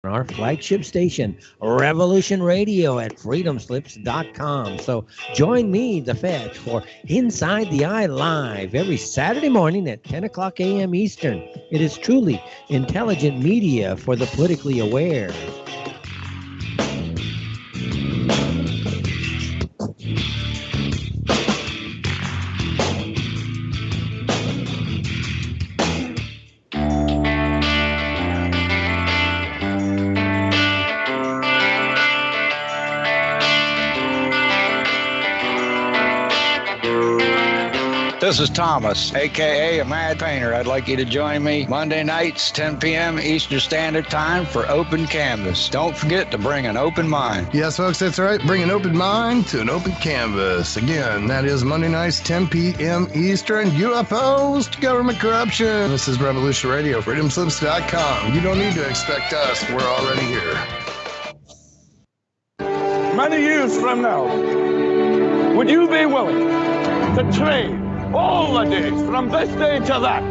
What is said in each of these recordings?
our flagship station, Revolution Radio at freedomslips.com. So join me, The Fetch, for Inside the Eye Live every Saturday morning at 10 o'clock a.m. Eastern. It is truly intelligent media for the politically aware. This is Thomas, a.k.a. a Mad Painter. I'd like you to join me Monday nights, 10 p.m. Eastern Standard Time for Open Canvas. Don't forget to bring an open mind. Yes, folks, that's right. Bring an open mind to an open canvas. Again, that is Monday nights, 10 p.m. Eastern. UFOs to government corruption. This is Revolution Radio, freedomslips.com. You don't need to expect us. We're already here. Many years from now, would you be willing to trade all the days from this day to that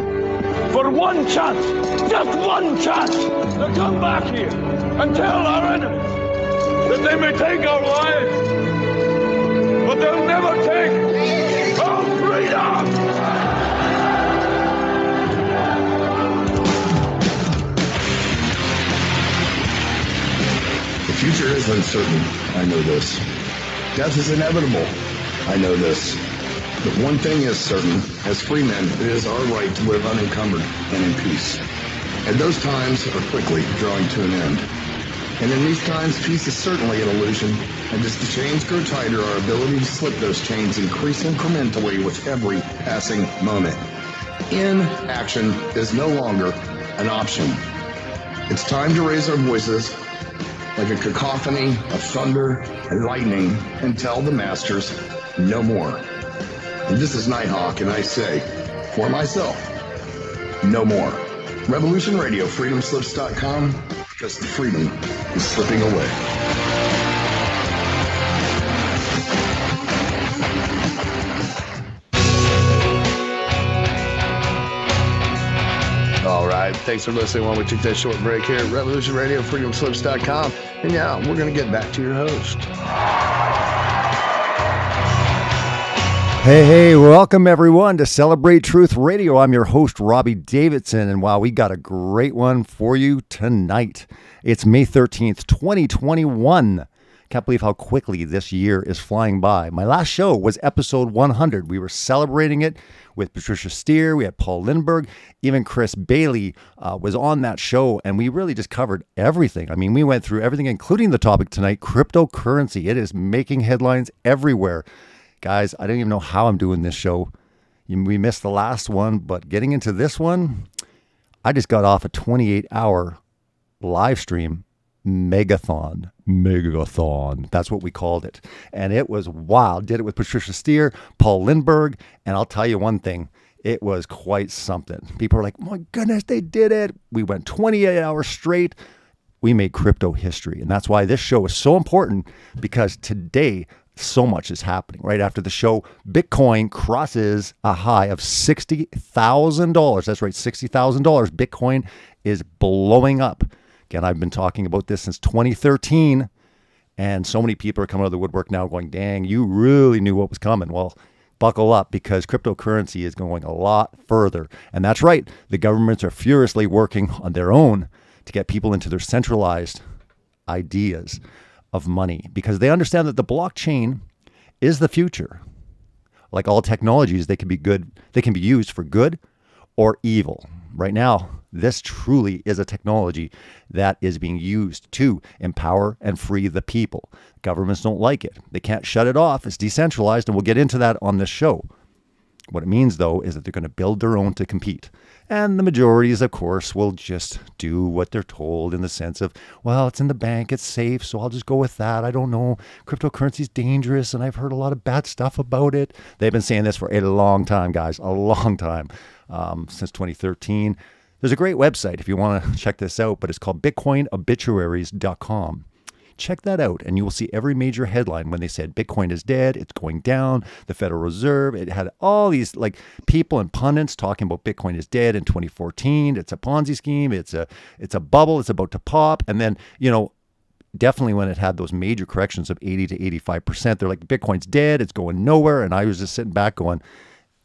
for one chance, just one chance, to come back here and tell our enemies that they may take our lives, but they'll never take our freedom? The future is uncertain. I know this. Death is inevitable. I know this. But one thing is certain, as free men, it is our right to live unencumbered and in peace. And those times are quickly drawing to an end. And in these times, peace is certainly an illusion, and as the chains grow tighter, our ability to slip those chains increase incrementally with every passing moment. Inaction is no longer an option. It's time to raise our voices like a cacophony of thunder and lightning and tell the masters no more. And this is Nighthawk, and I say, for myself, no more. Revolution Radio, freedomslips.com, because the freedom is slipping away. All right, thanks for listening while we took that short break here at Revolution Radio, freedomslips.com. And yeah, we're going to get back to your host. Hey, welcome everyone to Celebrate Truth Radio. I'm your host, Robbie Davidson, and wow, we got a great one for you tonight. It's May 13th, 2021. Can't believe how quickly this year is flying by. My last show was episode 100. We were celebrating it with Patricia Steere. We had Paul Lindbergh. Even Chris Bailey was on that show, and we really just covered everything. I mean, we went through everything, including the topic tonight, cryptocurrency. It is making headlines everywhere. Guys, I don't even know how I'm doing this show. We missed the last one, but getting into this one, I just got off a 28-hour live stream megathon. That's what we called it. And it was wild. Did it with Patricia Steere, Paul Lindbergh, and I'll tell you one thing. It was quite something. People are like, my goodness, they did it. We went 28 hours straight. We made crypto history. And that's why this show is so important, because today, so much is happening. Right after the show, Bitcoin crosses a high of $60,000. That's right, $60,000. Bitcoin is blowing up. Again, I've been talking about this since 2013, and so many people are coming out of the woodwork now going, dang, you really knew what was coming. Well, buckle up, because cryptocurrency is going a lot further. And that's right, the governments are furiously working on their own to get people into their centralized ideas of money, because they understand that the blockchain is the future. Like all technologies, they can be used for good or evil. Right now, this truly is a technology that is being used to empower and free the people. Governments don't like it. They can't shut it off. It's decentralized, and we'll get into that on this show. What it means, though, is that they're going to build their own to compete. And the majorities, of course, will just do what they're told, in the sense of, well, it's in the bank, it's safe, so I'll just go with that. I don't know. Cryptocurrency is dangerous, and I've heard a lot of bad stuff about it. They've been saying this for a long time, guys, a long time, since 2013. There's a great website if you want to check this out, but it's called bitcoinobituaries.com. Check that out, and you will see every major headline when they said Bitcoin is dead, it's going down, the Federal Reserve. It had all these like people and pundits talking about Bitcoin is dead in 2014. It's a Ponzi scheme. It's a bubble. It's about to pop. And then, definitely when it had those major corrections of 80 to 85%, they're like, Bitcoin's dead. It's going nowhere. And I was just sitting back going,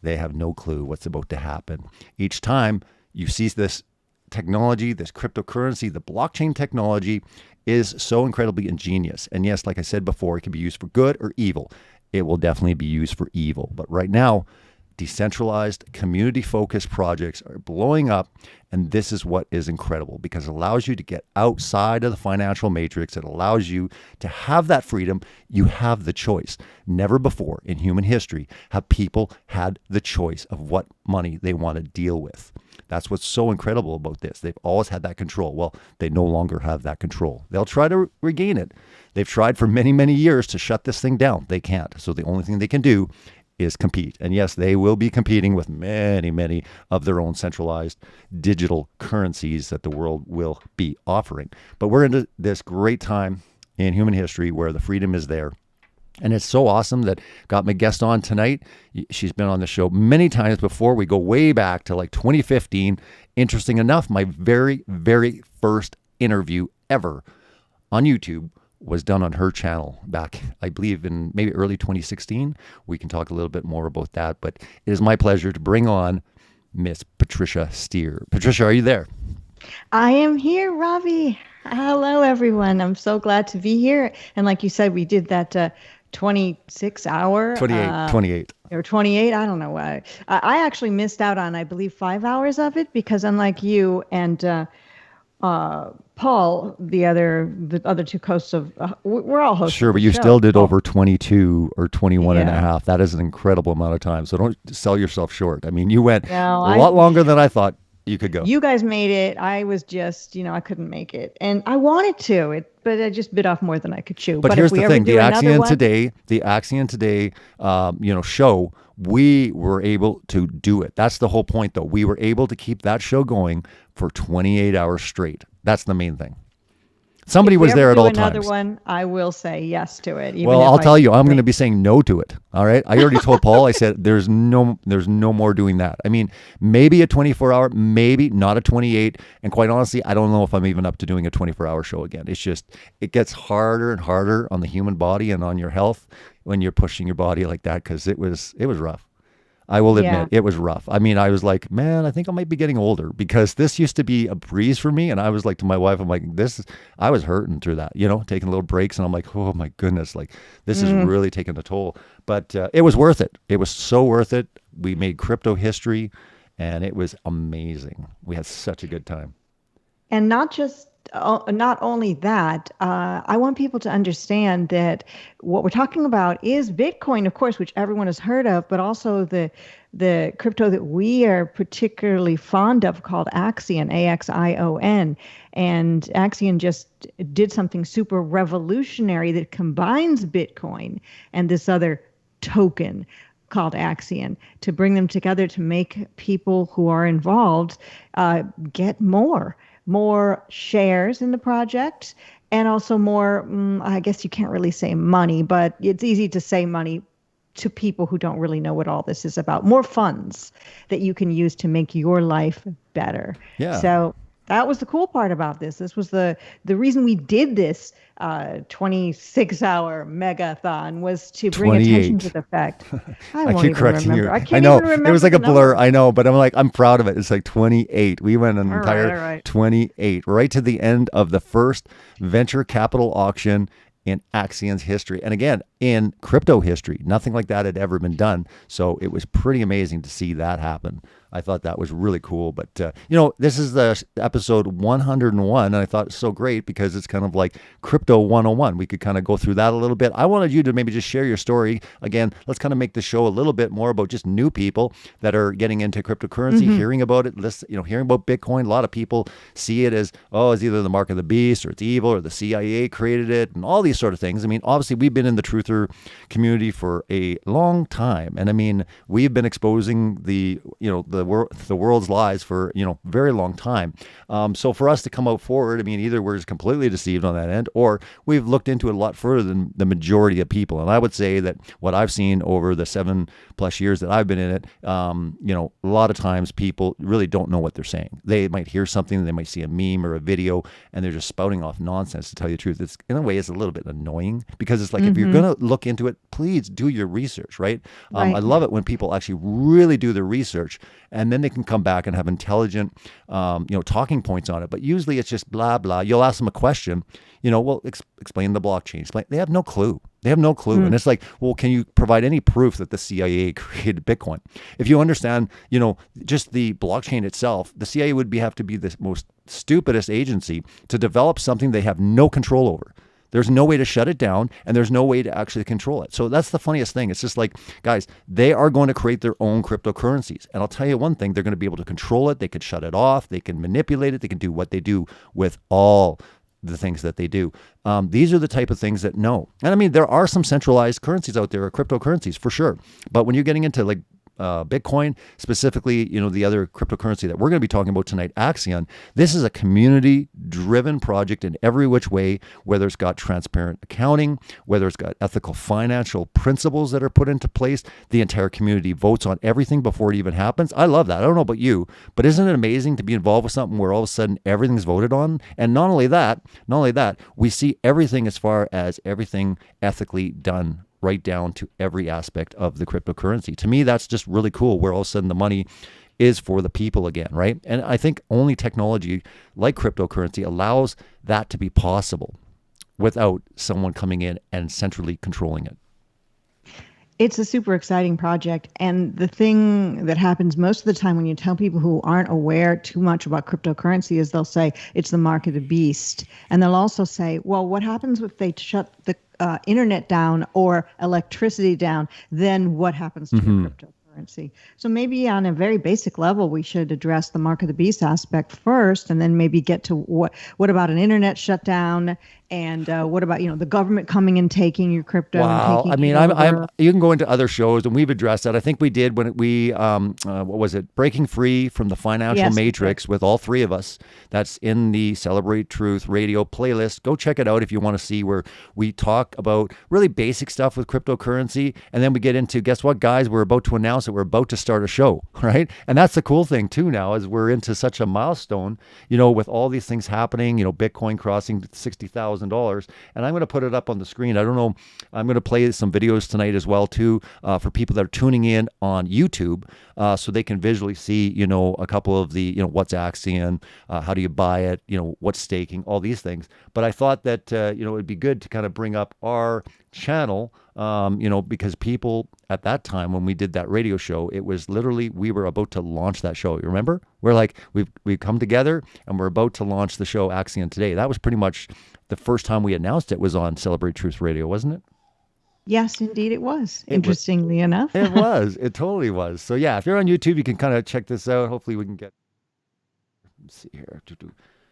they have no clue what's about to happen. Each time you see this technology, this cryptocurrency, the blockchain technology is so incredibly ingenious. And yes, like I said before, it can be used for good or evil. It will definitely be used for evil. But right now, decentralized, community-focused projects are blowing up, and this is what is incredible because it allows you to get outside of the financial matrix. It allows you to have that freedom. You have the choice. Never before in human history have people had the choice of what money they want to deal with. That's what's so incredible about this. They've always had that control. Well, they no longer have that control. They'll try to regain it. They've tried for many, many years to shut this thing down. They can't. So the only thing they can do is compete. And yes, they will be competing with many, many of their own centralized digital currencies that the world will be offering. But we're into this great time in human history where the freedom is there. And it's so awesome that got my guest on tonight. She's been on the show many times before. We go way back to like 2015. Interesting enough, my very, very first interview ever on YouTube was done on her channel back, I believe, in maybe early 2016. We can talk a little bit more about that, but it is my pleasure to bring on Miss Patricia Steere. Patricia, are you there? I am here, Robbie. Hello, everyone. I'm so glad to be here. And like you said, we did that 26 hour. 28. Or 28. I don't know why. I actually missed out on, I believe, 5 hours of it because unlike you and Paul, the other two hosts of, we're all hosts. Sure, but you still did over 22 or 21 and a half. That is an incredible amount of time. So don't sell yourself short. I mean, you went a lot longer than I thought you could go. You guys made it. I was just, I couldn't make it. And I wanted to, but I just bit off more than I could chew. But here's the thing, the Axion Today, show, we were able to do it. That's the whole point, though. We were able to keep that show going for 28 hours straight. That's the main thing. Somebody was there at all times. Another one, I will say yes to it. Well, I'll tell you, I'm going to be saying no to it. All right. I already told Paul, I said, there's no more doing that. I mean, maybe a 24-hour, maybe not a 28. And quite honestly, I don't know if I'm even up to doing a 24-hour show again. It's just, it gets harder and harder on the human body and on your health when you're pushing your body like that, because it was rough. I will admit, it was rough. I mean, I was like, man, I think I might be getting older because this used to be a breeze for me. And I was like to my wife, I'm like, I was hurting through that, taking little breaks. And I'm like, oh my goodness, like this is really taking a toll. But it was worth it. It was so worth it. We made crypto history and it was amazing. We had such a good time. And not only that, I want people to understand that what we're talking about is Bitcoin, of course, which everyone has heard of, but also the crypto that we are particularly fond of called Axion, Axion. And Axion just did something super revolutionary that combines Bitcoin and this other token called Axion to bring them together to make people who are involved get more shares in the project, and also more, I guess you can't really say money, but it's easy to say money to people who don't really know what all this is about. More funds that you can use to make your life better. Yeah. So that was the cool part about this. This was the reason we did this 26-hour megathon was to bring attention to the fact. I keep correcting you. I know it was like a blur. I know, but I'm proud of it. It's like 28. We went an entire 28, right to the end of the first venture capital auction in Axion's history. And again, in crypto history, nothing like that had ever been done. So it was pretty amazing to see that happen. I thought that was really cool. But, this is the episode 101. And I thought it's so great because it's kind of like Crypto 101. We could kind of go through that a little bit. I wanted you to maybe just share your story. Again, let's kind of make the show a little bit more about just new people that are getting into cryptocurrency, hearing about it, hearing about Bitcoin. A lot of people see it as, it's either the mark of the beast or it's evil or the CIA created it and all these sort of things. I mean, obviously, we've been in the truther community for a long time. And I mean, we've been exposing the the world's lies for, very long time. So for us to come out forward, I mean, either we're just completely deceived on that end, or we've looked into it a lot further than the majority of people. And I would say that what I've seen over the 7+ years that I've been in it, a lot of times people really don't know what they're saying. They might hear something, they might see a meme or a video, and they're just spouting off nonsense. To tell you the truth, it's in a way it's a little bit annoying, because it's like, if you're going to look into it, please do your research, right? I love it when people actually really do their research, and then they can come back and have intelligent, talking points on it. But usually it's just blah, blah. You'll ask them a question, explain the blockchain. They have no clue. And it's like, well, can you provide any proof that the CIA created Bitcoin? If you understand, just the blockchain itself, the CIA would have to be the most stupidest agency to develop something they have no control over. There's no way to shut it down, and there's no way to actually control it. So that's the funniest thing. It's just like, guys, they are going to create their own cryptocurrencies. And I'll tell you one thing, they're going to be able to control it. They could shut it off. They can manipulate it. They can do what they do with all the things that they do. These are the type of things that no. And I mean, there are some centralized currencies out there, or cryptocurrencies for sure. But when you're getting into like Bitcoin, specifically, the other cryptocurrency that we're going to be talking about tonight, Axion, this is a community-driven project in every which way, whether it's got transparent accounting, whether it's got ethical financial principles that are put into place. The entire community votes on everything before it even happens. I love that. I don't know about you, but isn't it amazing to be involved with something where all of a sudden everything's voted on? And not only that, we see everything as far as everything ethically done, right down to every aspect of the cryptocurrency. To me, that's just really cool, where all of a sudden the money is for the people again, right? And I think only technology like cryptocurrency allows that to be possible without someone coming in and centrally controlling it. It's a super exciting project. And the thing that happens most of the time when you tell people who aren't aware too much about cryptocurrency is they'll say it's the mark of the beast. And they'll also say, well, what happens if they shut the internet down or electricity down? Then what happens to your cryptocurrency? So maybe on a very basic level, we should address the mark of the beast aspect first, and then maybe get to what about an internet shutdown, and what about the government coming and taking your crypto? Wow, I mean, you can go into other shows, and we've addressed that. I think we did when we what was it, Breaking Free from the Financial Matrix, with all three of us. That's in the Celebrate Truth Radio playlist. Go check it out if you want to see, where we talk about really basic stuff with cryptocurrency, and then we get into, guess what, guys, we're about to announce that we're about to start a show, right? And that's the cool thing too now, is we're into such a milestone, with all these things happening, Bitcoin crossing $60,000. And I'm going to put it up on the screen. I don't know. I'm going to play some videos tonight as well too, for people that are tuning in on YouTube, so they can visually see, a couple of the, what's Axion, how do you buy it, what's staking, all these things. But I thought that, it would be good to kind of bring up our channel, because people at that time when we did that radio show, it was literally, we were about to launch that show. You remember? We're like, we've come together and we're about to launch the show Axion today. That was pretty much the first time we announced it, was on Celebrate Truth Radio, wasn't it? Yes, indeed it was. Interestingly enough. It was. It totally was. So yeah, if you're on YouTube, you can kind of check this out. Hopefully we can get, let's see here,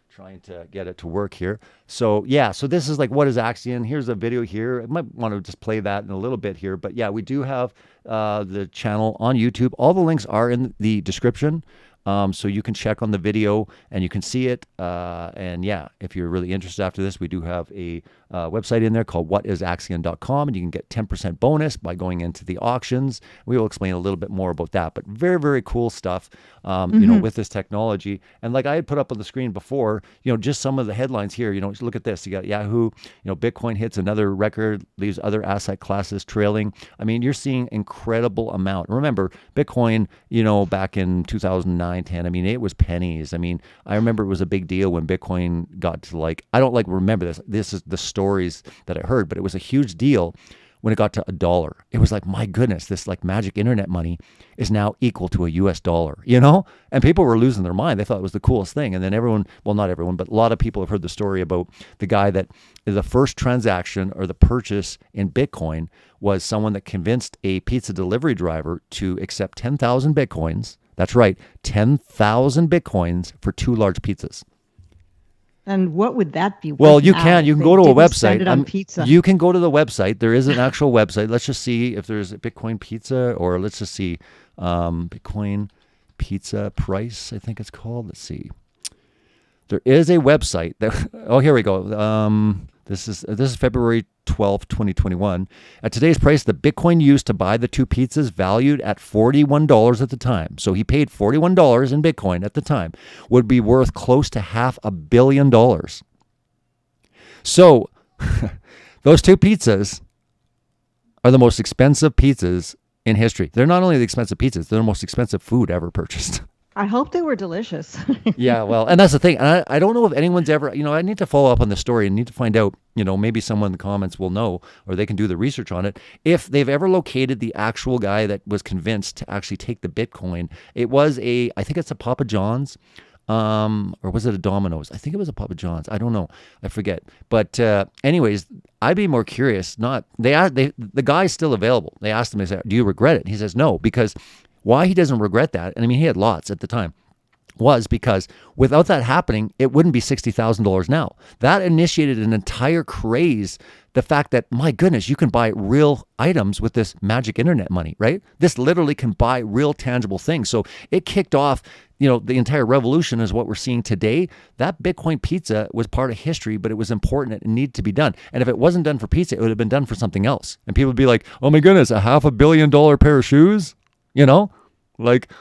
trying to get it to work here. So yeah, so this is like, what is Axion? Here's a video here. I might want to just play that in a little bit here. But yeah, we do have the channel on YouTube. All the links are in the description. So you can check on the video and you can see it. And yeah, if you're really interested after this, we do have a website in there called whatisaxion.com, and you can get 10% bonus by going into the auctions. We will explain a little bit more about that, but very, very cool stuff, with this technology. And like I had put up on the screen before, just some of the headlines here, look at this. You got Yahoo, Bitcoin hits another record, leaves other asset classes trailing. I mean, you're seeing incredible amount. Remember, Bitcoin, back in 2009, 10, I mean, it was pennies. I mean, I remember it was a big deal when Bitcoin got to I don't remember this. This is the stories that I heard, but it was a huge deal when it got to $1. It was like, my goodness, this magic internet money is now equal to a US dollar, And people were losing their mind. They thought it was the coolest thing. And then everyone, well, not everyone, but a lot of people have heard the story about the guy that the first transaction or the purchase in Bitcoin was someone that convinced a pizza delivery driver to accept 10,000 Bitcoins. That's right, 10,000 Bitcoins for 2 large pizzas. And what would that be? Well, you can go to a website. Spend it on pizza. You can go to the website. There is an actual website. Let's just see if there's a Bitcoin pizza, or let's just see Bitcoin pizza price, I think it's called. Let's see. There is a website that, oh, here we go. This is February 12th, 2021. At today's price, the Bitcoin used to buy the 2 pizzas valued at $41 at the time. So he paid $41 in Bitcoin at the time, would be worth close to $500 million. So those 2 pizzas are the most expensive pizzas in history. They're not only the expensive pizzas, they're the most expensive food ever purchased. I hope they were delicious. Yeah, well, and that's the thing. And I don't know if anyone's ever, I need to follow up on the story and need to find out, maybe someone in the comments will know, or they can do the research on it, if they've ever located the actual guy that was convinced to actually take the Bitcoin. It was I think it's a Papa John's, or was it a Domino's? I think it was a Papa John's. I don't know. I forget. But anyways, I'd be more curious. The guy's still available. They asked him, they said, do you regret it? He says, no, because why he doesn't regret that, and I mean, he had lots at the time, was because without that happening, it wouldn't be $60,000 now. That initiated an entire craze. The fact that, my goodness, you can buy real items with this magic internet money, right? This literally can buy real tangible things. So it kicked off, the entire revolution is what we're seeing today. That Bitcoin pizza was part of history, but it was important. It needed to be done. And if it wasn't done for pizza, it would have been done for something else. And people would be like, oh my goodness, $500 million pair of shoes? Like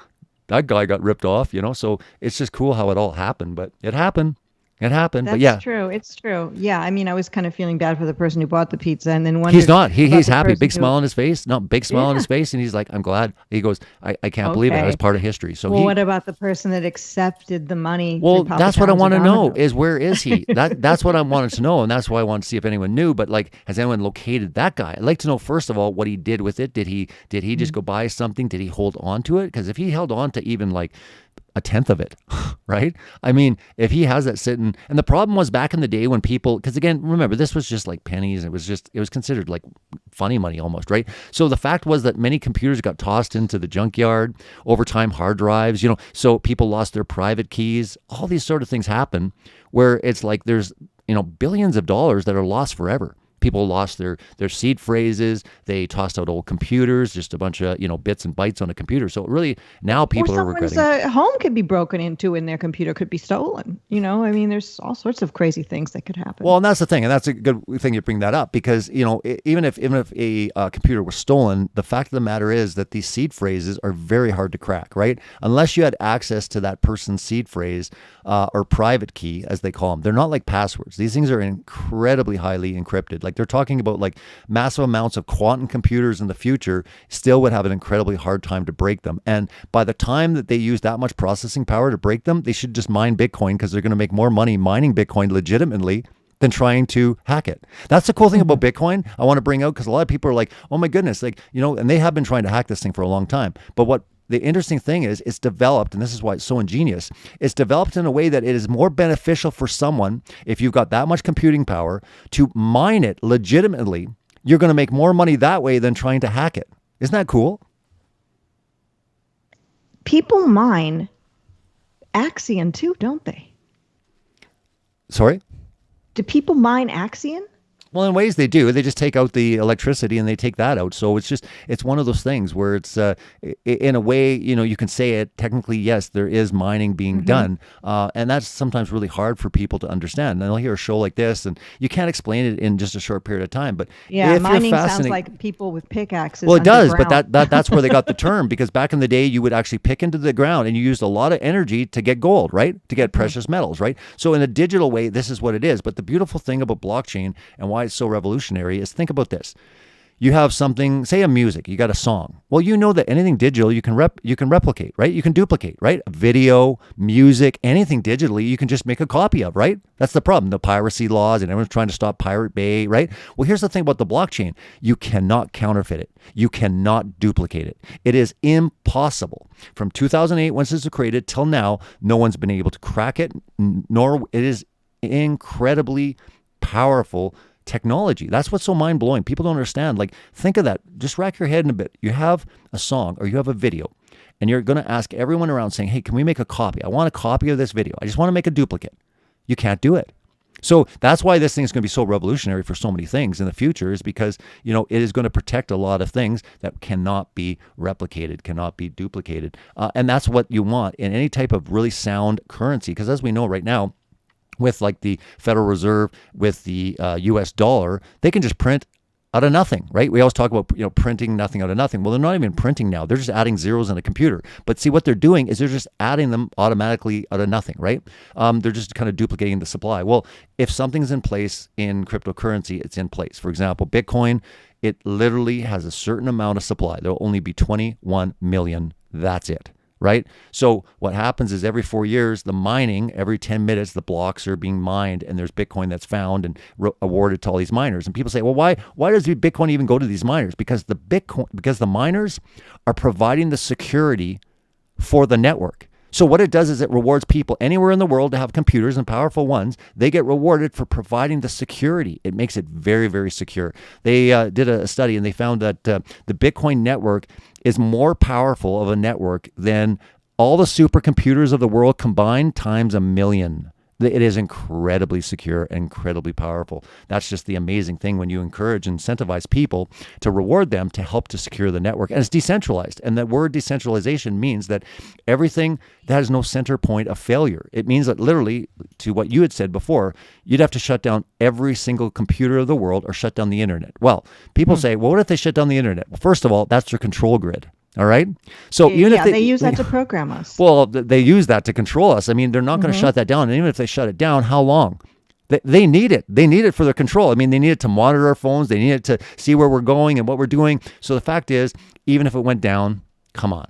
that guy got ripped off, so it's just cool how it all happened, but it happened. That's but yeah. True. It's true. Yeah. I mean, I was kind of feeling bad for the person who bought the pizza and then wondered. He's not. He's happy. Big smile on his face. Big smile on his face. And he's like, I'm glad. He goes, I can't believe it. I was part of history. So what about the person that accepted the money? Well, that's what I want to know is where is he? That's what I wanted to know. And that's why I wanted to see if anyone knew. But has anyone located that guy? I'd like to know, first of all, what he did with it. Did he just go buy something? Did he hold on to it? Because if he held on to even a tenth of it, right? I mean, if he has that sitting, and the problem was back in the day when people, because again, remember, this was just like pennies. It was considered like funny money almost, right? So the fact was that many computers got tossed into the junkyard, over time hard drives, so people lost their private keys. All these sort of things happen where it's like there's, billions of dollars that are lost forever. People lost their seed phrases. They tossed out old computers, just a bunch of, bits and bytes on a computer. So really now people are regretting it. Someone's home could be broken into and their computer could be stolen. I mean, there's all sorts of crazy things that could happen. Well, and that's the thing. And that's a good thing you bring that up because, even if a computer was stolen, the fact of the matter is that these seed phrases are very hard to crack, right? Unless you had access to that person's seed phrase or private key, as they call them. They're not like passwords. These things are incredibly highly encrypted. They're talking about massive amounts of quantum computers in the future still would have an incredibly hard time to break them. And by the time that they use that much processing power to break them, they should just mine Bitcoin because they're going to make more money mining Bitcoin legitimately than trying to hack it. That's the cool thing about Bitcoin I want to bring out because a lot of people are like, oh my goodness, and they have been trying to hack this thing for a long time. But what the interesting thing is it's developed, and this is why it's so ingenious, it's developed in a way that it is more beneficial for someone, if you've got that much computing power, to mine it legitimately. You're going to make more money that way than trying to hack it. Isn't that cool? People mine Axion too, don't they? Sorry? Do people mine Axion? Well, in ways they do. They just take out the electricity and they take that out. So it's one of those things where it's, in a way, you can say it technically, yes, there is mining being done. And that's sometimes really hard for people to understand. And they'll hear a show like this and you can't explain it in just a short period of time. But yeah, mining sounds like people with pickaxes. Well, it does, but that's where they got the term because back in the day, you would actually pick into the ground and you used a lot of energy to get gold, right? To get precious metals, right? So in a digital way, this is what it is. But the beautiful thing about blockchain and why it's so revolutionary is think about this. You have something, say a music, you got a song. Well, you know that anything digital you can replicate, right? You can duplicate, right? Video, music, anything digitally, you can just make a copy of, right? That's the problem. The piracy laws and everyone's trying to stop Pirate Bay, right? Well, here's the thing about the blockchain. You cannot counterfeit it. You cannot duplicate it. It is impossible. From 2008, once it's created, till now, no one's been able to crack it, nor it is incredibly powerful technology. That's what's so mind-blowing. People don't understand. Think of that. Just rack your head in a bit. You have a song or you have a video and you're going to ask everyone around saying, hey, can we make a copy? I want a copy of this video. I just want to make a duplicate. You can't do it. So that's why this thing is going to be so revolutionary for so many things in the future, is because, it is going to protect a lot of things that cannot be replicated, cannot be duplicated. And that's what you want in any type of really sound currency. Because as we know right now, with like the Federal Reserve, with the US dollar, they can just print out of nothing, right? We always talk about, printing nothing out of nothing. Well, they're not even printing now. They're just adding zeros in a computer. But see, what they're doing is they're just adding them automatically out of nothing, right? They're just kind of duplicating the supply. Well, if something's in place in cryptocurrency, it's in place. For example, Bitcoin, it literally has a certain amount of supply. There'll only be 21 million. That's it. Right? So what happens is every 4 years, the mining, every 10 minutes, the blocks are being mined and there's Bitcoin that's found and awarded to all these miners. And people say, well, why does Bitcoin even go to these miners? Because the miners are providing the security for the network. So what it does is it rewards people anywhere in the world to have computers, and powerful ones. They get rewarded for providing the security. It makes it very, very secure. They did a study and they found that the Bitcoin network is more powerful of a network than all the supercomputers of the world combined times 1,000,000. It is incredibly secure and incredibly powerful. That's just the amazing thing when you encourage and incentivize people to reward them to help to secure the network. And it's decentralized. And that word decentralization means that everything that has no center point of failure. It means that literally, to what you had said before, you'd have to shut down every single computer of the world or shut down the internet. Well, people say, well, what if they shut down the internet? Well, first of all, that's their control grid. All right. So even if they use that to program us. Well, they use that to control us. I mean, they're not going to shut that down. And even if they shut it down, how long? They need it. They need it for their control. I mean, they need it to monitor our phones. They need it to see where we're going and what we're doing. So the fact is, even if it went down, come on.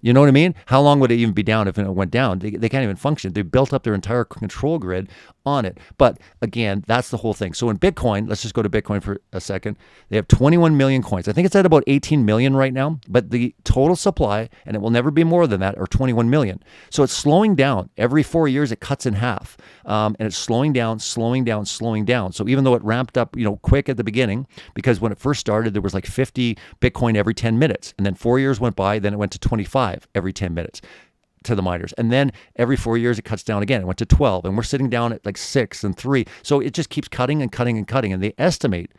You know what I mean? How long would it even be down if it went down? They can't even function. They built up their entire control grid on it. But again, that's the whole thing. So in Bitcoin, let's just go to Bitcoin for a second. They have 21 million coins. I think it's at about 18 million right now, but the total supply, and it will never be more than that, are 21 million. So it's slowing down. Every 4 years, it cuts in half. And it's slowing down, slowing down, slowing down. So even though it ramped up, quick at the beginning, because when it first started, there was like 50 Bitcoin every 10 minutes. And then 4 years went by, then it went to 25 every 10 minutes to the miners. And then every 4 years, it cuts down again. It went to 12. And we're sitting down at like 6 and 3. So it just keeps cutting and cutting and cutting. And they estimate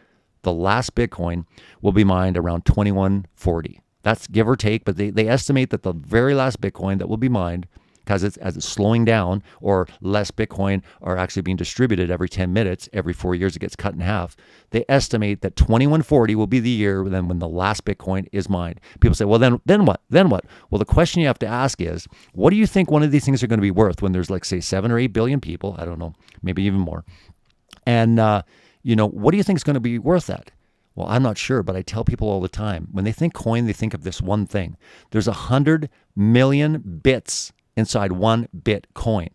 the last Bitcoin will be mined around 2140. That's give or take, but they estimate that the very last Bitcoin that will be mined, because as it's slowing down, or less Bitcoin are actually being distributed every 10 minutes, every 4 years it gets cut in half. They estimate that 2140 will be the year then when the last Bitcoin is mined. People say, well, then what? Then what? Well, the question you have to ask is, what do you think one of these things are going to be worth when there's like, say, 7 or 8 billion people? I don't know, maybe even more. And, what do you think is going to be worth that? Well, I'm not sure, but I tell people all the time, when they think coin, they think of this one thing. There's 100 million bits inside one Bitcoin.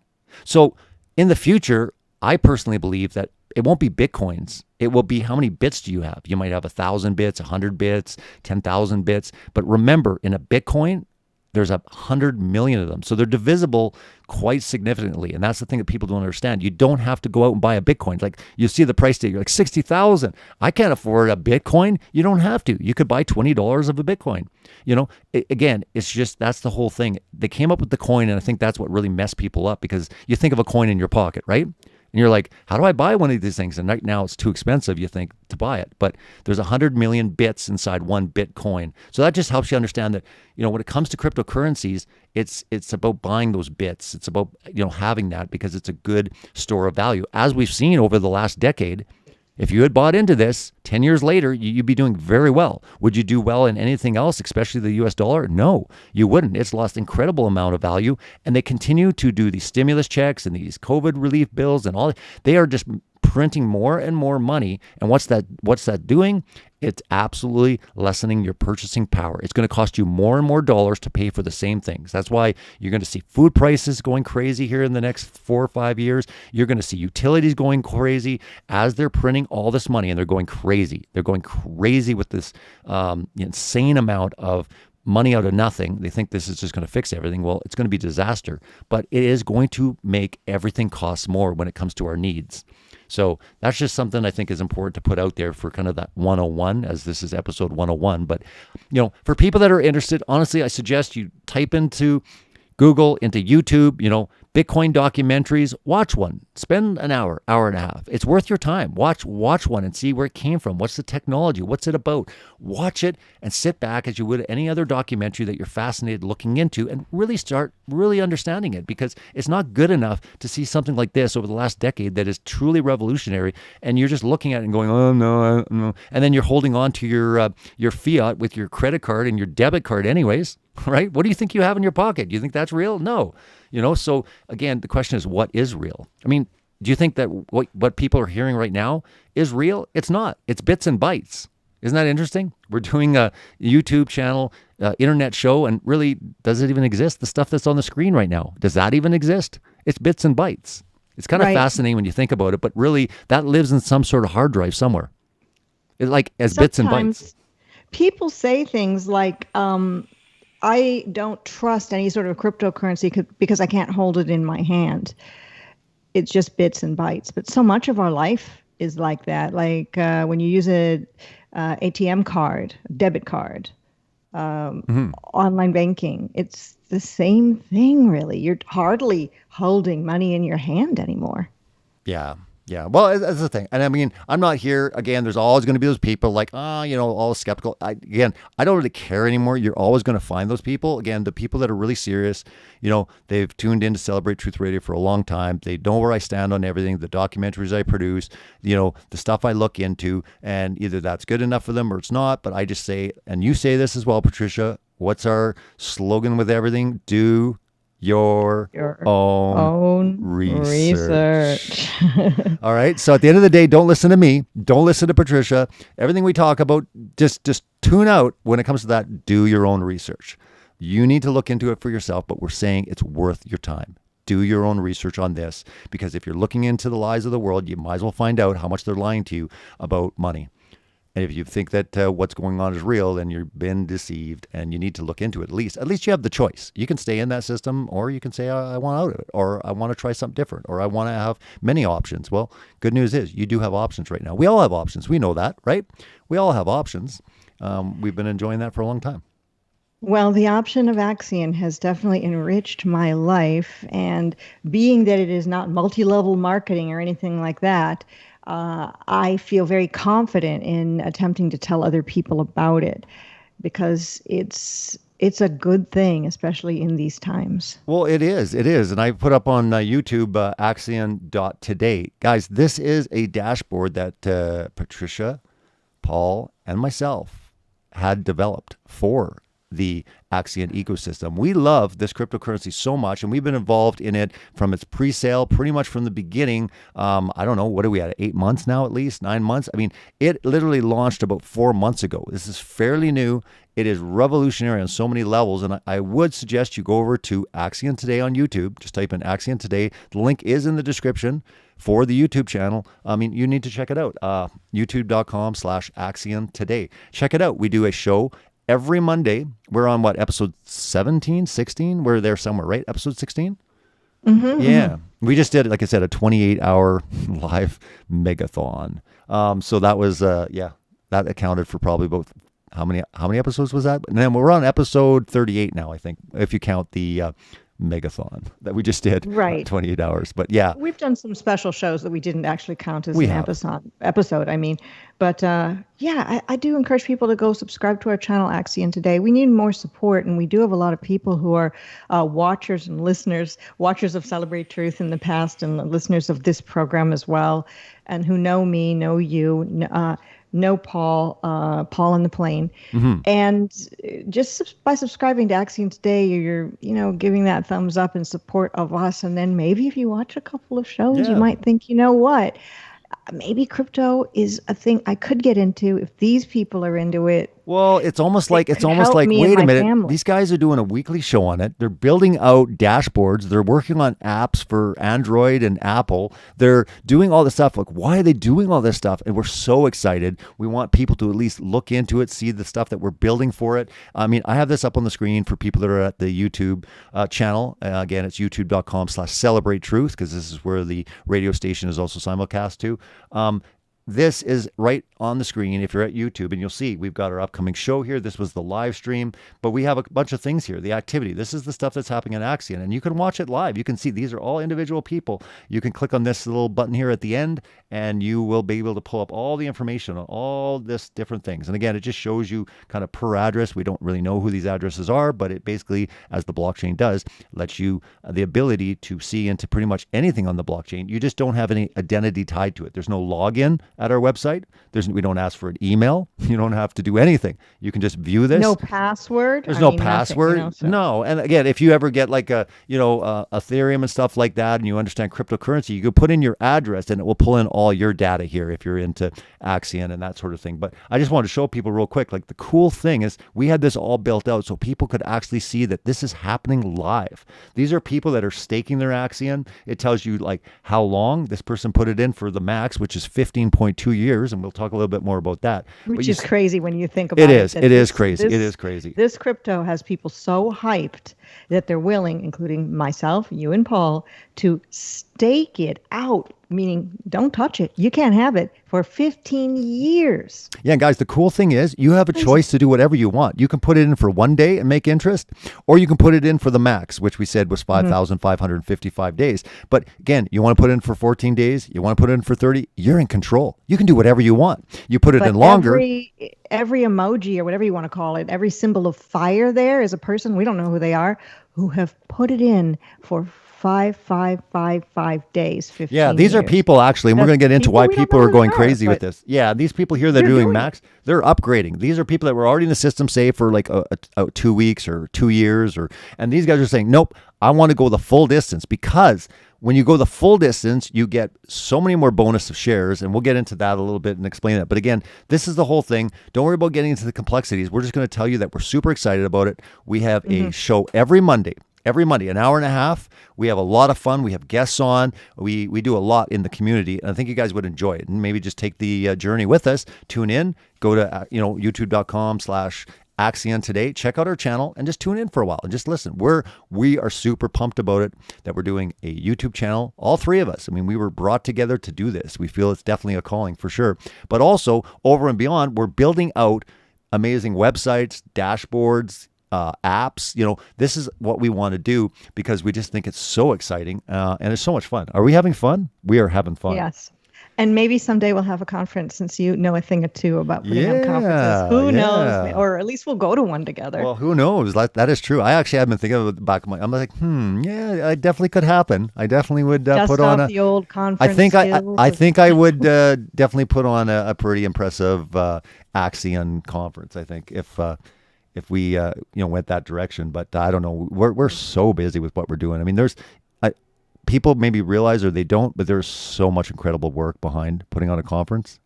So in the future, I personally believe that it won't be Bitcoins. It will be how many bits do you have? You might have 1,000 bits, 100 bits, 10,000 bits. But remember, in a Bitcoin, there's 100 million of them. So they're divisible quite significantly. And that's the thing that people don't understand. You don't have to go out and buy a Bitcoin. Like you see the price tag, you're like 60,000. I can't afford a Bitcoin. You don't have to. You could buy $20 of a Bitcoin. Again, it's just, that's the whole thing. They came up with the coin, and I think that's what really messed people up, because you think of a coin in your pocket, right? And you're like, how do I buy one of these things? And right now it's too expensive, you think, to buy it. But there's 100 million bits inside one Bitcoin. So that just helps you understand that, when it comes to cryptocurrencies, it's about buying those bits. It's about, having that, because it's a good store of value. As we've seen over the last decade, if you had bought into this 10 years later, you'd be doing very well. Would you do well in anything else, especially the US dollar? No, you wouldn't. It's lost incredible amount of value. And they continue to do these stimulus checks and these COVID relief bills and all. They are just printing more and more money. And what's that doing? It's absolutely lessening your purchasing power. It's going to cost you more and more dollars to pay for the same things. That's why you're going to see food prices going crazy here in the next 4 or 5 years. You're going to see utilities going crazy as they're printing all this money, and they're going crazy. They're going crazy with this insane amount of money out of nothing. They think this is just going to fix everything. Well, it's going to be disaster, but it is going to make everything cost more when it comes to our needs. So that's just something I think is important to put out there for kind of that 101, as this is episode 101. But, for people that are interested, honestly, I suggest you type into Google, into YouTube, Bitcoin documentaries, watch one. Spend an hour, hour and a half. It's worth your time. Watch one and see where it came from. What's the technology? What's it about? Watch it and sit back as you would any other documentary that you're fascinated looking into and really start really understanding it, because it's not good enough to see something like this over the last decade that is truly revolutionary and you're just looking at it and going, oh, no, no. And then you're holding on to your fiat with your credit card and your debit card anyways, right? What do you think you have in your pocket? Do you think that's real? No. So again, the question is, what is real? I mean, do you think that what people are hearing right now is real? It's not. It's bits and bytes. Isn't that interesting? We're doing a YouTube channel, internet show, and really, does it even exist? The stuff that's on the screen right now, does that even exist? It's bits and bytes. It's kind of fascinating when you think about it, but really, that lives in some sort of hard drive somewhere. It's like as Sometimes bits and bytes. People say things like, I don't trust any sort of cryptocurrency because I can't hold it in my hand. It's just bits and bytes. But so much of our life is like that. Like when you use a ATM card, debit card, online banking, it's the same thing, really. You're hardly holding money in your hand anymore. Yeah. Yeah, well, that's the thing. And I mean, I'm not here, again, there's always going to be those people like, all skeptical. I don't really care anymore. You're always going to find those people. Again, the people that are really serious, they've tuned in to Celebrate Truth Radio for a long time. They know where I stand on everything, the documentaries I produce, the stuff I look into, and either that's good enough for them or it's not. But I just say, and you say this as well, Patricia, what's our slogan with everything? Do your own research. All right. So at the end of the day, don't listen to me. Don't listen to Patricia. Everything we talk about, just tune out when it comes to that. Do your own research. You need to look into it for yourself, but we're saying it's worth your time. Do your own research on this, because if you're looking into the lies of the world, you might as well find out how much they're lying to you about money. And if you think that what's going on is real, then you've been deceived, and you need to look into it. At least you have the choice. You can stay in that system, or you can say, I want out of it, or I want to try something different, or I want to have many options. Well, good news is you do have options right now. We all have options. We know that, right? We all have options. We've been enjoying that for a long time. Well, the option of Axion has definitely enriched my life. And being that it is not multi-level marketing or anything like that, I feel very confident in attempting to tell other people about it, because it's a good thing, especially in these times. Well, it is. And I put up on YouTube Axion.today. Guys, this is a dashboard that Patricia, Paul, and myself had developed for the Axion ecosystem. We love this cryptocurrency so much, and we've been involved in it from its pre-sale, pretty much from the beginning. I don't know, what are we at, 8 months now, at least 9 months? I mean, it literally launched about 4 months ago. This is fairly new. It is revolutionary on so many levels, and I would suggest you go over to Axion Today on YouTube. Just type in Axion Today. The link is in the description for the YouTube channel. I mean, you need to check it out. YouTube.com/Axion Today. Check it out. We do a show every Monday. We're on episode 17, 16? We're there somewhere, right? Episode 16? Mm-hmm, yeah. We just did, like I said, a 28-hour live megathon. So that was, that accounted for probably about, how many episodes was that? And then we're on episode 38 now, I think, if you count the megathon that we just did. Right. 28 hours. But yeah. We've done some special shows that we didn't actually count as an episode. I mean, but I do encourage people to go subscribe to our channel, Axion Today. We need more support, and we do have a lot of people who are watchers and listeners, watchers of Celebrate Truth in the past, and listeners of this program as well, and who know me, know you, know Paul on the plane. Mm-hmm. And just by subscribing to Axion Today, you're giving that thumbs up in support of us. And then maybe if you watch a couple of shows, you might think, you know what? Maybe crypto is a thing I could get into if these people are into it. Well, it's almost like, wait a minute, family. These guys are doing a weekly show on it. They're building out dashboards. They're working on apps for Android and Apple. They're doing all this stuff. Like, why are they doing all this stuff? And we're so excited. We want people to at least look into it, see the stuff that we're building for it. I mean, I have this up on the screen for people that are at the YouTube channel. Again, it's youtube.com/celebrate truth, because this is where the radio station is also simulcast to. this is right on the screen if you're at YouTube, and you'll see we've got our upcoming show here. This was the live stream, but we have a bunch of things here. The activity. This is the stuff that's happening in Axion, and you can watch it live. You can see these are all individual people. You can click on this little button here at the end, and you will be able to pull up all the information on all this different things. And again, it just shows you kind of per address. We don't really know who these addresses are, but it basically, as the blockchain does, lets you the ability to see into pretty much anything on the blockchain. You just don't have any identity tied to it. There's no login at our website. We don't ask for an email. You don't have to do anything. You can just view this. No password. There's no password. Nothing, No. And again, if you ever get like Ethereum and stuff like that, and you understand cryptocurrency, you can put in your address and it will pull in all your data here if you're into Axion and that sort of thing. But I just wanted to show people real quick, like the cool thing is we had this all built out so people could actually see that this is happening live. These are people that are staking their Axion. It tells you like how long this person put it in for the max, which is 15.2 years. And we'll talk a little bit more about that. Which is crazy when you think about it. It is crazy. It is crazy. This crypto has people so hyped that they're willing, including myself, you and Paul, to stake it out, meaning don't touch it. You can't have it for 15 years. Yeah, guys, the cool thing is you have a choice to do whatever you want. You can put it in for 1 day and make interest, or you can put it in for the max, which we said was 5,555 days. But again, you want to put it in for 14 days, you want to put it in for 30, you're in control. You can do whatever you want. You put it in longer. Every emoji or whatever you want to call it, every symbol of fire there is a person, we don't know who they are, who have put it in for 5 days, 15 Yeah, these years. are people actually, and we're going to get into why people are going crazy with this. Yeah, these people here that are doing max, they're upgrading. These are people that were already in the system, say for like 2 weeks or 2 years, and these guys are saying, nope, I want to go the full distance, because when you go the full distance, you get so many more bonus of shares, and we'll get into that a little bit and explain that. But again, this is the whole thing. Don't worry about getting into the complexities. We're just going to tell you that we're super excited about it. We have a show every Monday, an hour and a half. We have a lot of fun. We have guests on. We do a lot in the community, and I think you guys would enjoy it. And maybe just take the journey with us. Tune in. Go to youtube.com/Axion today. Check out our channel and just tune in for a while and just listen. We are super pumped about it that we're doing a YouTube channel. All three of us. I mean, we were brought together to do this. We feel it's definitely a calling for sure. But also over and beyond, we're building out amazing websites, dashboards, apps. This is what we want to do because we just think it's so exciting and it's so much fun. Are we having fun? We are having fun. Yes. And maybe someday we'll have a conference, since you know a thing or two about putting on conferences. Who knows? Or at least we'll go to one together. Well, who knows? That is true. I actually have been thinking of the back of my. I'm like, yeah, it definitely could happen. I definitely would put on the old conference. I think I would definitely put on a pretty impressive Axion conference. I think if we went that direction, but I don't know. We're so busy with what we're doing. I mean, there's. People maybe realize or they don't, but there's so much incredible work behind putting on a conference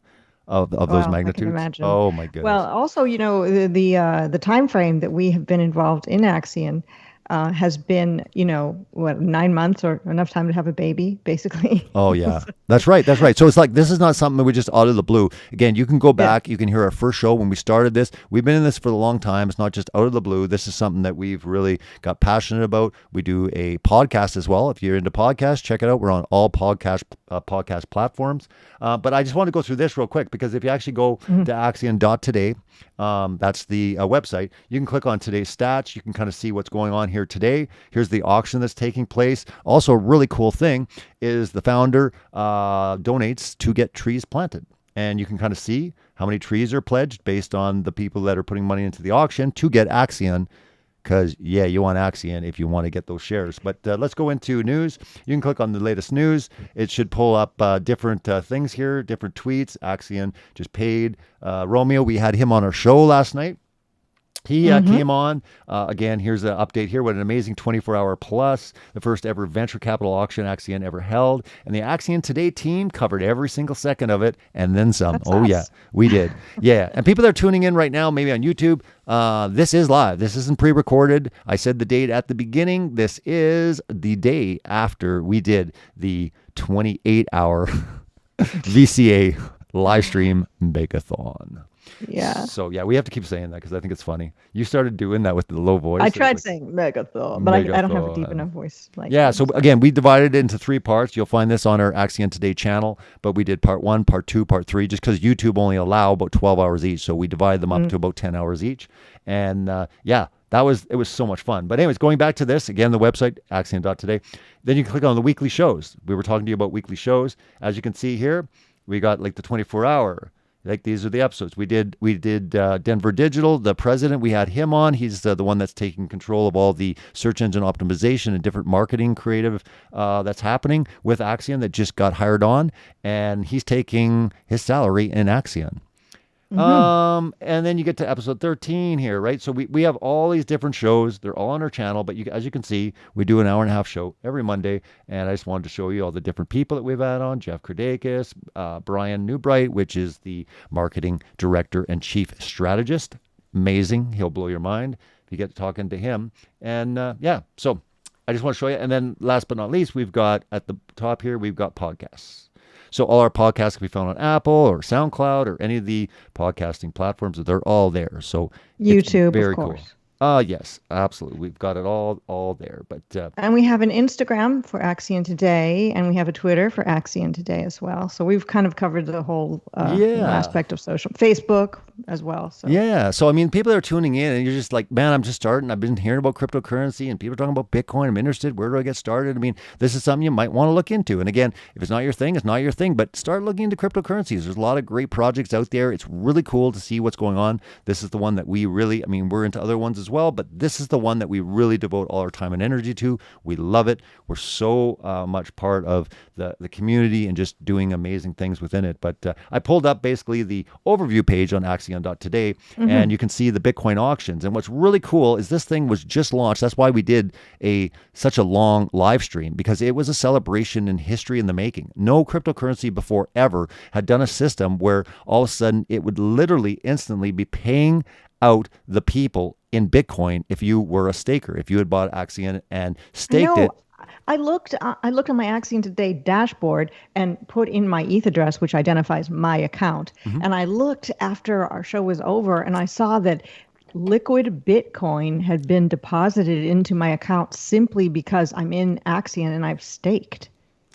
of those magnitudes. I can imagine. Oh my goodness. Well, also, the time frame that we have been involved in Axion has been, 9 months or enough time to have a baby, basically. Oh, yeah. That's right. So it's like, this is not something that we just out of the blue. Again, you can go back. You can hear our first show when we started this. We've been in this for a long time. It's not just out of the blue. This is something that we've really got passionate about. We do a podcast as well. If you're into podcasts, check it out. We're on all podcast platforms. But I just want to go through this real quick, because if you actually go to axion.today, that's the website. You can click on today's stats. You can kind of see what's going on here today. Here's the auction that's taking place. Also, a really cool thing is the founder donates to get trees planted. And you can kind of see how many trees are pledged based on the people that are putting money into the auction to get Axion. Because, yeah, you want Axion if you want to get those shares. But let's go into news. You can click on the latest news. It should pull up different things here, different tweets. Axion just paid Romeo. We had him on our show last night. He came on. Again, here's an update here. What an amazing 24-hour plus. The first ever venture capital auction Axion ever held. And the Axion Today team covered every single second of it and then some. That's us. Yeah, we did. Yeah. And people that are tuning in right now, maybe on YouTube, this is live. This isn't pre-recorded. I said the date at the beginning. This is the day after we did the 28-hour VCA live stream Megathon. Yeah. So yeah, we have to keep saying that because I think it's funny. You started doing that with the low voice. I tried saying Megathon, but I don't have a deep Megathon. enough voice. Like Yeah, him, so again, we divided it into 3 parts. You'll find this on our Axion Today channel, but we did part 1, part 2, part 3, just because YouTube only allow about 12 hours each. So we divide them up to about 10 hours each. And yeah, it was so much fun. But anyways, going back to this, again, the website, axion.today. Then you click on the weekly shows. We were talking to you about weekly shows. As you can see here, we got like the 24-hour. Like these are the episodes. We did Denver Digital, the president. We had him on. He's the one that's taking control of all the search engine optimization and different marketing creative that's happening with Axion that just got hired on, and he's taking his salary in Axion. And then you get to episode 13 here, right? So we have all these different shows. They're all on our channel, but as you can see, we do an hour-and-a-half show every Monday, and I just wanted to show you all the different people that we've had on. Jeff Kerdakis, Brian Newbright, which is the marketing director and chief strategist. Amazing. He'll blow your mind if you get talking to him. And yeah, so I just want to show you. And then last but not least, we've got at the top here, we've got podcasts. So all our podcasts can be found on Apple or SoundCloud or any of the podcasting platforms. They're all there. So YouTube, very of course. cool. Yes, absolutely. We've got it all there. But and we have an Instagram for Axion Today, and we have a Twitter for Axion Today as well. So we've kind of covered the whole aspect of social. Facebook as well. So. Yeah. So, I mean, people that are tuning in and you're just like, man, I'm just starting. I've been hearing about cryptocurrency and people are talking about Bitcoin. I'm interested. Where do I get started? I mean, this is something you might want to look into. And again, if it's not your thing, it's not your thing, but start looking into cryptocurrencies. There's a lot of great projects out there. It's really cool to see what's going on. This is the one that we really, I mean, we're into other ones as well, but this is the one that we really devote all our time and energy to. We love it. We're so much part of the community and just doing amazing things within it. But I pulled up basically the overview page on Axion.today, and you can see the Bitcoin auctions. And what's really cool is this thing was just launched. That's why we did such a long live stream, because it was a celebration in history in the making. No cryptocurrency before ever had done a system where all of a sudden it would literally instantly be paying out the people in Bitcoin if you were a staker, if you had bought Axion and staked it. I looked on my Axion Today dashboard and put in my ETH address, which identifies my account. And I looked after our show was over, and I saw that liquid Bitcoin had been deposited into my account simply because I'm in Axion and I've staked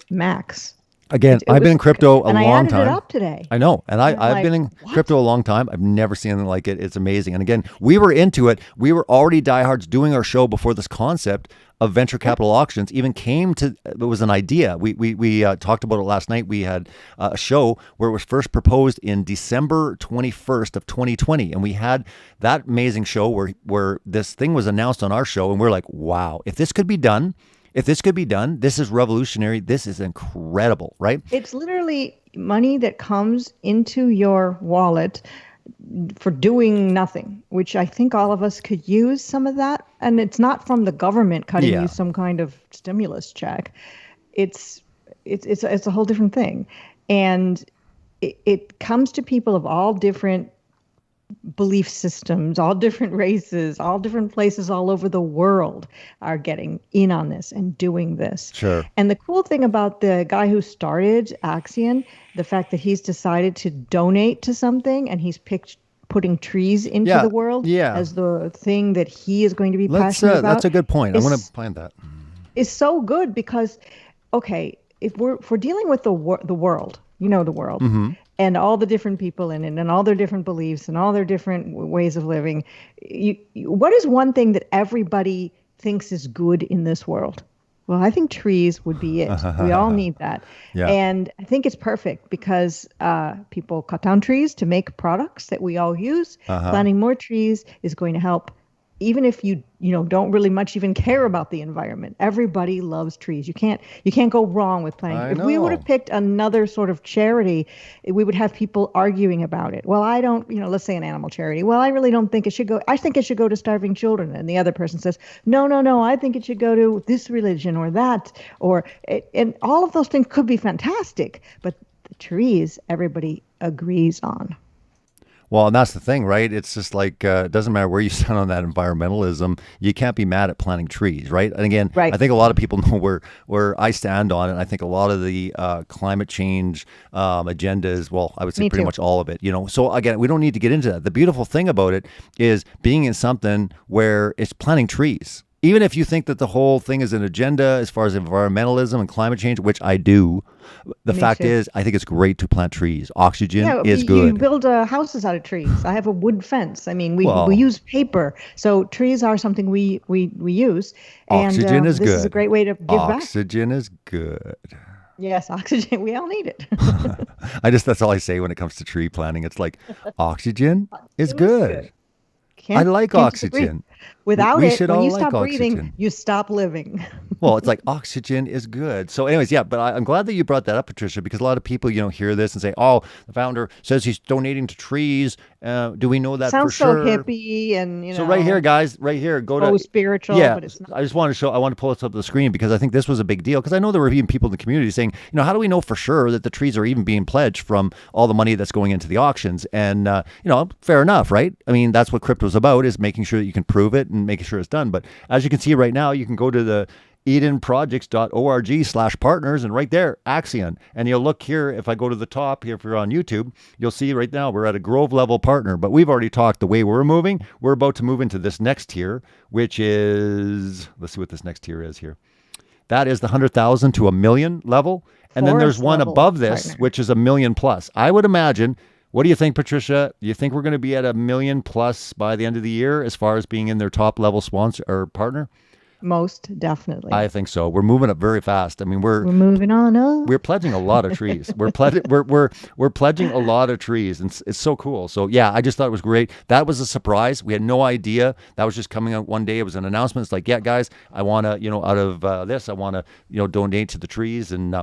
max. Again, I've been in crypto a long time. And I added it up today. I know. And I've been in crypto a long time. I've never seen anything like it. It's amazing. And again, we were into it. We were already diehards doing our show before this concept of venture capital auctions even came to, it was an idea. We talked about it last night. We had a show where it was first proposed in December 21st of 2020. And we had that amazing show where this thing was announced on our show. And we're like, wow, if this could be done, this is revolutionary. This is incredible, right? It's literally money that comes into your wallet for doing nothing, which I think all of us could use some of that. And it's not from the government cutting you some kind of stimulus check. It's a whole different thing. And it comes to people of all different belief systems, all different races, all different places all over the world are getting in on this and doing this. Sure. And the cool thing about the guy who started Axion, the fact that he's decided to donate to something and he's picked putting trees into the world as the thing that he is going to be passionate about. That's a good point. I want to plan that. It's so good because, okay, if we're dealing with the world, you know, the world, and all the different people in it and all their different beliefs and all their different ways of living. What is one thing that everybody thinks is good in this world? Well, I think trees would be it. We all need that. Yeah. And I think it's perfect because people cut down trees to make products that we all use. Planting more trees is going to help. Even if you don't really much even care about the environment, everybody loves trees. You can't go wrong with planting. If we would have picked another sort of charity, we would have people arguing about it. Well, I don't, let's say an animal charity. Well, I really don't think it should go. I think it should go to starving children. And the other person says, no, I think it should go to this religion or that, and all of those things could be fantastic, but the trees, everybody agrees on. Well, and that's the thing, right? It's just like it doesn't matter where you stand on that environmentalism. You can't be mad at planting trees, right? And again, Right. I think a lot of people know where I stand on it. I think a lot of the climate change agendas, well, I would say Me pretty too. much all of it. So again, we don't need to get into that. The beautiful thing about it is being in something where it's planting trees. Even if you think that the whole thing is an agenda as far as environmentalism and climate change, which I do, the Me fact too. is, I think it's great to plant trees. Oxygen Yeah, is you good. build houses out of trees. I have a wood fence. I mean, we Well- use paper, so trees are something we use. Oxygen and is this good. is a great way to give back. Oxygen is good. Yes, oxygen. We all need it. That's all I say when it comes to tree planting. It's like oxygen is good. I like Can't disagree. oxygen. Without We it, should when all you like stop breathing, oxygen. you stop living. Well, it's like oxygen is good. So anyways, yeah, but I'm glad that you brought that up, Patricia, because a lot of people, hear this and say, oh, the founder says he's donating to trees. Do we know that Sounds for sure? so hippie and, So right here, guys, right here, go to spiritual, Yeah, but it's not. I just want to I want to pull this up the screen because I think this was a big deal because I know there were even people in the community saying, how do we know for sure that the trees are even being pledged from all the money that's going into the auctions? And, fair enough, right? I mean, that's what crypto's about, is making sure that you can prove it and making sure it's done. But as you can see right now, you can go to the edenprojects.org/partners, and right there, Axion. And you'll look here, if I go to the top here, if you're on YouTube, you'll see right now we're at a Grove level partner, but we've already talked the way we're moving. We're about to move into this next tier, which is, let's see what this next tier is here. That is the 100,000 to $1 million level. And then there's Forest one level above this, partner. which is $1 million plus. I would imagine. What do you think, Patricia? Do you think we're going to be at $1 million plus by the end of the year as far as being in their top level sponsor or partner? Most definitely. I think so. We're moving up very fast. I mean, We're moving on up. we're pledging a lot of trees. We're pledging a lot of trees, and it's so cool. So yeah, I just thought it was great. That was a surprise. We had no idea. That was just coming out one day. It was an announcement. It's like, yeah, guys, I want to, out of this, I want to, donate to the trees, and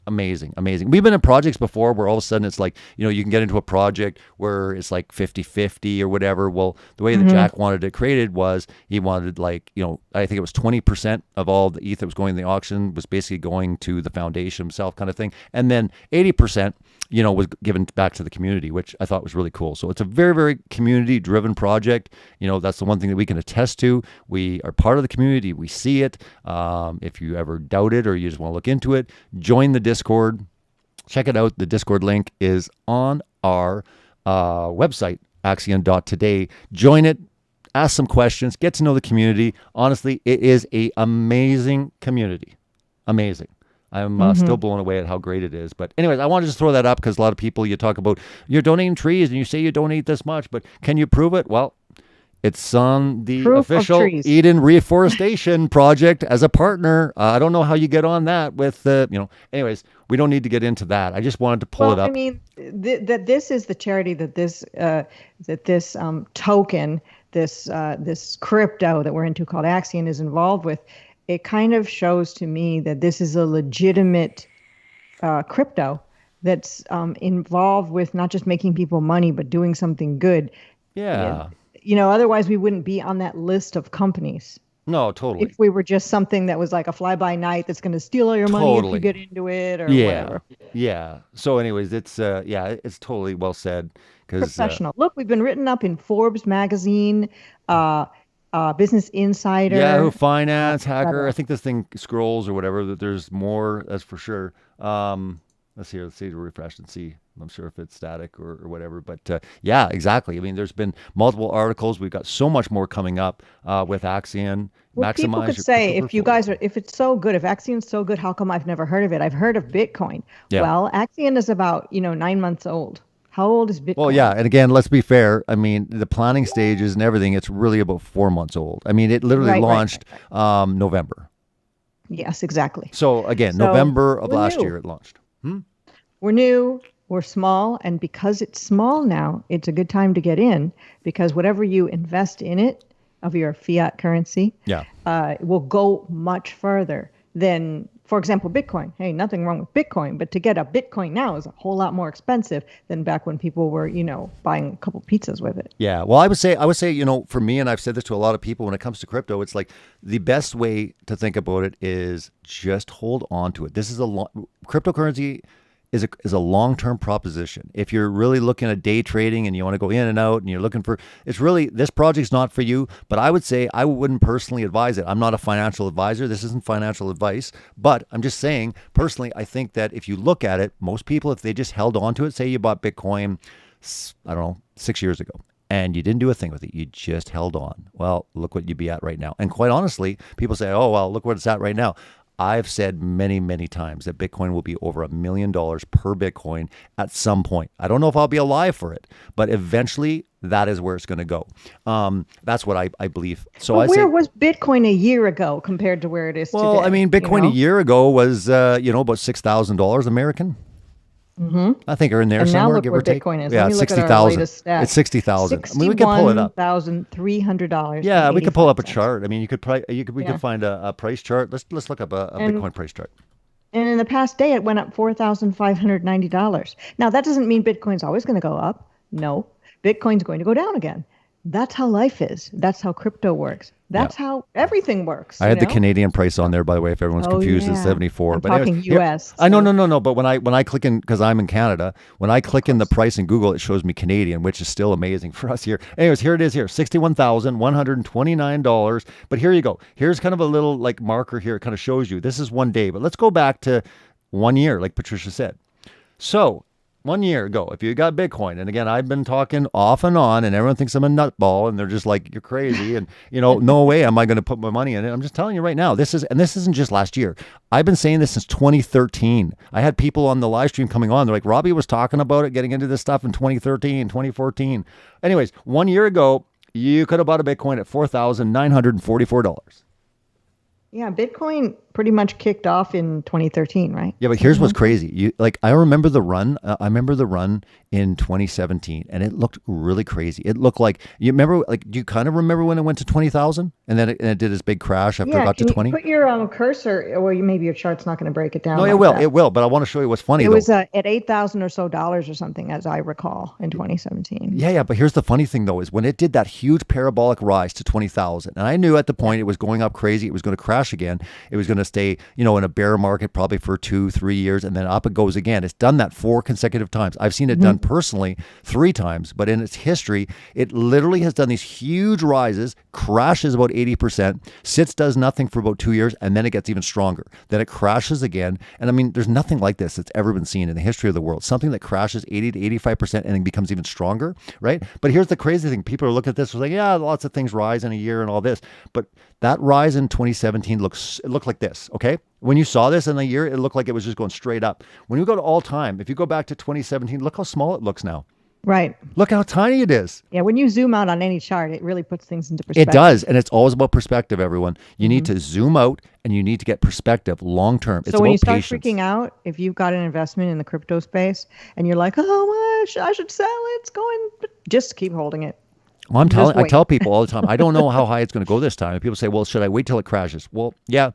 amazing. We've been in projects before where all of a sudden it's like, you can get into a project where it's like 50-50 or whatever. Well, the way that Jack wanted it created was he wanted I think it was 20% of all the ETH that was going in the auction was basically going to the foundation himself, kind of thing. And then 80%, was given back to the community, which I thought was really cool. So it's a very, very community driven project. That's the one thing that we can attest to. We are part of the community. We see it. If you ever doubt it or you just want to look into it, join the Discord. Check it out. The Discord link is on our website, axion.today. Join it. Ask some questions. Get to know the community. Honestly, it is an amazing community. Amazing. I'm still blown away at how great it is. But anyways, I wanted to just throw that up because a lot of people, you talk about you're donating trees and you say you donate this much, but can you prove it? Well, it's on the Proof of official trees. Eden Reforestation Project as a partner. I don't know how you get on that with, anyways, we don't need to get into that. I just wanted to pull it up. I mean, that this is the charity that this token, this crypto that we're into called Axion is involved with. It kind of shows to me that this is a legitimate crypto that's involved with not just making people money, but doing something good. Yeah. Otherwise we wouldn't be on that list of companies. No, totally. If we were just something that was like a fly-by-night that's going to steal all your money if you get into it or whatever. Yeah. So anyways, it's it's totally well said. Professional. Look, we've been written up in Forbes magazine, Business Insider. Yahoo Finance, Hacker. I think this thing scrolls or whatever. That there's more. That's for sure. Let's see to refresh and see. I'm sure if it's static or whatever. But yeah, exactly. I mean, there's been multiple articles. We've got so much more coming up with Axion. Well, people could say, if it's so good, if Axion's so good, how come I've never heard of it? I've heard of Bitcoin. Yeah. Well, Axion is about 9 months old. How old is Bitcoin? Well, yeah. And again, let's be fair. I mean, the planning stages and everything, it's really about 4 months old. I mean, it literally launched November. Yes, exactly. So again, November of last year it launched. We're new, we're small, and because it's small now, it's a good time to get in because whatever you invest in it of your fiat currency will go much further than, for example, Bitcoin. Hey, nothing wrong with Bitcoin, but to get a Bitcoin now is a whole lot more expensive than back when people were, buying a couple pizzas with it. Yeah. Well, I would say, for me, and I've said this to a lot of people when it comes to crypto, it's like the best way to think about it is just hold on to it. This is cryptocurrency is a long-term proposition. If you're really looking at day trading and you want to go in and out and you're looking for, it's really, this project's not for you, but I would say I wouldn't personally advise it. I'm not a financial advisor. This isn't financial advice, but I'm just saying, personally, I think that if you look at it, most people, if they just held on to it, say you bought Bitcoin, I don't know, 6 years ago, and you didn't do a thing with it, you just held on. Well, look what you'd be at right now. And quite honestly, people say, oh, well, look what it's at right now. I've said many, many times that Bitcoin will be over $1 million per Bitcoin at some point. I don't know if I'll be alive for it, but eventually that is where it's going to go. That's what I believe. So where was Bitcoin a year ago compared to where it is today? Well, I mean, Bitcoin a year ago was, about $6,000 American. I think are in there and somewhere. Now look give where or take. Bitcoin is. Yeah, Let me look 60,000. at our latest stats. It's 60,000. I mean, we could pull it up. $61,300. Yeah, we could pull up a chart. I mean, we could find a price chart. Let's look up a Bitcoin price chart. And in the past day, it went up $4,590. Now, that doesn't mean Bitcoin's always going to go up. No, Bitcoin's going to go down again. That's how life is. That's how crypto works. That's how everything works. I had the Canadian price on there, by the way, if everyone's confused. It's 74. I'm but talking anyways, U.S. I no. But when I click in, because I'm in Canada, when I click in the price in Google, it shows me Canadian, which is still amazing for us here. Anyways, here it is here, $61,129. But here you go. Here's kind of a little like marker here. It kind of shows you. This is one day. But let's go back to 1 year, like Patricia said. So 1 year ago, if you got Bitcoin, and again, I've been talking off and on, and everyone thinks I'm a nutball, and they're just like, you're crazy, and no way am I going to put my money in it. I'm just telling you right now, this isn't just last year. I've been saying this since 2013. I had people on the live stream coming on. They're like, Robbie was talking about it, getting into this stuff in 2013, 2014. Anyways, 1 year ago, you could have bought a Bitcoin at $4,944. Yeah, Bitcoin pretty much kicked off in 2013, right? Yeah, but here's what's crazy. I remember the run. I remember the run in 2017, and it looked really crazy. It looked like, you remember, do you kind of remember when it went to 20,000, and then it did this big crash after it got to 20? Put your cursor, or maybe your chart's not going to break it down. No, like it will. But I want to show you what's funny. It was at $8,000 or so or something, as I recall, in 2017. Yeah. But here's the funny thing, though, is when it did that huge parabolic rise to 20,000, and I knew at the point it was going up crazy, it was going to crash again. It was going to stay, in a bear market probably for 2-3 years, and then up it goes again. It's done that 4 consecutive times. I've seen it done personally 3 times, but in its history, it literally has done these huge rises, crashes about 80%, sits, does nothing for about 2 years, and then it gets even stronger. Then it crashes again. And I mean, there's nothing like this that's ever been seen in the history of the world. Something that crashes 80 to 85% and then becomes even stronger, right? But here's the crazy thing. People are looking at this, like, yeah, lots of things rise in a year and all this. But that rise in 2017 looked like this, okay? When you saw this in a year, it looked like it was just going straight up. When you go to all time, if you go back to 2017, look how small it looks now. Right. Look how tiny it is. Yeah, when you zoom out on any chart, it really puts things into perspective. It does, and it's always about perspective, everyone. You need to zoom out, and you need to get perspective long term. It's so when about you start patience. freaking out, if you've got an investment in the crypto space, and you're like, oh, I should sell it, it's going, just keep holding it. Well, I tell people all the time, I don't know how high it's going to go this time. And people say, well, should I wait till it crashes? Well, yeah,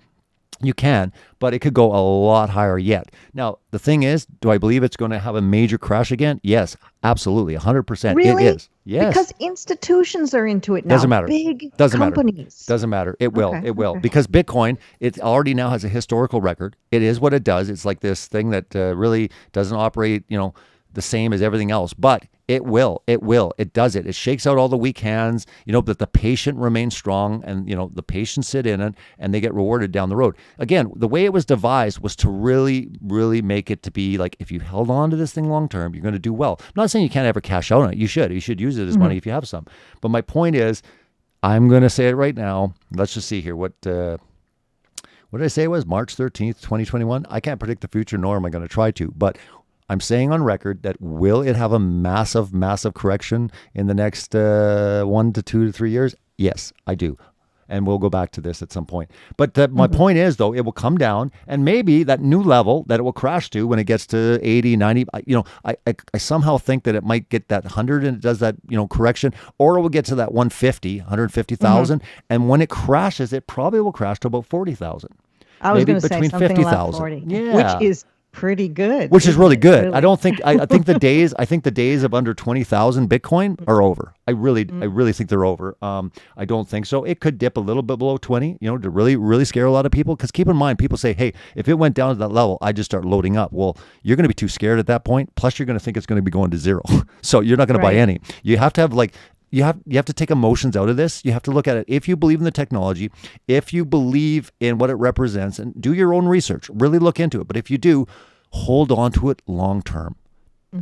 you can, but it could go a lot higher yet. Now, the thing is, do I believe it's going to have a major crash again? Yes, absolutely, 100%. Really? It is. Yes. Because institutions are into it now. Doesn't matter. Big Doesn't companies. matter. Doesn't matter. It will. Okay, It will. okay. Because Bitcoin, it already now has a historical record. It is what it does. It's like this thing that really doesn't operate, the same as everything else, but it will. It does it. It shakes out all the weak hands, but the patient remains strong, and, the patients sit in it and they get rewarded down the road. Again, the way it was devised was to really, really make it to be like, if you held on to this thing long term, you're going to do well. I'm not saying you can't ever cash out on it. You should use it as money if you have some. But my point is, I'm going to say it right now. Let's just see here. What did I say it was? March 13th, 2021? I can't predict the future, nor am I going to try to, but I'm saying on record that will it have a massive, massive correction in the next 1 to 2 to 3 years? Yes, I do. And we'll go back to this at some point. But my point is, though, it will come down, and maybe that new level that it will crash to when it gets to 80, 90, I somehow think that it might get that 100 and it does that, correction, or it will get to that 150,000. And when it crashes, it probably will crash to about 40,000. I was Maybe going to say between something 50,000. like 40, Yeah. which is pretty good. Which is really good. Really. I don't think I think the days of under 20,000 Bitcoin are over. I really think they're over. I don't think so. It could dip a little bit below 20, to really scare a lot of people. Because keep in mind, people say, hey, if it went down to that level, I just start loading up. Well, you're going to be too scared at that point. Plus, you're going to think it's going to be going to zero. So you're not going to buy any. You have to have you have to take emotions out of this. You have to look at it. If you believe in the technology, if you believe in what it represents, and do your own research, really look into it. But if you do, hold on to it long term.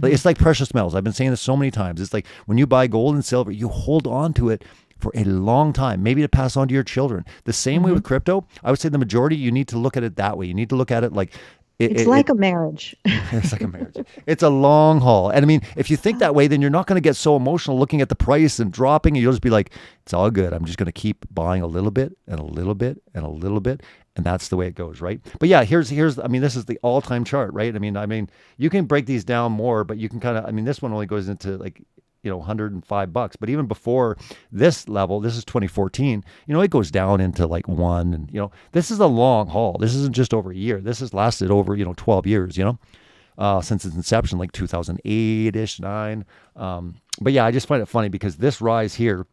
It's like precious metals. I've been saying this so many times. It's like when you buy gold and silver, you hold on to it for a long time, maybe to pass on to your children. The same way with crypto, I would say the majority, you need to look at it that way. You need to look at it like it's like a marriage. It's like a marriage. It's a long haul. And I mean, if you think that way, then you're not going to get so emotional looking at the price and dropping, and you'll just be like, it's all good. I'm just going to keep buying a little bit and a little bit and a little bit. And that's the way it goes, right? But yeah, here's I mean, this is the all-time chart, right? I mean, you can break these down more, but you can kind of, I mean, this one only goes into like, $105. But even before this level, this is 2014, it goes down into like 1. And, this is a long haul. This isn't just over a year. This has lasted over, 12 years, since its inception, like 2008-ish, 9. But yeah, I just find it funny because this rise here,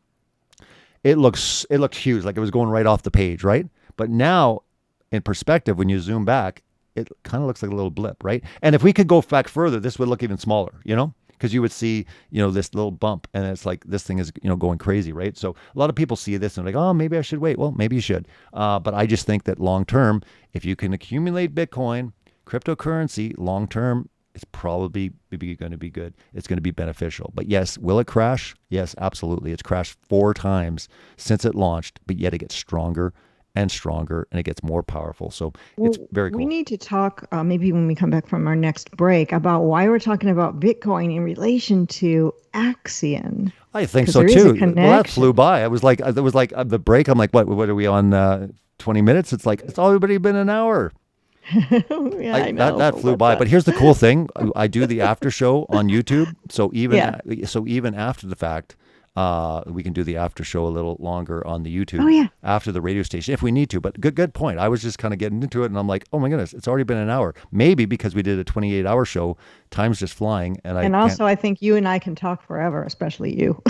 it looks huge. Like it was going right off the page, right? But now in perspective, when you zoom back, it kind of looks like a little blip, right? And if we could go back further, this would look even smaller, because you would see, this little bump, and it's like this thing is, going crazy, right? So a lot of people see this and like, oh, maybe I should wait. Well, maybe you should. But I just think that long term, if you can accumulate Bitcoin, cryptocurrency, long term, it's probably going to be good. It's going to be beneficial. But yes, will it crash? Yes, absolutely. It's crashed 4 times since it launched, but yet it gets stronger and stronger, and it gets more powerful. So it's very cool. We need to talk maybe when we come back from our next break about why we're talking about Bitcoin in relation to Axion. I think so too. Well, that flew by. It was like the break. I'm like, what are we on? 20 minutes? It's like it's already been an hour. I know. That flew by. But here's the cool thing: I do the after show on YouTube. So even after the fact, we can do the after show a little longer on the YouTube after the radio station if we need to. But good point. I was just kind of getting into it, and I'm like, oh my goodness, it's already been an hour. Maybe because we did a 28-hour show, time's just flying. And also, I think you and I can talk forever, especially you.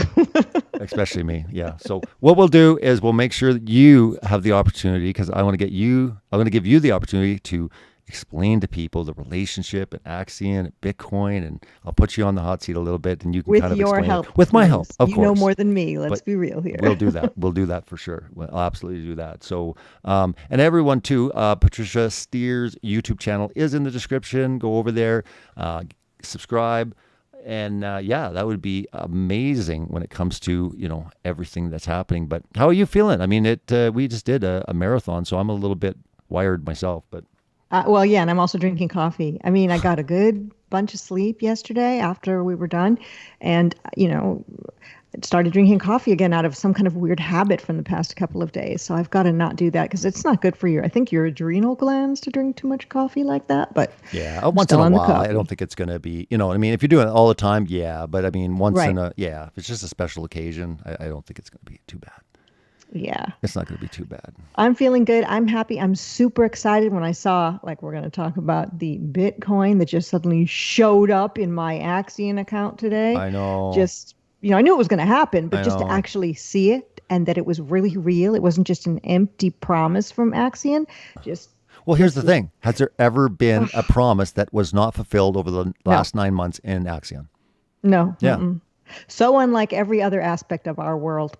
Especially me, yeah. So what we'll do is we'll make sure that you have the opportunity, because I want to give you the opportunity to explain to people the relationship and Axion and Bitcoin, and I'll put you on the hot seat a little bit, and you can kind of explain it. With my help, of course. You know more than me. Let's be real here. We'll do that. We'll do that for sure. We'll absolutely do that. So, and everyone too, Patricia Steere's YouTube channel is in the description. Go over there, subscribe. And that would be amazing when it comes to, everything that's happening. But how are you feeling? I mean, we just did a marathon, so I'm a little bit wired myself, but. And I'm also drinking coffee. I mean, I got a good bunch of sleep yesterday after we were done, and, started drinking coffee again out of some kind of weird habit from the past couple of days. So I've got to not do that because it's not good for your adrenal glands to drink too much coffee like that. But yeah, once in a while, I don't think it's going to be, I mean, if you're doing it all the time, yeah. But I mean, if it's just a special occasion, I don't think it's going to be too bad. Yeah. It's not going to be too bad. I'm feeling good. I'm happy. I'm super excited when I saw, we're going to talk about the Bitcoin that just suddenly showed up in my Axion account today. I know. Just, I knew it was going to happen, but just to actually see it and that it was really real. It wasn't just an empty promise from Axion. Well, here's the thing. Has there ever been a promise that was not fulfilled over the last 9 months in Axion? No. Yeah. Mm-mm. So unlike every other aspect of our world.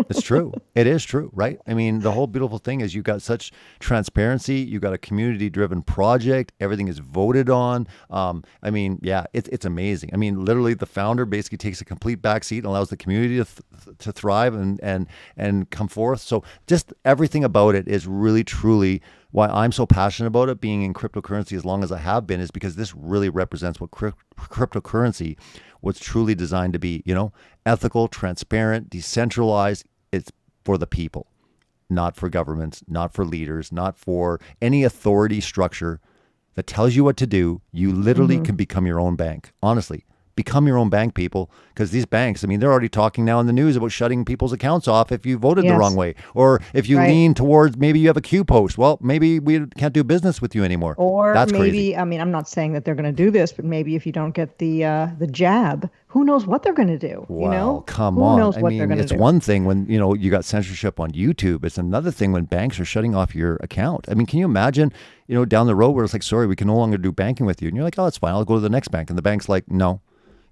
It's true. It is true, right? I mean, the whole beautiful thing is you've got such transparency. You've got a community-driven project. Everything is voted on. I mean, it's amazing. I mean, literally, the founder basically takes a complete backseat and allows the community to thrive and come forth. So just everything about it is really, truly why I'm so passionate about it, being in cryptocurrency as long as I have been, is because this really represents what cryptocurrency was truly designed to be, ethical, transparent, decentralized. It's for the people, not for governments, not for leaders, not for any authority structure that tells you what to do. You literally can become your own bank. Honestly, Become your own bank, people, because these banks, I mean, they're already talking now in the news about shutting people's accounts off if you voted the wrong way, or if you lean towards, maybe you have a Q post. Well, maybe we can't do business with you anymore. Or that's maybe, crazy. I mean, I'm not saying that they're going to do this, but maybe if you don't get the jab, who knows what they're going to do? Wow, you know? come who on. knows what they're going to do? It's one thing when, you got censorship on YouTube. It's another thing when banks are shutting off your account. I mean, can you imagine, down the road where it's like, sorry, we can no longer do banking with you. And you're like, oh, that's fine. I'll go to the next bank. And the bank's like, no.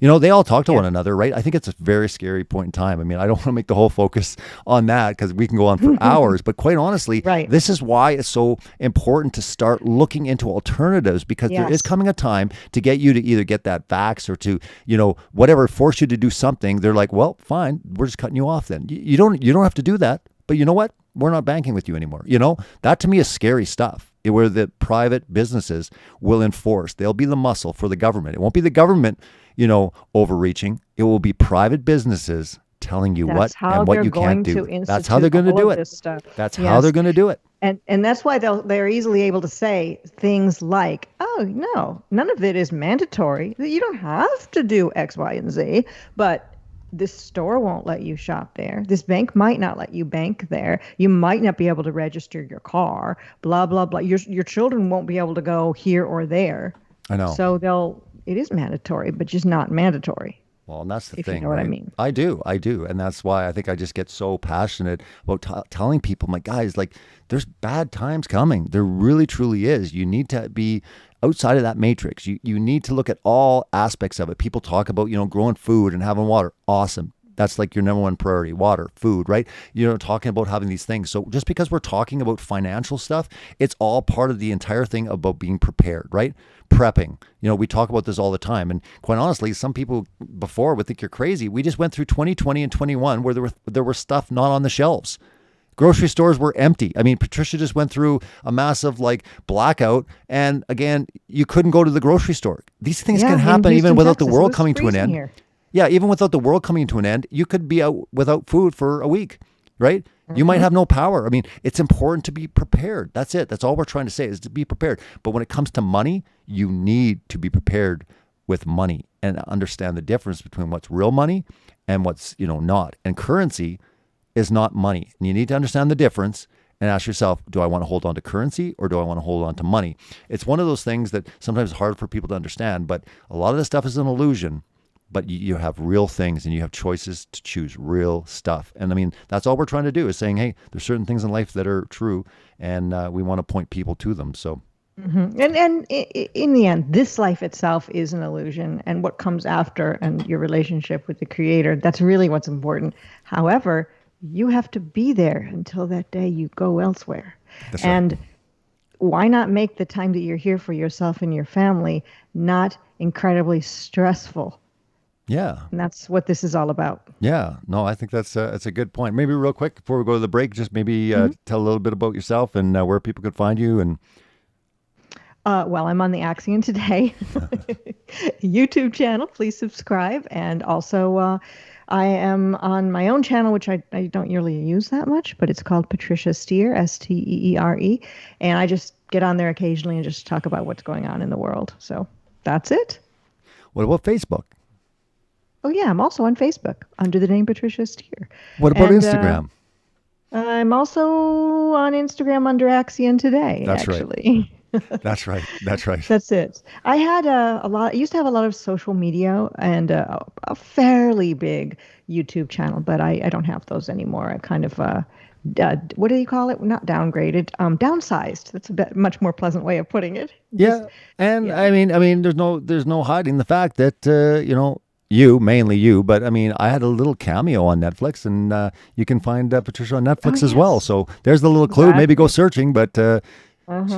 They all talk to one another, right? I think it's a very scary point in time. I mean, I don't want to make the whole focus on that because we can go on for hours. But quite honestly, this is why it's so important to start looking into alternatives, because there is coming a time to get you to either get that vax or to, whatever, force you to do something. They're like, well, fine, we're just cutting you off then. You don't have to do that. But you know what? We're not banking with you anymore. That to me is scary stuff, where the private businesses will enforce. They'll be the muscle for the government. It won't be the government overreaching. It will be private businesses telling you what and what you can't do. That's how they're going to do it. That's how they're going to do it. And that's why they're easily able to say things like, oh, no, none of it is mandatory. You don't have to do X, Y, and Z, but this store won't let you shop there. This bank might not let you bank there. You might not be able to register your car, blah, blah, blah. Your children won't be able to go here or there. I know. So it is mandatory, but just not mandatory. Well, and that's the if thing, you know what I mean. I do. And that's why I think I just get so passionate about telling people, my guys, like, there's bad times coming. There really, truly is. You need to be outside of that matrix. You need to look at all aspects of it. People talk about, growing food and having water. Awesome. That's like your number one priority, water, food, right? Talking about having these things. So just because we're talking about financial stuff, it's all part of the entire thing about being prepared, right? Prepping. We talk about this all the time. And quite honestly, some people before would think you're crazy. We just went through 2020 and 21 where there were stuff not on the shelves. Grocery stores were empty. I mean, Patricia just went through a massive blackout. And again, you couldn't go to the grocery store. These things can happen even without the world coming to an end. Here. Yeah, even without the world coming to an end, you could be out without food for a week, right? Mm-hmm. You might have no power. I mean, it's important to be prepared. That's it. That's all we're trying to say is to be prepared. But when it comes to money, you need to be prepared with money and understand the difference between what's real money and what's, not. And currency is not money. And you need to understand the difference and ask yourself, do I want to hold on to currency or do I want to hold on to money? It's one of those things that sometimes is hard for people to understand, but a lot of this stuff is an illusion. But you have real things and you have choices to choose real stuff. And I mean, that's all we're trying to do is saying, hey, there's certain things in life that are true and we want to point people to them. So. Mm-hmm. And in the end, this life itself is an illusion, and what comes after and your relationship with the creator, that's really what's important. However, you have to be there until that day you go elsewhere. That's and right. Why not make the time that you're here for yourself and your family not incredibly stressful? Yeah. And that's what this is all about. Yeah. No, I think that's a good point. Maybe real quick before we go to the break, just maybe tell a little bit about yourself and where people could find you. And well, I'm on the Axion Today YouTube channel. Please subscribe. And also I am on my own channel, which I don't really use that much, but it's called Patricia Steere, Steere. And I just get on there occasionally and just talk about what's going on in the world. So that's it. What about Facebook? Oh, yeah. I'm also on Facebook under the name Patricia Steere. What about Instagram? I'm also on Instagram under Axion Today, That's actually. Right. That's right. That's right. That's it. I had I used to have a lot of social media and a fairly big YouTube channel, but I don't have those anymore. I kind of, what do you call it? Not downgraded, downsized. That's a much more pleasant way of putting it. Yeah. I mean, there's no hiding the fact that, mainly you, but I mean, I had a little cameo on Netflix, and you can find Patricia on Netflix as well. So there's the little clue. Exactly. Maybe go searching, but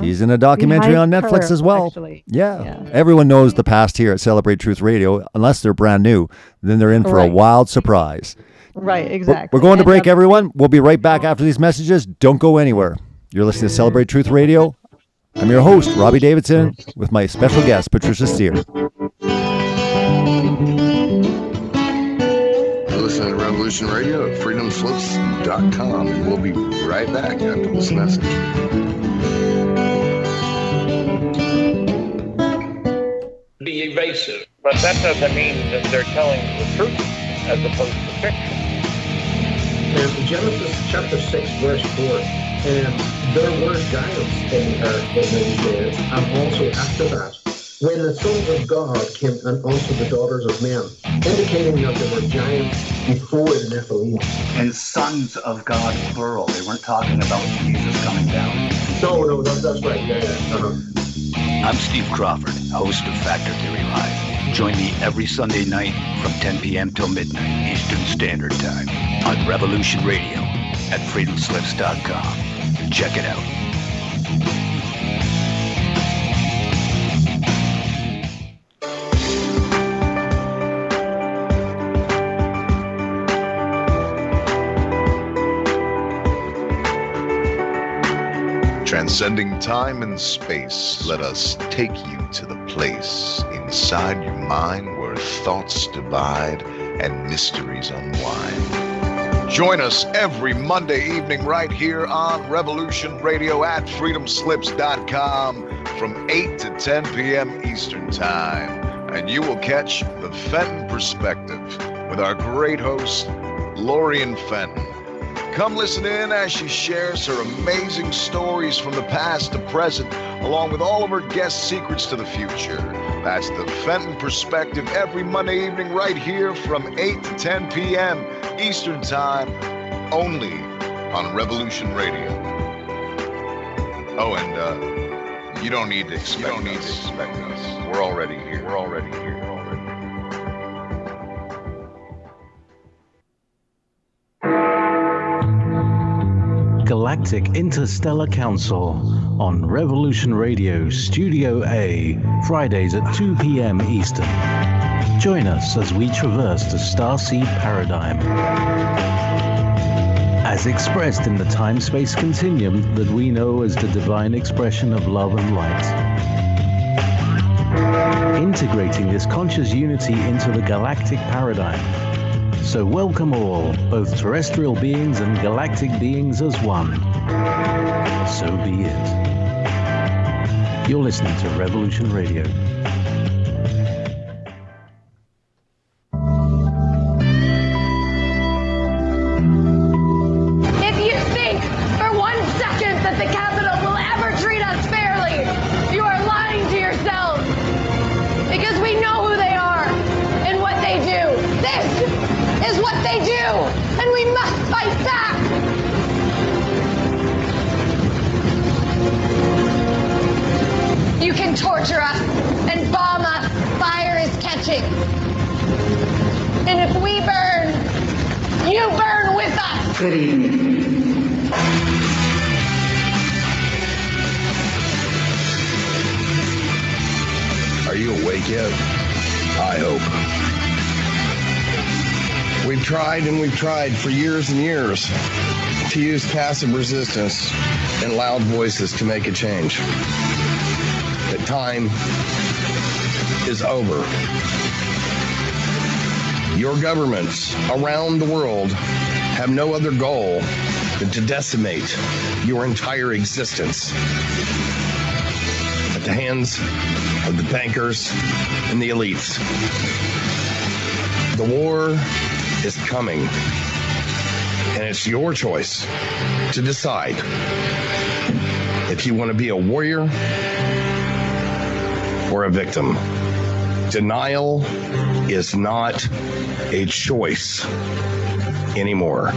she's in a documentary on Netflix as well. Yeah. Everyone knows the past here at Celebrate Truth Radio, unless they're brand new. Then they're in for a wild surprise. Right, exactly. We're going to break, everyone. We'll be right back after these messages. Don't go anywhere. You're listening to Celebrate Truth Radio. I'm your host, Robbie Davidson, with my special guest, Patricia Steere. Listen to Revolution Radio at freedomslips.com, and we'll be right back after this message. Be evasive. But that doesn't mean that they're telling the truth as opposed to fiction. And Genesis chapter 6, verse 4, and there were giants in those days, and also after that, when the sons of God came, and also the daughters of men, indicating that there were giants before the Nephilim. And sons of God, plural. They weren't talking about Jesus coming down. No, that's right. Yeah. I'm Steve Crawford, host of Factor Theory Live. Join me every Sunday night from 10 p.m. till midnight Eastern Standard Time on Revolution Radio at freedomslips.com. Check it out. Transcending time and space, let us take you to the place inside your mind where thoughts divide and mysteries unwind. Join us every Monday evening right here on Revolution Radio at freedomslips.com from 8 to 10 p.m. Eastern Time. And you will catch the Fenton Perspective with our great host, Lorian Fenton. Come listen in as she shares her amazing stories from the past to present, along with all of her guest secrets to the future. That's the Fenton Perspective every Monday evening right here from 8 to 10 p.m. Eastern Time, only on Revolution Radio. Oh, and you don't need to expect us. We're already here. Galactic Interstellar Council on Revolution Radio Studio A, Fridays at 2 p.m. Eastern. Join us as we traverse the starseed paradigm, as expressed in the time-space continuum that we know as the divine expression of love and light. Integrating this conscious unity into the galactic paradigm. So welcome all, both terrestrial beings and galactic beings as one. So be it. You're listening to Revolution Radio. If you think for 1 second that the Capitol will ever treat us fairly, you are lying to yourselves. Because we know who they are and what they do. This is what they do, and we must fight back. You can torture us and bomb us. Fire is catching. And if we burn, you burn with us. Good evening. Are you awake yet? I hope. We've tried for years and years to use passive resistance and loud voices to make a change. The time is over. Your governments around the world have no other goal than to decimate your entire existence at the hands of the bankers and the elites. The war is coming, and it's your choice to decide if you want to be a warrior or a victim. Denial is not a choice anymore.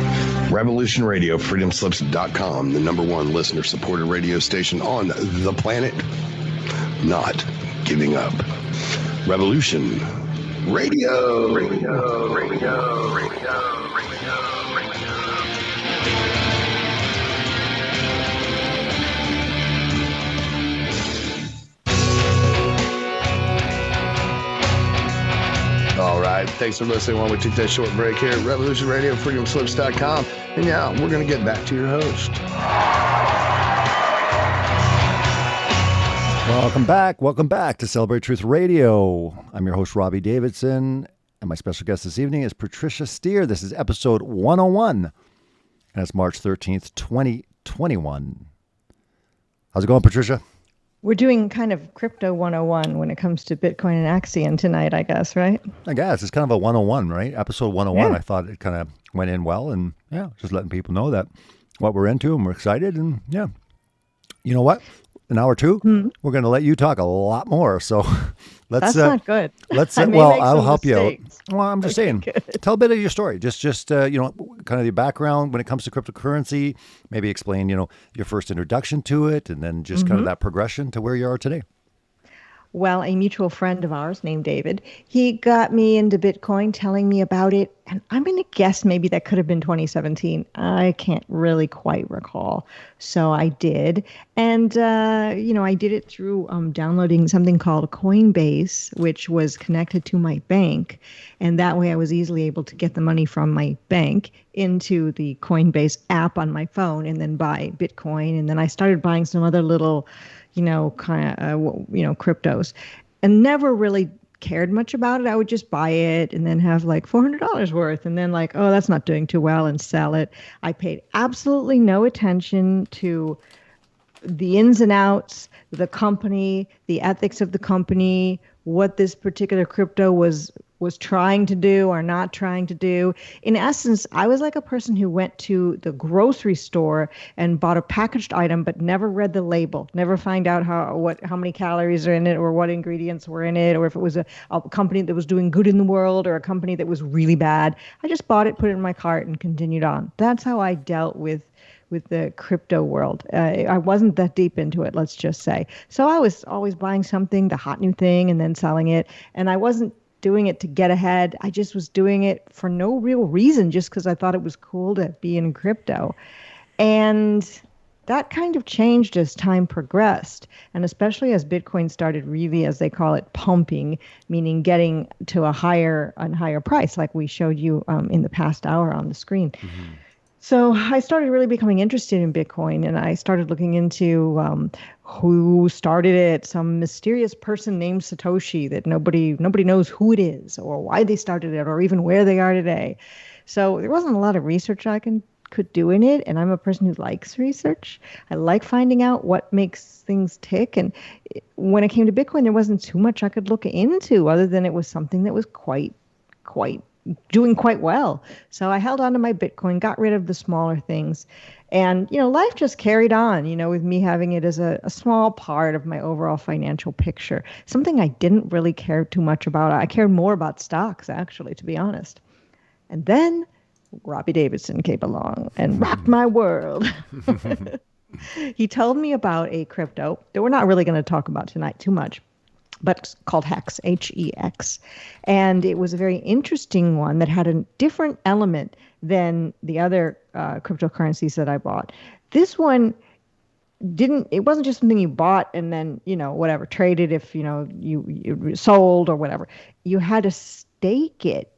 Revolution Radio, freedomslips.com, the #1 listener-supported radio station on the planet. Not giving up. Revolution Radio. All right, thanks for listening while we take that short break here at Revolution Radio, freedomslips.com. And now we're going to get back to your host. Welcome back to Celebrate Truth Radio. I'm your host, Robbie Davidson, and my special guest this evening is Patricia Steere. This is episode 101, and it's March 13th, 2021. How's it going, Patricia? We're doing kind of crypto 101 when it comes to Bitcoin and Axion tonight, I guess, right? I guess it's kind of a 101, right? Episode 101. Yeah. I thought it kind of went in well, and just letting people know that what we're into, and we're excited, and you know what? An hour two, we're going to let you talk a lot more. So let's. That's not good. Let's. I'll help you out. Well, I'm just saying. Good. Tell a bit of your story. Just kind of your background when it comes to cryptocurrency. Maybe explain, your first introduction to it, and then just kind of that progression to where you are today. Well, a mutual friend of ours named David, he got me into Bitcoin, telling me about it. And I'm going to guess maybe that could have been 2017. I can't really quite recall. So I did. And, I did it through downloading something called Coinbase, which was connected to my bank. And that way I was easily able to get the money from my bank into the Coinbase app on my phone and then buy Bitcoin. And then I started buying some other little cryptos, and never really cared much about it. I would just buy it and then have like $400 worth, and then oh, that's not doing too well, and sell it. I paid absolutely no attention to the ins and outs, the company, the ethics of the company, what this particular crypto was trying to do or not trying to do. In essence, I was like a person who went to the grocery store and bought a packaged item but never read the label, never find out how many calories are in it or what ingredients were in it, or if it was a company that was doing good in the world or a company that was really bad. I just bought it, put it in my cart, and continued on. That's how I dealt with the crypto world. I wasn't that deep into it, let's just say. So I was always buying something, the hot new thing, and then selling it. And I wasn't doing it to get ahead. I just was doing it for no real reason, just because I thought it was cool to be in crypto. And that kind of changed as time progressed, and especially as Bitcoin started really, as they call it, pumping, meaning getting to a higher price, like we showed you in the past hour on the screen. Mm-hmm. So I started really becoming interested in Bitcoin, and I started looking into who started it, some mysterious person named Satoshi that nobody knows who it is or why they started it or even where they are today. So there wasn't a lot of research I could do in it, and I'm a person who likes research. I like finding out what makes things tick, and when it came to Bitcoin, there wasn't too much I could look into other than it was something that was doing quite well. So I held on to my Bitcoin, got rid of the smaller things. And, life just carried on, with me having it as a small part of my overall financial picture. Something I didn't really care too much about. I cared more about stocks, actually, to be honest. And then Robbie Davidson came along and rocked my world. He told me about a crypto that we're not really going to talk about tonight too much, but it's called Hex, Hex. And it was a very interesting one that had a different element than the other cryptocurrencies that I bought. This one it wasn't just something you bought and then, whatever, traded if, you sold or whatever. You had to stake it,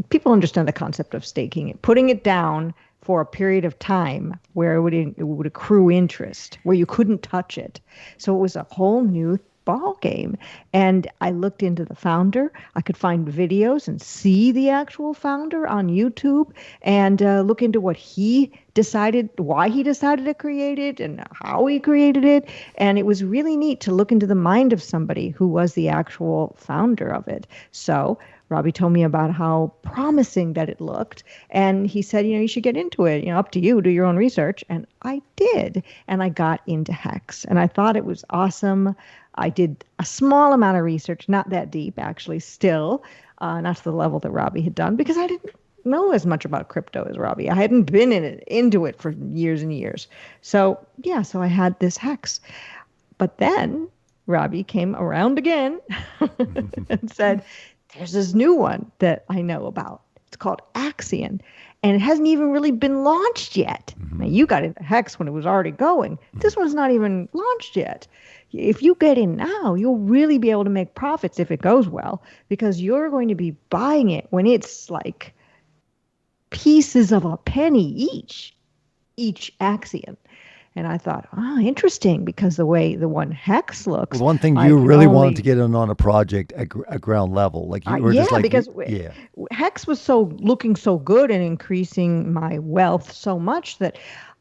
people understand the concept of staking it, putting it down for a period of time where it would accrue interest, where you couldn't touch it. So it was a whole new ball game. And I looked into the founder. I could find videos and see the actual founder on YouTube and look into what he decided, why he decided to create it and how he created it. And it was really neat to look into the mind of somebody who was the actual founder of it. So Robbie told me about how promising that it looked. And he said, you should get into it, up to you, do your own research. And I did. And I got into Hex. And I thought it was awesome. I did a small amount of research, not that deep, actually, still, not to the level that Robbie had done, because I didn't know as much about crypto as Robbie. I hadn't been into it for years and years. So I had this Hex. But then Robbie came around again and said, there's this new one that I know about. It's called Axion, and it hasn't even really been launched yet. Mm-hmm. Now, you got into Hex when it was already going. This one's not even launched yet. If you get in now, you'll really be able to make profits if it goes well, because you're going to be buying it when it's like pieces of a penny each Axion. And I thought, interesting, because the way the one Hex looks. Well, one thing you really wanted to get in on a project at ground level. Like you were just like, because Hex was looking so good and increasing my wealth so much that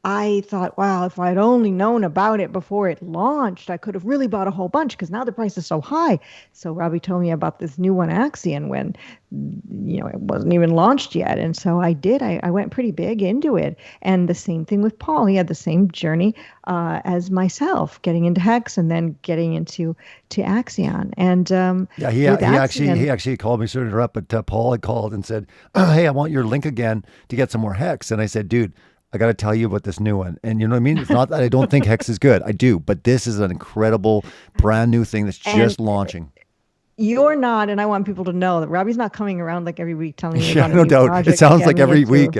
I thought, wow, if I'd only known about it before it launched, I could have really bought a whole bunch because now the price is so high. So Robbie told me about this new one, Axion, when, it wasn't even launched yet. And so I did. I went pretty big into it. And the same thing with Paul. He had the same journey as myself, getting into Hex and then getting into Axion. And he actually called me, sorry to interrupt, but Paul had called and said, hey, I want your link again to get some more Hex. And I said, dude, I got to tell you about this new one. And you know what I mean? It's not that I don't think Hex is good. I do. But this is an incredible brand new thing that's just launching. You're not, and I want people to know that Robbie's not coming around like every week telling me about no doubt. It sounds like every week.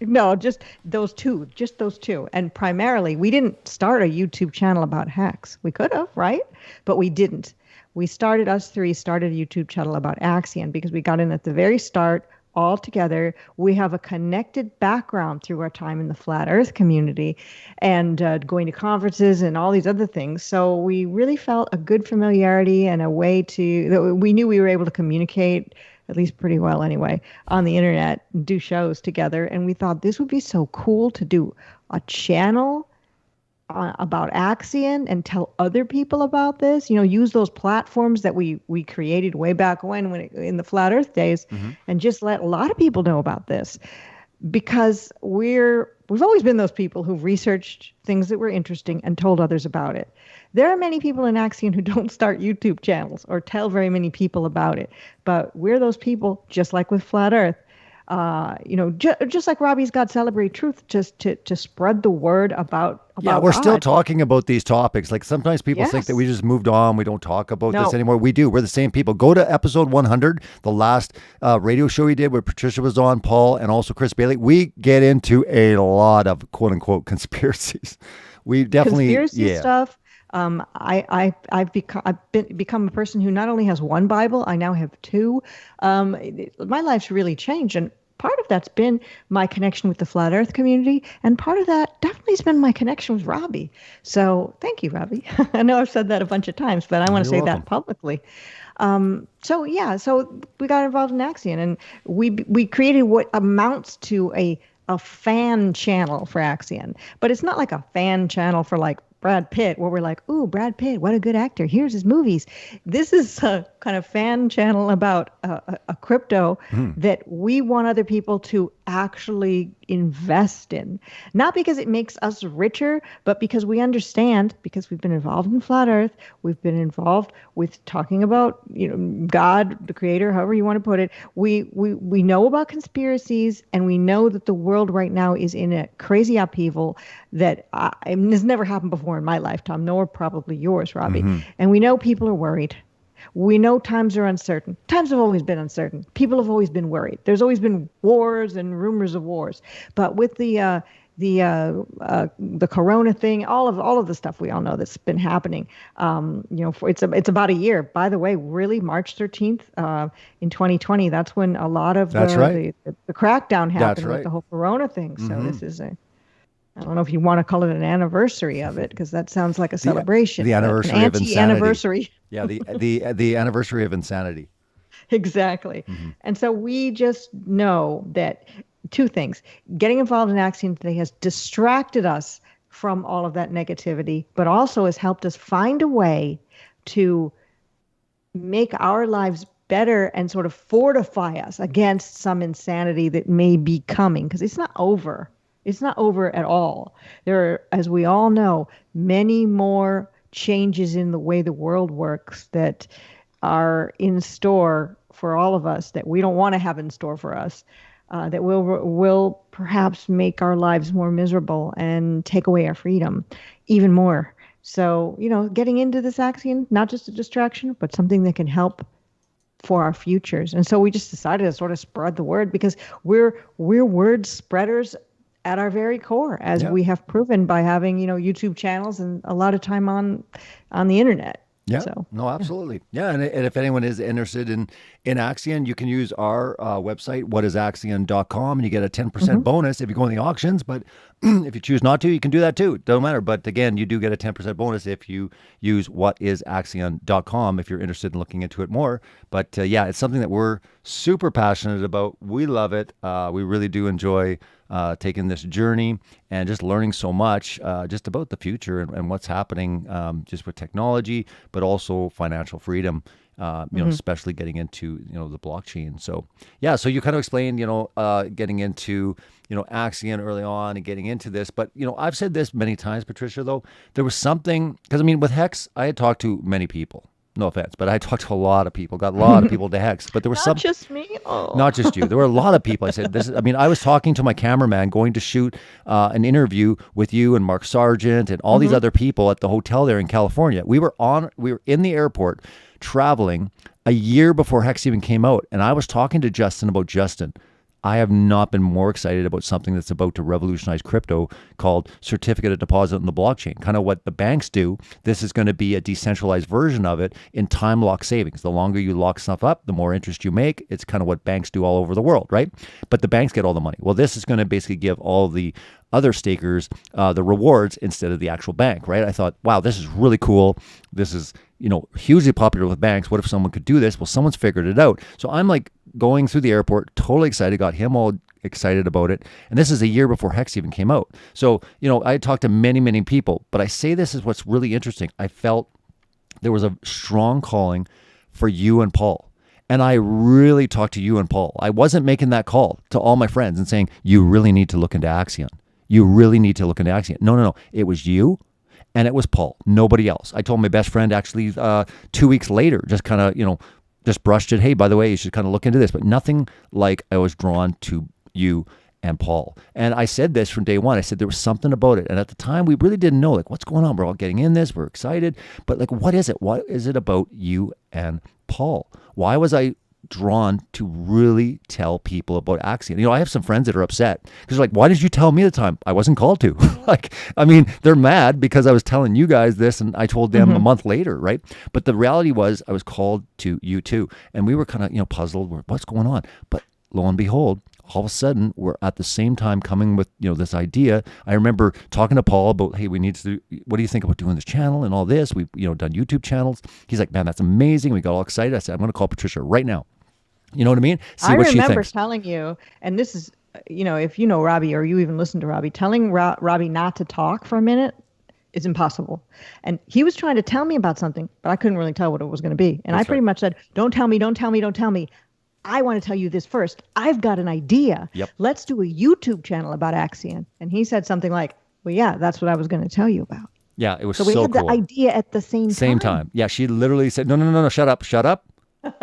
No, just those two. And primarily, we didn't start a YouTube channel about Hex. We could have, right? But we didn't. Us three started a YouTube channel about Axion because we got in at the very start. All together, we have a connected background through our time in the flat earth community and going to conferences and all these other things. So we really felt a good familiarity and a way we knew we were able to communicate, at least pretty well anyway, on the internet and do shows together. And we thought this would be so cool to do a channel about Axion and tell other people about this, use those platforms that we created way back in the flat earth days, and just let a lot of people know about this, because we've always been those people who researched things that were interesting and told others about it. There are many people in Axion who don't start YouTube channels or tell very many people about it, but we're those people, just like with flat earth. Just like Robbie's got Celebrate Truth, just to spread the word about we're God. still talking about these topics. Like sometimes people think that we just moved on. We don't talk about this anymore. We do. We're the same people. Go to episode 100, the last radio show we did where Patricia was on, Paul, and also Chris Bailey. We get into a lot of quote unquote conspiracies. We definitely conspiracy stuff. I've become a person who not only has one Bible, I now have two. My life's really changed, and part of that's been my connection with the flat earth community, and part of that definitely has been my connection with Robbie. So thank you, Robbie. I know I've said that a bunch of times, but I want to say that publicly. So we got involved in Axion, and we created what amounts to a fan channel for Axion, but it's not like a fan channel for like Brad Pitt, where we're like, ooh, Brad Pitt, what a good actor. Here's his movies. This is a kind of fan channel about a crypto that we want other people to actually invest in. Not because it makes us richer, but because we understand, because we've been involved in flat earth, we've been involved with talking about, God, the creator, however you want to put it. We know about conspiracies, and we know that the world right now is in a crazy upheaval that has never happened before in my lifetime, nor probably yours, Robbie. And we know people are worried. We know times are uncertain. Times have always been uncertain. People have always been worried. There's always been wars and rumors of wars. But with the corona thing, all of the stuff we all know that's been happening, it's about a year. By the way, really, March 13th in 2020, that's when a lot of the crackdown happened with the whole corona thing. So this is I don't know if you want to call it an anniversary of it, because that sounds like a celebration. The anniversary of insanity. Anniversary. Yeah, the anniversary of insanity. Exactly. And so we just know that two things. Getting involved in Axion today has distracted us from all of that negativity, but also has helped us find a way to make our lives better and sort of fortify us against some insanity that may be coming, because it's not over. It's not over at all. There are, as we all know, many more changes in the way the world works that are in store for all of us that we don't want to have in store for us, that will perhaps make our lives more miserable and take away our freedom even more. So, getting into this Axion, not just a distraction, but something that can help for our futures. And so we just decided to sort of spread the word, because we're word spreaders at our very core, as we have proven by having, YouTube channels and a lot of time on the internet. Yeah, no, absolutely. Yeah, and if anyone is interested in Axion, you can use our website, whatisaxion.com, and you get a 10% bonus if you go in the auctions. But if you choose not to, you can do that too. Don't matter. But again, you do get a 10% bonus if you use whatisaxion.com if you're interested in looking into it more. But it's something that we're super passionate about. We love it. We really do enjoy taking this journey and just learning so much just about the future and what's happening just with technology, but also financial freedom. You know, especially getting into, you know, the blockchain. So, yeah, so you kind of explained, you know, getting into, you know, Axion early on and getting into this. But, you know, I've said this many times, Patricia, though, there was something, because I mean, with Hex, I had talked to many people. No offense, but I talked to a lot of people, got a lot of people to Hex, but there was Not just me. Oh. Not just you. There were a lot of people. I said, this is, I mean, I was talking to my cameraman going to shoot an interview with you and Mark Sargent and all these other people at the hotel there in California. We were in the airport traveling a year before Hex even came out. And I was talking to Justin about Justin. I have not been more excited about something that's about to revolutionize crypto called certificate of deposit in the blockchain. Kind of what the banks do. This is going to be a decentralized version of it in time lock savings. The longer you lock stuff up, the more interest you make. It's kind of what banks do all over the world, right? But the banks get all the money. Well, this is going to basically give all the other stakers the rewards instead of the actual bank, right? I thought, wow, this is really cool. This is, you know, hugely popular with banks. What if someone could do this? Well, someone's figured it out. So I'm like going through the airport, totally excited, got him all excited about it. And this is a year before Hex even came out. So, you know, I talked to many, many people, but I say this is what's really interesting. I felt there was a strong calling for you and Paul. And I really talked to you and Paul. I wasn't making that call to all my friends and saying, you really need to look into Axion. You really need to look into Axion. No. It was you and it was Paul. Nobody else. I told my best friend actually 2 weeks later, just kind of, you know, just brushed it. Hey, by the way, you should kind of look into this. But nothing like I was drawn to you and Paul. And I said this from day one. I said there was something about it. And at the time, we really didn't know, like, what's going on? We're all getting in this. We're excited. But, like, what is it? What is it about you and Paul? Why was I drawn to really tell people about Axion? You know, I have some friends that are upset because like, why did you tell me at the time? I wasn't called to. Like, I mean, they're mad because I was telling you guys this and I told them a month later, right? But the reality was I was called to you too. And we were kind of, you know, puzzled. What's going on? But lo and behold, all of a sudden we're at the same time coming with, you know, this idea. I remember talking to Paul about, hey, we need to do, what do you think about doing this channel and all this? We've, you know, done YouTube channels. He's like, man, that's amazing. We got all excited. I said, I'm going to call Patricia right now. You know what I mean? See what she thinks. I remember telling you, and this is, you know, if you know Robbie or you even listen to Robbie, telling Robbie not to talk for a minute is impossible. And he was trying to tell me about something, but I couldn't really tell what it was going to be. And I pretty much said, don't tell me. I want to tell you this first. I've got an idea. Yep. Let's do a YouTube channel about Axion. And he said something like, well, yeah, that's what I was going to tell you about. Yeah, it was so cool. So we had cool. The idea at the same time. Yeah, she literally said, no, shut up.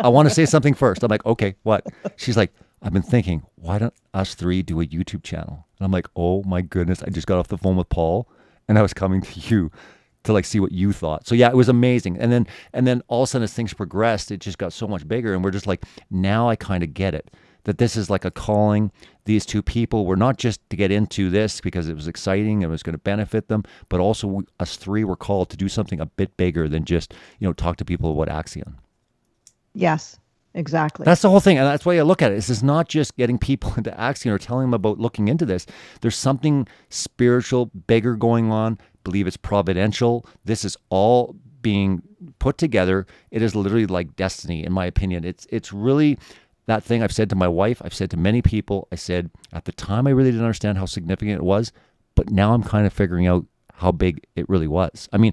I want to say something first. I'm like, okay, what? She's like, I've been thinking, why don't us three do a YouTube channel? And I'm like, oh my goodness, I just got off the phone with Paul and I was coming to you to like see what you thought. So yeah, it was amazing. And then all of a sudden as things progressed, it just got so much bigger. And we're just like, now I kind of get it, that this is like a calling. These two people were not just to get into this because it was exciting and it was going to benefit them, but also us three were called to do something a bit bigger than just, you know, talk to people about Axion. Yes, exactly. That's the whole thing. And that's why I look at it. This is not just getting people into Axion or telling them about looking into this. There's something spiritual, bigger going on. Believe it's providential. This is all being put together. It is literally like destiny, in my opinion. It's really that thing I've said to my wife. I've said to many people. I said, at the time, I really didn't understand how significant it was. But now I'm kind of figuring out how big it really was. I mean,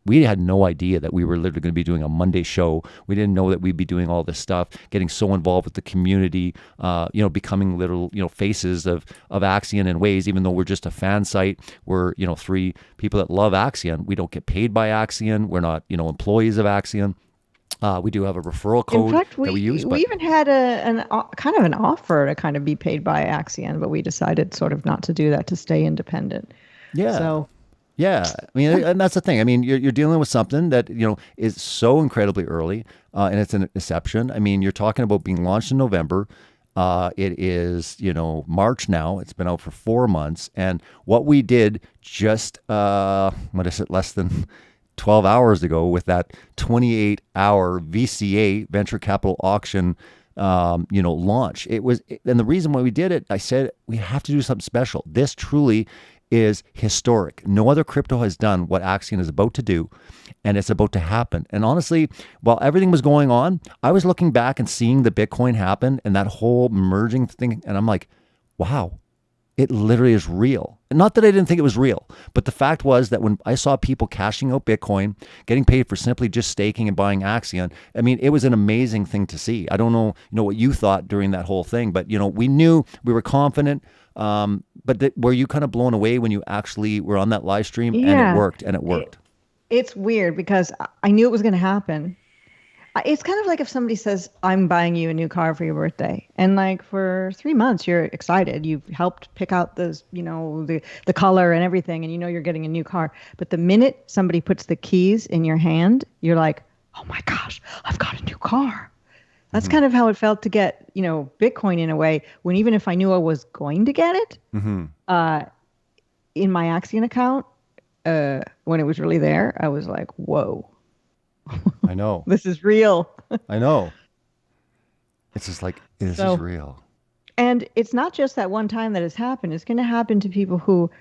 we had no idea that we were literally going to be doing a Monday show. We didn't know that we'd be doing all this stuff, getting so involved with the community, you know, becoming little, you know, faces of Axion in ways, even though we're just a fan site. We're, you know, three people that love Axion. We don't get paid by Axion. We're not, you know, employees of Axion. We do have a referral code that we use. We even had a kind of an offer to kind of be paid by Axion, but we decided sort of not to do that, to stay independent. Yeah. So. Yeah, I mean, and that's the thing. I mean, you're dealing with something that, you know, is so incredibly early, and it's an inception. I mean, you're talking about being launched in November. It is, you know, March now. It's been out for 4 months, and what we did just less than 12 hours ago with that 28-hour VCA venture capital auction, you know, launch. And the reason why we did it, I said we have to do something special. This truly is historic. No other crypto has done what Axion is about to do, and it's about to happen. And honestly, while everything was going on, I was looking back and seeing the Bitcoin happen and that whole merging thing, and I'm like, wow, it literally is real. And not that I didn't think it was real, but the fact was that when I saw people cashing out Bitcoin, getting paid for simply just staking and buying Axion, I mean, it was an amazing thing to see. I don't know, what you thought during that whole thing, but we knew, we were confident. But were you kind of blown away when you actually were on that live stream and it worked? It's weird because I knew it was going to happen. It's kind of like if somebody says, I'm buying you a new car for your birthday. And like for 3 months, you're excited. You've helped pick out the color and everything. And you're getting a new car. But the minute somebody puts the keys in your hand, you're like, oh my gosh, I've got a new car. That's kind of how it felt to get, Bitcoin in a way, when even if I knew I was going to get it, in my Axion account, when it was really there, I was like, whoa. I know. This is real. I know. It's just like, this is real. And it's not just that one time that has happened. It's going to happen to people who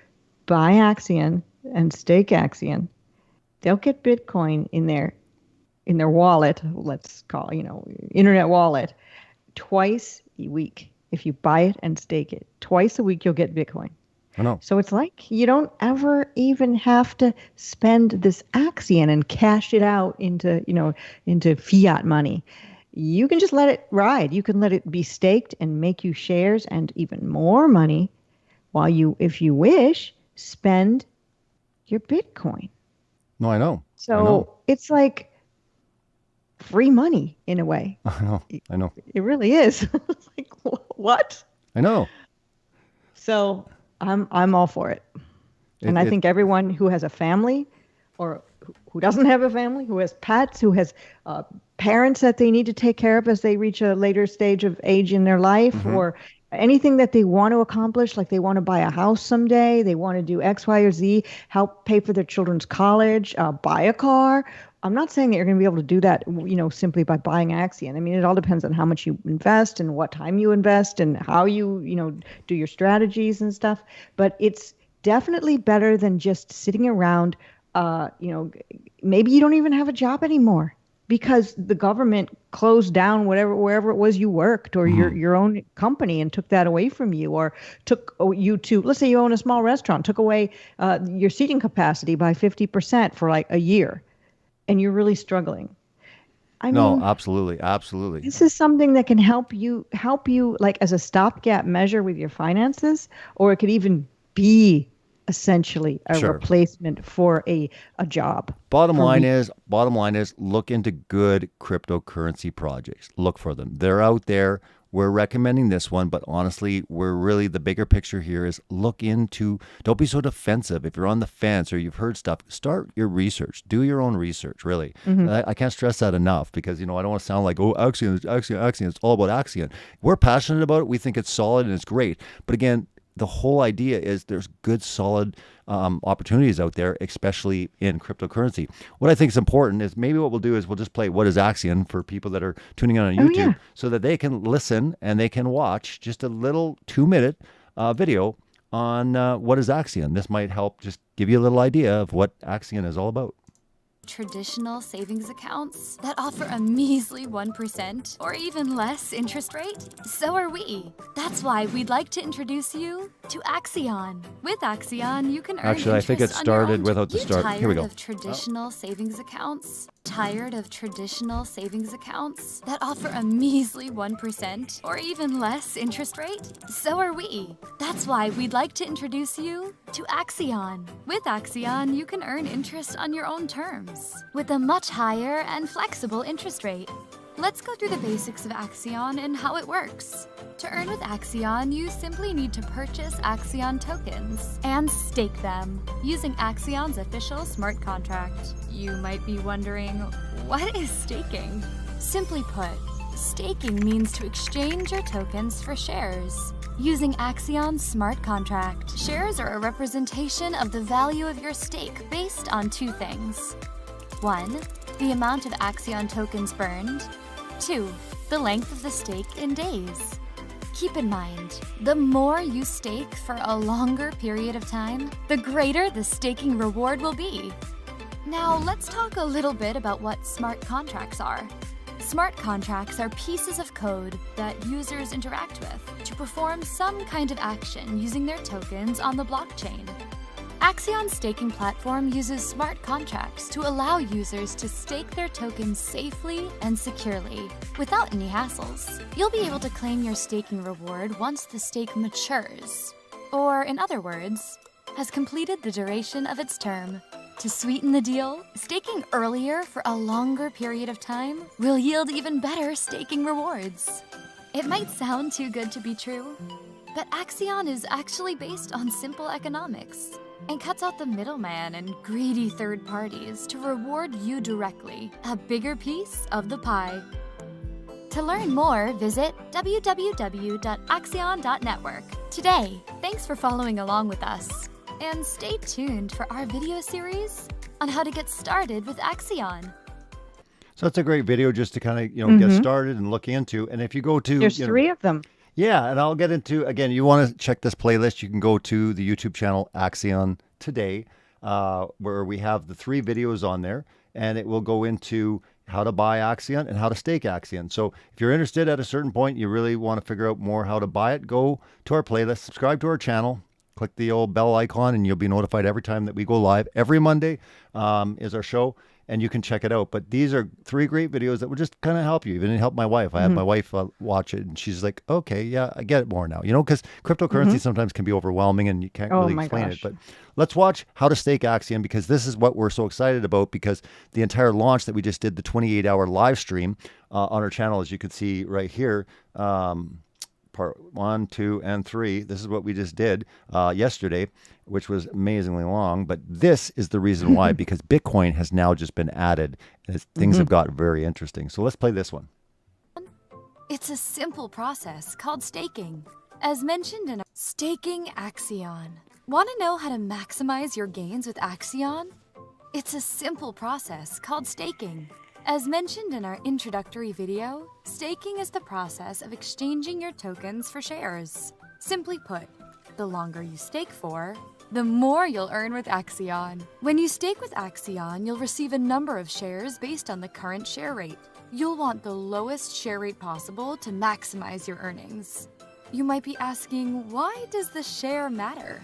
buy Axion and stake Axion. They'll get Bitcoin in their wallet, let's call, internet wallet, twice a week. If you buy it and stake it, twice a week, you'll get Bitcoin. I know. So it's like you don't ever even have to spend this Axion and cash it out into fiat money. You can just let it ride. You can let it be staked and make you shares and even more money while you, if you wish, spend your Bitcoin. No, I know. So it's like free money in a way. I know. It really is. It's like, what? I know. So I'm all for it. And I think everyone who has a family or who doesn't have a family, who has pets, who has parents that they need to take care of as they reach a later stage of age in their life, or anything that they want to accomplish, like they want to buy a house someday, they want to do X, Y, or Z, help pay for their children's college, buy a car. I'm not saying that you're going to be able to do that, simply by buying Axion. I mean, it all depends on how much you invest and what time you invest and how you, do your strategies and stuff. But it's definitely better than just sitting around, maybe you don't even have a job anymore because the government closed down wherever it was you worked, or your own company, and took that away from you, or took you to, let's say you own a small restaurant, took away your seating capacity by 50% for like a year. And you're really struggling. I mean, absolutely. This is something that can help you like as a stopgap measure with your finances, or it could even be essentially a replacement for a job. Bottom line is look into good cryptocurrency projects. Look for them. They're out there. We're recommending this one, but honestly, the bigger picture here is don't be so defensive. If you're on the fence or you've heard stuff, start your research. Do your own research, really. I can't stress that enough because, I don't want to sound like, Axion. It's all about Axion. We're passionate about it. We think it's solid and it's great. But again, the whole idea is there's good, solid opportunities out there, especially in cryptocurrency. What I think is important is maybe what we'll do is we'll just play What is Axion for people that are tuning in on YouTube so that they can listen and they can watch just a little 2-minute video on what is Axion. This might help just give you a little idea of what Axion is all about. Traditional savings accounts that offer a measly 1% or even less interest rate? So are we. That's why we'd like to introduce you to Axion. With Axion, you can earn Actually, I think it started without the start. Here we go. Tired of traditional savings accounts? Tired of traditional savings accounts that offer a measly 1% or even less interest rate? So are we. That's why we'd like to introduce you to Axion. With Axion, you can earn interest on your own terms with a much higher and flexible interest rate. Let's go through the basics of Axion and how it works. To earn with Axion, you simply need to purchase Axion tokens and stake them using Axion's official smart contract. You might be wondering, what is staking? Simply put, staking means to exchange your tokens for shares. Using Axion's smart contract, shares are a representation of the value of your stake based on 2 things. 1, the amount of Axion tokens burned. 2, the length of the stake in days. Keep in mind, the more you stake for a longer period of time, the greater the staking reward will be. Now, let's talk a little bit about what smart contracts are. Smart contracts are pieces of code that users interact with to perform some kind of action using their tokens on the blockchain. Axion's staking platform uses smart contracts to allow users to stake their tokens safely and securely, without any hassles. You'll be able to claim your staking reward once the stake matures, or in other words, has completed the duration of its term. To sweeten the deal, staking earlier for a longer period of time will yield even better staking rewards. It might sound too good to be true, but Axion is actually based on simple economics and cuts out the middleman and greedy third parties to reward you directly, a bigger piece of the pie. To learn more, visit www.axion.network today. Thanks for following along with us, and stay tuned for our video series on how to get started with Axion. So that's a great video just to kind of, get started and look into. And if you go to... There's 3 of them. Yeah, and I'll get into, again, you want to check this playlist, you can go to the YouTube channel Axion Today, where we have the 3 videos on there, and it will go into how to buy Axion and how to stake Axion. So if you're interested at a certain point, you really want to figure out more how to buy it, go to our playlist, subscribe to our channel, click the old bell icon, and you'll be notified every time that we go live. Every Monday is our show, and you can check it out. But these are 3 great videos that will just kind of help you. Even help my wife. I had my wife watch it, and she's like, okay, yeah, I get it more now. Because cryptocurrency sometimes can be overwhelming, and you can't really explain it. But let's watch how to stake Axion, because this is what we're so excited about, because the entire launch that we just did, the 28-hour live stream on our channel, as you can see right here, part 1, 2, and 3. This is what we just did yesterday, which was amazingly long. But this is the reason why, because Bitcoin has now just been added, and things have got very interesting. So let's play this one. It's a simple process called staking. As mentioned in Staking Axion. Want to know how to maximize your gains with Axion? It's a simple process called staking. As mentioned in our introductory video, staking is the process of exchanging your tokens for shares. Simply put, the longer you stake for, the more you'll earn with Axion. When you stake with Axion, you'll receive a number of shares based on the current share rate. You'll want the lowest share rate possible to maximize your earnings. You might be asking, why does the share matter?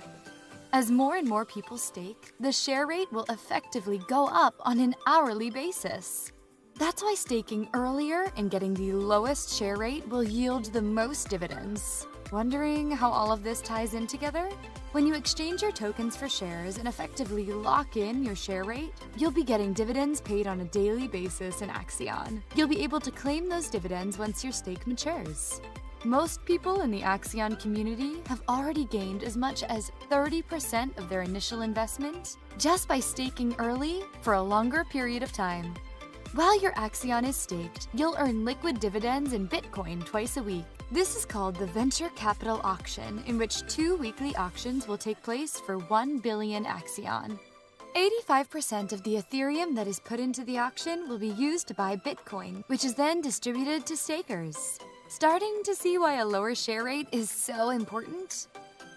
As more and more people stake, the share rate will effectively go up on an hourly basis. That's why staking earlier and getting the lowest share rate will yield the most dividends. Wondering how all of this ties in together? When you exchange your tokens for shares and effectively lock in your share rate, you'll be getting dividends paid on a daily basis in Axion. You'll be able to claim those dividends once your stake matures. Most people in the Axion community have already gained as much as 30% of their initial investment just by staking early for a longer period of time. While your Axion is staked, you'll earn liquid dividends in Bitcoin twice a week. This is called the Venture Capital Auction, in which 2 weekly auctions will take place for 1 billion Axion. 85% of the Ethereum that is put into the auction will be used to buy Bitcoin, which is then distributed to stakers. Starting to see why a lower share rate is so important?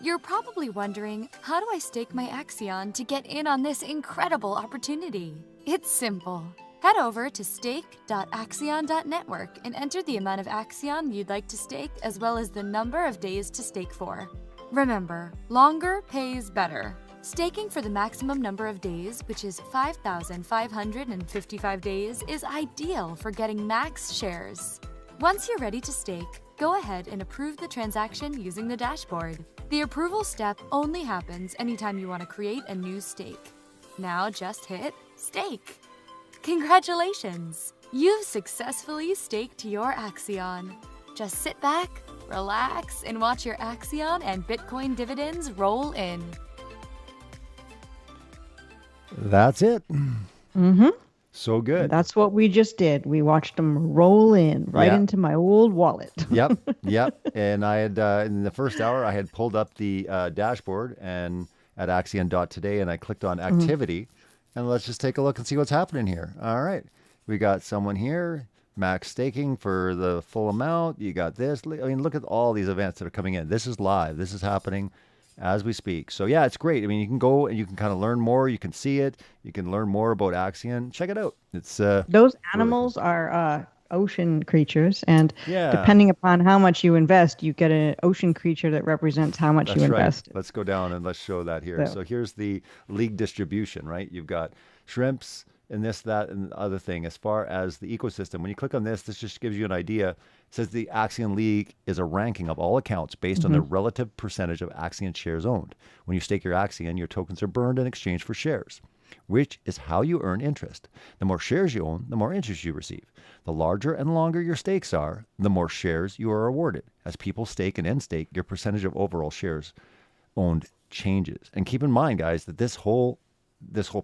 You're probably wondering, how do I stake my Axion to get in on this incredible opportunity? It's simple. Head over to stake.axion.network and enter the amount of Axion you'd like to stake, as well as the number of days to stake for. Remember, longer pays better. Staking for the maximum number of days, which is 5,555 days, is ideal for getting max shares. Once you're ready to stake, go ahead and approve the transaction using the dashboard. The approval step only happens anytime you want to create a new stake. Now just hit stake. Congratulations! You've successfully staked your Axion. Just sit back, relax, and watch your Axion and Bitcoin dividends roll in. That's it. Mm-hmm. So good. That's what we just did. We watched them roll in right into my old wallet. Yep. And I had, in the first hour, I had pulled up the dashboard and at Axion.today, and I clicked on activity. And let's just take a look and see what's happening here. All right. We got someone here. max staking for the full amount. You got this. I mean, look at all these events that are coming in. This is live. This is happening as we speak. So yeah, it's great. I mean, you can go and you can kind of learn more. You can see it. You can learn more about Axion. Check it out. It's those animals are ocean creatures, and Yeah. depending upon how much you invest, you get an ocean creature that represents how much That's you right. invest. Let's go down and let's show that here. So here's the league distribution, right? You've got shrimps and this, that, and the other thing. As far as the ecosystem, when you click on this just gives you an idea. It says the Axion League is a ranking of all accounts based on the relative percentage of Axion shares owned. When you stake your Axion, your tokens are burned in exchange for shares, which is how you earn interest. The more shares you own, the more interest you receive. The larger and longer your stakes are, the more shares you are awarded. As people stake and end stake, your percentage of overall shares owned changes. And keep in mind, guys, that this whole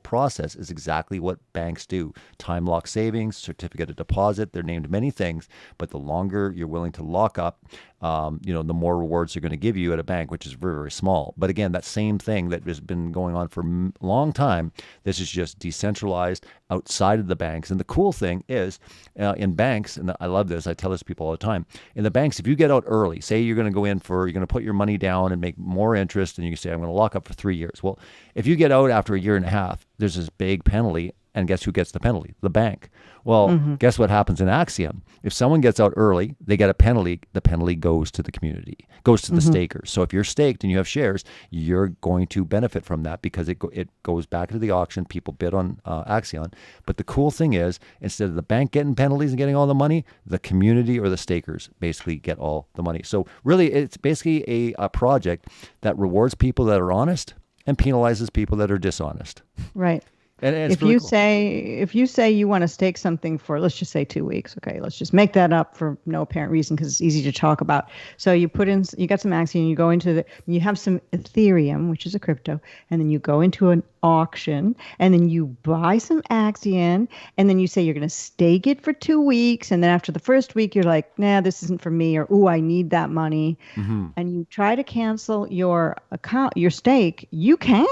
process is exactly what banks do. Time lock savings, certificate of deposit, they're named many things, but the longer you're willing to lock up, the more rewards they're going to give you at a bank, which is very, very small. But again, that same thing that has been going on for a long time, this is just decentralized outside of the banks. And the cool thing is in banks, and I love this, I tell this to people all the time, in the banks, if you get out early, say you're going to you're going to put your money down and make more interest, and you can say, I'm going to lock up for 3 years. Well, if you get out after a year and a half, there's this big penalty. And guess who gets the penalty? The bank. Well, guess what happens in Axiom? If someone gets out early, they get a penalty. The penalty goes to the community, goes to the stakers. So if you're staked and you have shares, you're going to benefit from that because it goes back into the auction. People bid on Axion. But the cool thing is, instead of the bank getting penalties and getting all the money, the community or the stakers basically get all the money. So really, it's basically a project that rewards people that are honest and penalizes people that are dishonest. Right. And it's if really you cool. if you say you want to stake something for, let's just say 2 weeks, okay, let's just make that up for no apparent reason because it's easy to talk about. So you got some Axion, you go into you have some Ethereum, which is a crypto, and then you go into an auction, and then you buy some Axion, and then you say you're going to stake it for 2 weeks, and then after the first week, you're like, nah, this isn't for me, or ooh, I need that money, and you try to cancel your account, your stake. You can,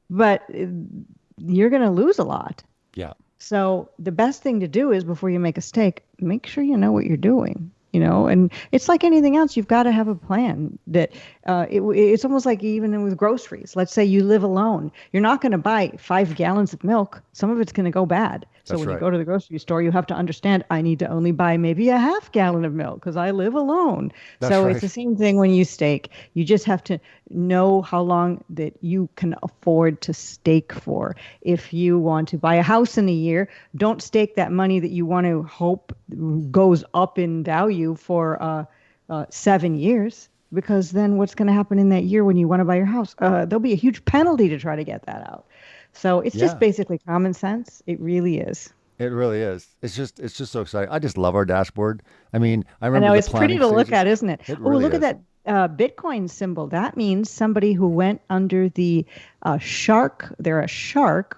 but you're going to lose a lot. Yeah. So the best thing to do is before you make a stake, make sure you know what you're doing, and it's like anything else. You've got to have a plan that it's almost like even with groceries. Let's say you live alone. You're not going to buy 5 gallons of milk. Some of it's going to go bad. So when you go to the grocery store, you have to understand, I need to only buy maybe a half gallon of milk because I live alone. It's the same thing when you stake. You just have to know how long that you can afford to stake for. If you want to buy a house in a year, don't stake that money that you want to hope goes up in value for 7 years. Because then what's going to happen in that year when you want to buy your house? There'll be a huge penalty to try to get that out. So it's just basically common sense. It really is. It really is. It's just so exciting. I just love our dashboard. I mean, I remember. I know the it's pretty to look at, isn't it? It really look is. at that Bitcoin symbol. That means somebody who went under the shark. They're a shark.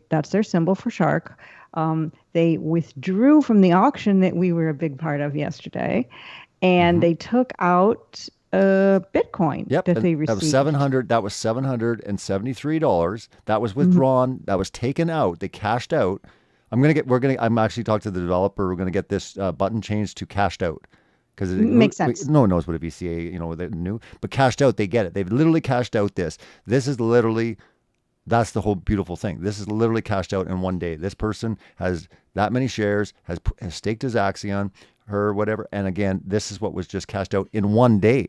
That's their symbol for shark. They withdrew from the auction that we were a big part of yesterday, and they took out Bitcoin that they received. That was $773. That was withdrawn. That was taken out. They cashed out. I'm actually talking to the developer. We're going to get this button changed to cashed out. Because it makes sense. No one knows what a VCA, they're new, but cashed out, they get it. They've literally cashed out this. This is literally, that's the whole beautiful thing. This is literally cashed out in one day. This person has that many shares, has staked his Axion, her whatever. And again, this is what was just cashed out in one day.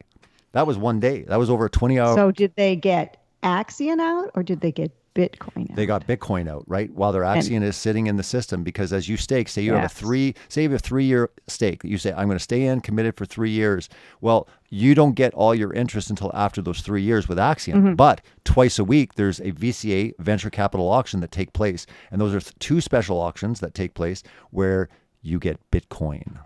That was one day. That was over a 20-hour. So did they get Axion out or did they get Bitcoin out? They got Bitcoin out, right? While their Axion is sitting in the system, because as you stake, say you have a 3-year stake. You say, I'm going to stay in, committed for 3 years. Well, you don't get all your interest until after those 3 years with Axion. But twice a week, there's a VCA venture capital auction that take place. And those are 2 special auctions that take place where you get Bitcoin.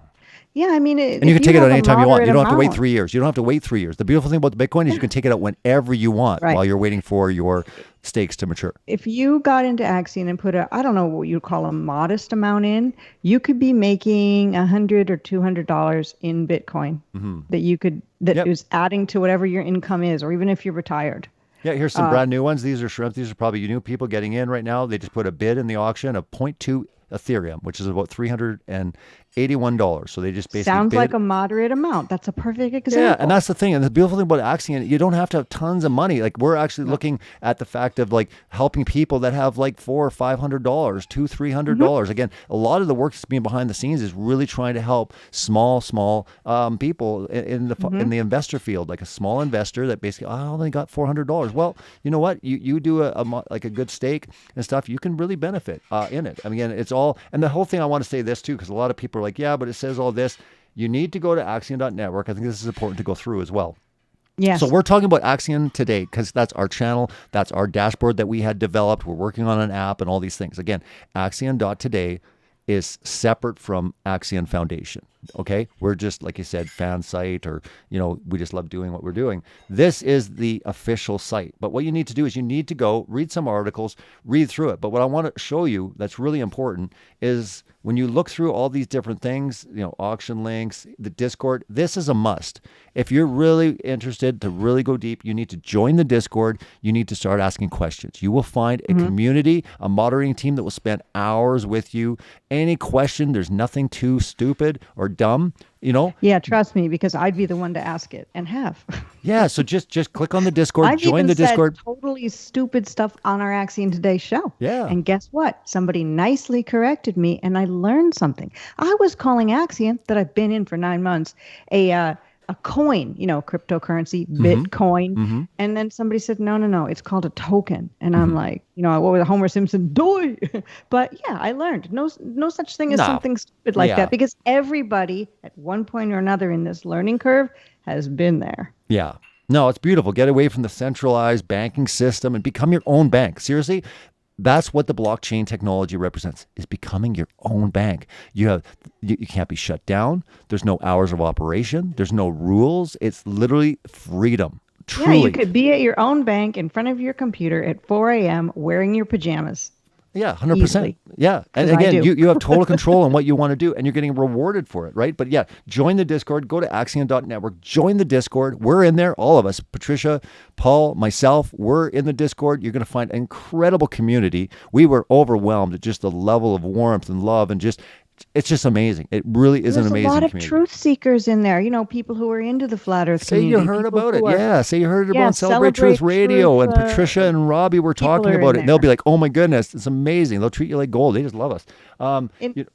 Yeah, I mean, and you can take it out anytime you want. You don't have to wait 3 years. You don't have to wait 3 years. The beautiful thing about the Bitcoin is you can take it out whenever you want while you're waiting for your stakes to mature. If you got into Axion and put I don't know what you'd call a modest amount in, you could be making $100 or $200 in Bitcoin that is adding to whatever your income is, or even if you're retired. Yeah, here's some brand new ones. These are shrimp. These are probably new people getting in right now. They just put a bid in the auction of 0.2 Ethereum, which is about $381. So they just basically sounds like a moderate amount. That's a perfect example. Yeah, and that's the thing. And the beautiful thing about Axion, you don't have to have tons of money. Like we're actually looking at the fact of like helping people that have like $400 or $500, $200-$300. Again, a lot of the work that's being behind the scenes is really trying to help small people in the investor field, like a small investor that basically I only got $400. Well, you know what? You do a good stake and stuff. You can really benefit in it. I mean, again, it's all, and the whole thing. I want to say this too, because a lot of people are like, yeah, but it says all this. You need to go to Axion.network. I think this is important to go through as well. Yes. So we're talking about Axion today because that's our channel. That's our dashboard that we had developed. We're working on an app and all these things. Again, Axion.today is separate from Axion Foundation. Okay, we're just, like you said, fan site, or we just love doing what we're doing. This is the official site. But what you need to do is you need to go read some articles, read through it. But what I want to show you that's really important is when you look through all these different things, auction links, the Discord, this is a must. If you're really interested to really go deep, you need to join the Discord. You need to start asking questions. You will find a community, a moderating team that will spend hours with you. Any question, there's nothing too stupid or dumb, Yeah, trust me, because I'd be the one to ask it and have. Yeah, so just click on the Discord, join the Discord. Said totally stupid stuff on our Axion Today show. Yeah. And guess what? Somebody nicely corrected me and I learned something. I was calling Axion, that I've been in for 9 months, a coin, cryptocurrency, Bitcoin. And then somebody said, no, it's called a token. And I'm like, what was Homer Simpson? Doy. But yeah, I learned no such thing as something stupid like that, because everybody at one point or another in this learning curve has been there. Yeah. No, it's beautiful. Get away from the centralized banking system and become your own bank. Seriously. That's what the blockchain technology represents, is becoming your own bank. You can't be shut down. There's no hours of operation. There's no rules. It's literally freedom. Truly. Yeah, you could be at your own bank in front of your computer at 4 a.m. wearing your pajamas. Yeah, 100%. Easily. Yeah. And again, you have total control on what you want to do, and you're getting rewarded for it, right? But yeah, join the Discord. Go to Axion.network. Join the Discord. We're in there, all of us. Patricia, Paul, myself, we're in the Discord. You're going to find an incredible community. We were overwhelmed at just the level of warmth and love, and it's just amazing. It really is an amazing community. There's a lot of truth seekers in there. People who are into the flat earth community. Say you heard about it. Yeah. Say you heard it about Celebrate Truth Radio. And Patricia and Robbie were talking about it. And they'll be like, oh my goodness, it's amazing. They'll treat you like gold. They just love us.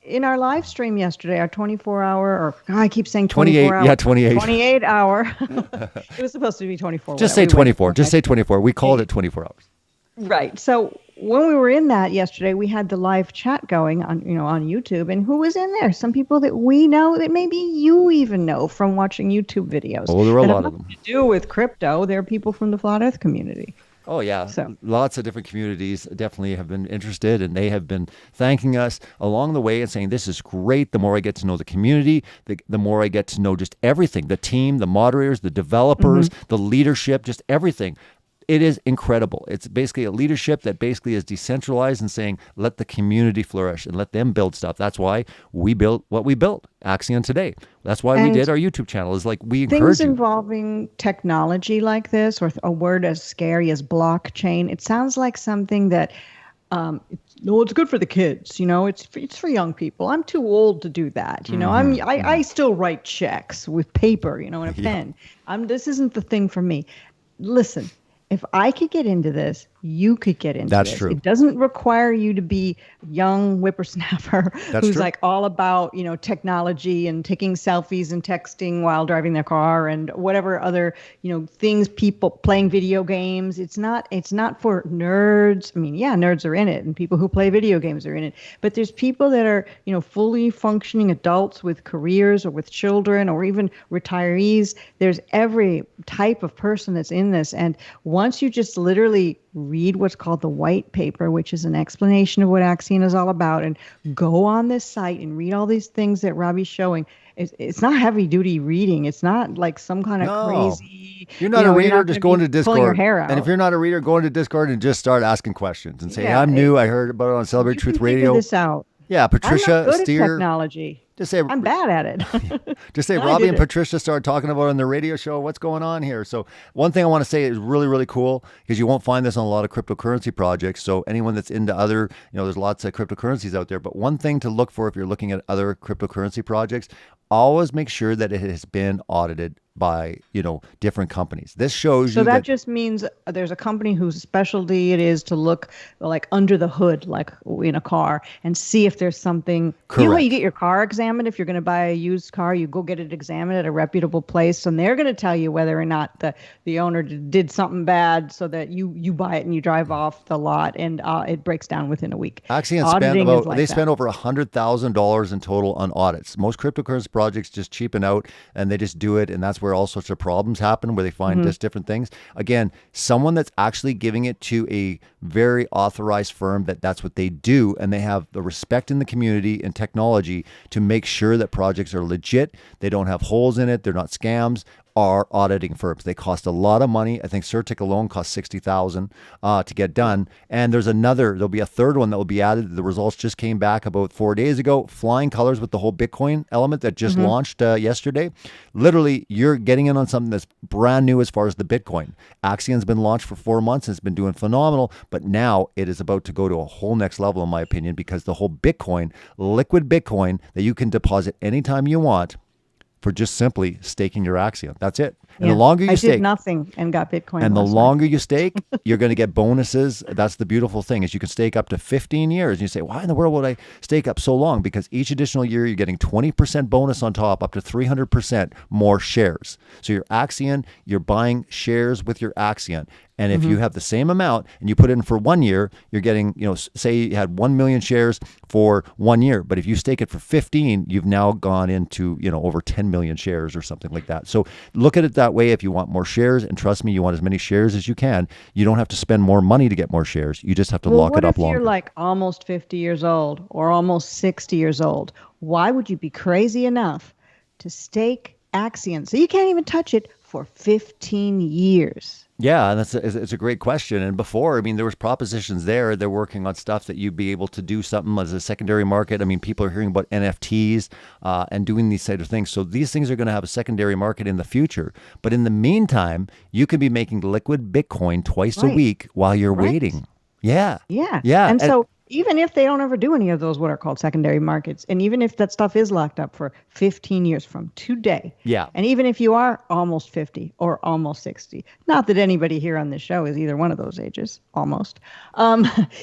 In our live stream yesterday, our 24-hour, or I keep saying 24 hour. Yeah, 28. 28 hour. It was supposed to be 24. Just say 24. Just say 24. We called it 24 hours. Right. So when we were in that yesterday, we had the live chat going on YouTube, and who was in there? Some people that we know, that maybe you even know from watching YouTube videos. Oh, there were a lot of them. To do with crypto, they're people from the flat earth community. Oh, yeah. So lots of different communities definitely have been interested, and they have been thanking us along the way and saying, this is great. The more I get to know the community, the more I get to know just everything, the team, the moderators, the developers, the leadership, just everything. It is incredible. It's basically a leadership that basically is decentralized and saying, let the community flourish and let them build stuff. That's why we built what we built, Axion Today. That's why we did our YouTube channel. Is like we encourage things involving technology like this, or a word as scary as blockchain. It sounds like something that it's good for the kids. It's for young people. I'm too old to do that. I still write checks with paper, and a pen. This isn't the thing for me. Listen. If I could get into this, you could get into this. That's true. It doesn't require you to be young whippersnapper who's like all about, technology and taking selfies and texting while driving their car and whatever other, things, people playing video games. It's not for nerds. I mean, yeah, nerds are in it, and people who play video games are in it. But there's people that are, fully functioning adults with careers or with children or even retirees. There's every type of person that's in this. And once you just literally read what's called the white paper, which is an explanation of what Axion is all about, and go on this site and read all these things that Robbie's showing. It's not heavy duty reading. It's not like some kind of crazy. You're not a reader, just go into Discord. Your hair out. And if you're not a reader, go into Discord and just start asking questions and say, I'm new. I heard about it on Celebrate Truth Radio. Figure this out. Yeah, Patricia, I'm not good Steere. at technology. Just say I'm bad at it. Just say Robbie and Patricia started talking about it on their radio show. What's going on here? So one thing I want to say is really, really cool because you won't find this on a lot of cryptocurrency projects. So anyone that's into other, there's lots of cryptocurrencies out there. But one thing to look for if you're looking at other cryptocurrency projects, always make sure that it has been audited by, different companies. This shows so you that just means there's a company whose specialty it is to look like under the hood, like in a car, and see if there's something. Correct. You know how you get your car examined? If you're going to buy a used car, you go get it examined at a reputable place, and they're going to tell you whether or not the owner did something bad so that you buy it and you drive off the lot, and it breaks down within a week. Axion spent over $100,000 in total on audits. Most cryptocurrency projects just cheapen out and they just do it, and that's where all sorts of problems happen, where they find just different things. Again, someone that's actually giving it to a very authorized firm that's what they do, and they have the respect in the community and technology to make sure that projects are legit, they don't have holes in it, they're not scams, are auditing firms. They cost a lot of money. I think Certic alone costs $60,000 to get done. And there'll be a third one that will be added. The results just came back about 4 days ago. Flying colors with the whole Bitcoin element that just launched yesterday. Literally, you're getting in on something that's brand new as far as the Bitcoin. Axion's been launched for 4 months and it's been doing phenomenal, but now it is about to go to a whole next level, in my opinion, because the whole Bitcoin, liquid Bitcoin that you can deposit anytime you want, for just simply staking your Axion. That's it. And the longer you stake, I did nothing and got Bitcoin. And the longer you stake, you're going to get bonuses. That's the beautiful thing, is you can stake up to 15 years. And you say, why in the world would I stake up so long? Because each additional year, you're getting 20% bonus on top, up to 300% more shares. So your Axion, you're buying shares with your Axion. And if you have the same amount and you put it in for 1 year, you're getting, say you had 1 million shares for 1 year. But if you stake it for 15, you've now gone into, over 10 million shares or something like that. So look at it that way if you want more shares. And trust me, you want as many shares as you can. You don't have to spend more money to get more shares. You just have to lock it up longer. What if you're like almost 50 years old or almost 60 years old? Why would you be crazy enough to stake Axion so you can't even touch it for 15 years? Yeah, and it's a great question. And before, there was propositions there. They're working on stuff that you'd be able to do something as a secondary market. People are hearing about NFTs and doing these sort of things. So these things are going to have a secondary market in the future. But in the meantime, you could be making liquid Bitcoin twice a week while you're waiting. Yeah. Yeah. Yeah. And so even if they don't ever do any of those, what are called secondary markets, and even if that stuff is locked up for 15 years from today, and even if you are almost 50 or almost 60, not that anybody here on this show is either one of those ages, almost,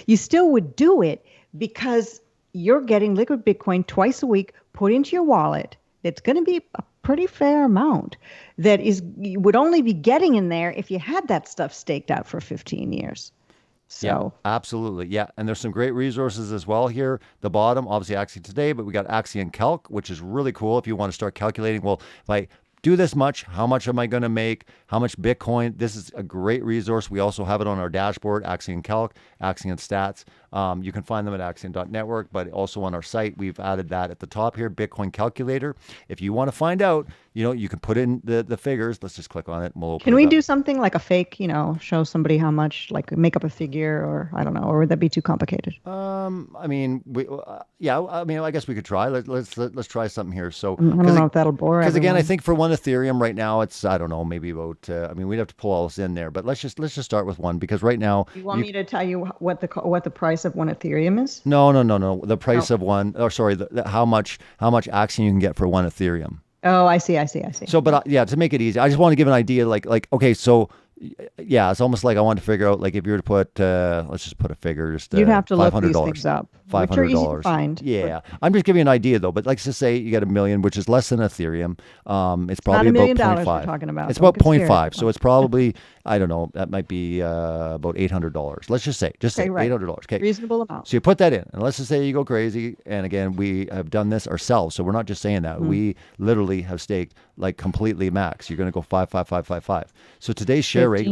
you still would do it because you're getting liquid Bitcoin twice a week put into your wallet. It's going to be a pretty fair amount that you would only be getting in there if you had that stuff staked out for 15 years. So. Yeah, absolutely. Yeah. And there's some great resources as well here. The bottom, obviously Axion Today, but we got Axion Calc, which is really cool if you want to start calculating, well, if I do this much, how much am I going to make? How much Bitcoin? This is a great resource. We also have it on our dashboard, Axion Calc, Axion Stats. You can find them at axion.network, but also on our site, we've added that at the top here, Bitcoin Calculator. If you want to find out, you can put in the figures. Let's just click on it. And we'll Can we do something like a fake, show somebody how much, like make up a figure, or I don't know, or would that be too complicated? I guess we could try. Let's try something here. So I don't know if that'll bore everyone. Because again, I think for one Ethereum right now, it's, I don't know, maybe about, we'd have to pull all this in there, but let's just start with one, because right now. You want me to tell you what the price of one Ethereum is? No. The price of one, how much Axion you can get for one Ethereum. Oh, I see. So, but to make it easy, I just want to give an idea, okay, so yeah, it's almost like I want to figure out, like if you were to put, let's just put a figure, just you'd have to look these $500. things up. $500. Which are easy to find. Yeah, I'm just giving you an idea though. But let's just say you get $1 million, which is less than Ethereum. It's probably about $1 million we're talking about. It's about 0.5. So it's probably, I don't know, that might be about $800. Let's just say right. $800. Okay, reasonable amount. So you put that in, and let's just say you go crazy. And again, we have done this ourselves, so we're not just saying that. We literally have staked like completely max. You're going to go 5, 5, 5, 5, 5. So today's share rate,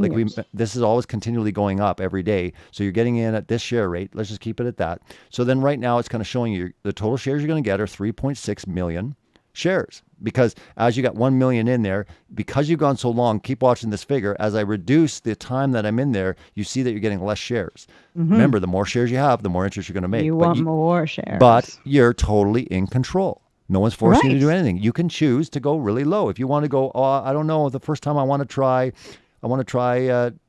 this is always continually going up every day. So you're getting in at this share rate. Let's just keep it at that. So then right now it's kind of showing you the total shares you're going to get are 3.6 million. shares, because as you got 1 million in there, because you've gone so long, keep watching this figure. As I reduce the time that I'm in there, you see that you're getting less shares. Remember, the more shares you have, the more interest you're going to make. You want more shares. But you're totally in control. No one's forcing you to do anything. You can choose to go really low. If you want to go, I don't know, the first time I want to try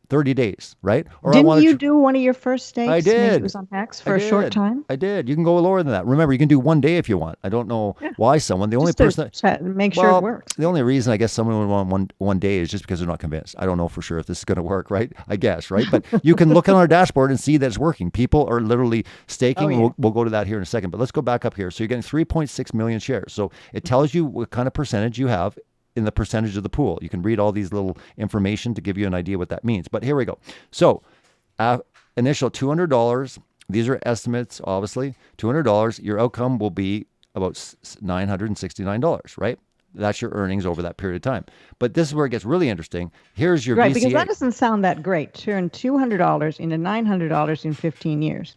30 days, right? Or Didn't you do one of your first stakes? I did. Maybe it was on Hex for a short time? I did. You can go lower than that. Remember, you can do 1 day if you want. I don't know why someone, the only person that... make sure it works. The only reason I guess someone would want one day is just because they're not convinced. I don't know for sure if this is going to work, right? I guess, right? But you can look on our dashboard and see that it's working. People are literally staking. We'll go to that here in a second. But let's go back up here. So you're getting 3.6 million shares. So it tells you what kind of percentage you have in the percentage of the pool. You can read all these little information to give you an idea what that means. But here we go. So initial $200. These are estimates, obviously. $200. Your outcome will be about $969, right? That's your earnings over that period of time. But this is where it gets really interesting. Here's your VCA. Because that doesn't sound that great. Turn $200 into $900 in 15 years.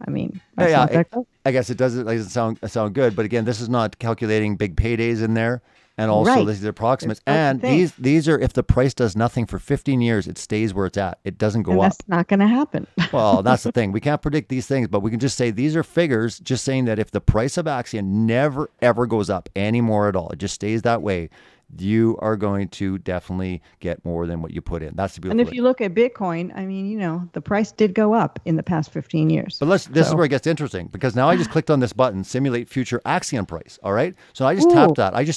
I mean, that's not that good. I guess it doesn't sound good. But again, this is not calculating big paydays in there. And also, these are approximates. And these are, if the price does nothing for 15 years, it stays where it's at. It doesn't go up. That's not going to happen. Well, that's the thing. We can't predict these things, but we can just say these are figures, just saying that if the price of Axion never, ever goes up anymore at all, it just stays that way, you are going to definitely get more than what you put in. That's the beautiful thing. And if you look at Bitcoin, I mean, the price did go up in the past 15 years. But this is where it gets interesting, because now I just clicked on this button, simulate future Axion price. All right. So I just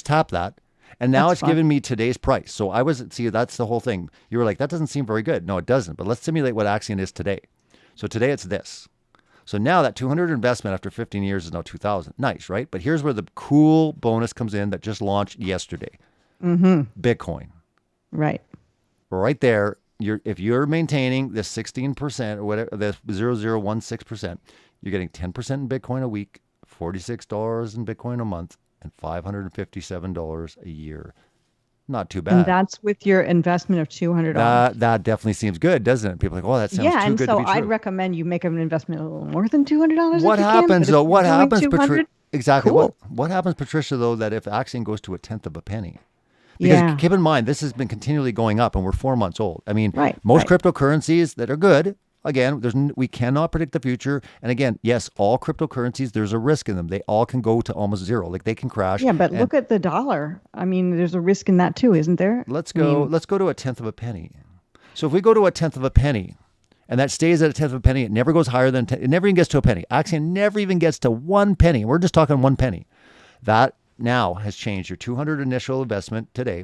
tapped that. And now it's giving me today's price. So that's the whole thing. You were like, that doesn't seem very good. No, it doesn't. But let's simulate what Axion is today. So today it's this. So now that 200 investment after 15 years is now 2,000. Nice, right? But here's where the cool bonus comes in that just launched yesterday. Bitcoin. Right. Right there. If you're maintaining this 16% or whatever, this 0.0016%, you're getting 10% in Bitcoin a week, $46 in Bitcoin a month, and $557 a year. Not too bad. And that's with your investment of $200. That definitely seems good, doesn't it? People are like, oh, that sounds too good to be true. Yeah, and so I'd recommend you make an investment a little more than $200. What happens though? What happens, Patricia? Exactly. Cool. What happens, Patricia, though, that if Axion goes to 1/10 of a penny? Because keep in mind, this has been continually going up, and we're 4 months old. I mean, most cryptocurrencies that are good. Again, we cannot predict the future. And again, yes, all cryptocurrencies, there's a risk in them. They all can go to almost zero. Like they can crash. Yeah, but look at the dollar. I mean, there's a risk in that too, isn't there? Let's go to 1/10 of a penny. So if we go to 1/10 of a penny, and that stays at 1/10 of a penny, it never goes higher than 10. It never even gets to a penny. Axion never even gets to 1 penny. We're just talking 1 penny. That now has changed your 200 initial investment today.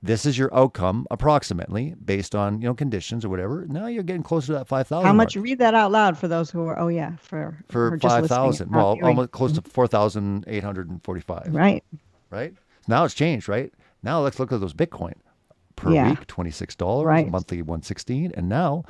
This is your outcome approximately based on, conditions or whatever. Now you're getting closer to that 5,000. How much? Read that out loud for those who are, for 5,000. Well, almost close to 4,845. Right. Now it's changed, right? Now let's look at those Bitcoin per week, $26, monthly $116. And now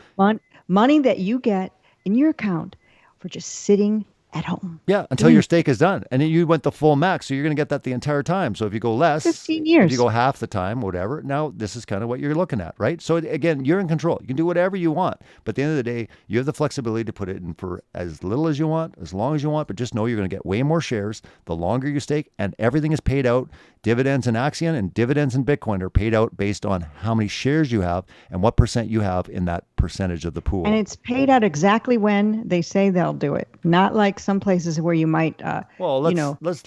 money that you get in your account for just sitting at home. Yeah, until your stake is done. And then you went the full max, so you're going to get that the entire time. So if you go less, 15 years. If you go half the time, whatever, now this is kind of what you're looking at, right? So again, you're in control. You can do whatever you want. But at the end of the day, you have the flexibility to put it in for as little as you want, as long as you want, but just know you're going to get way more shares the longer you stake, and everything is paid out. Dividends in Axion and dividends in Bitcoin are paid out based on how many shares you have and what percent you have in that percentage of the pool. And it's paid out exactly when they say they'll do it. Not like some places where you might, let's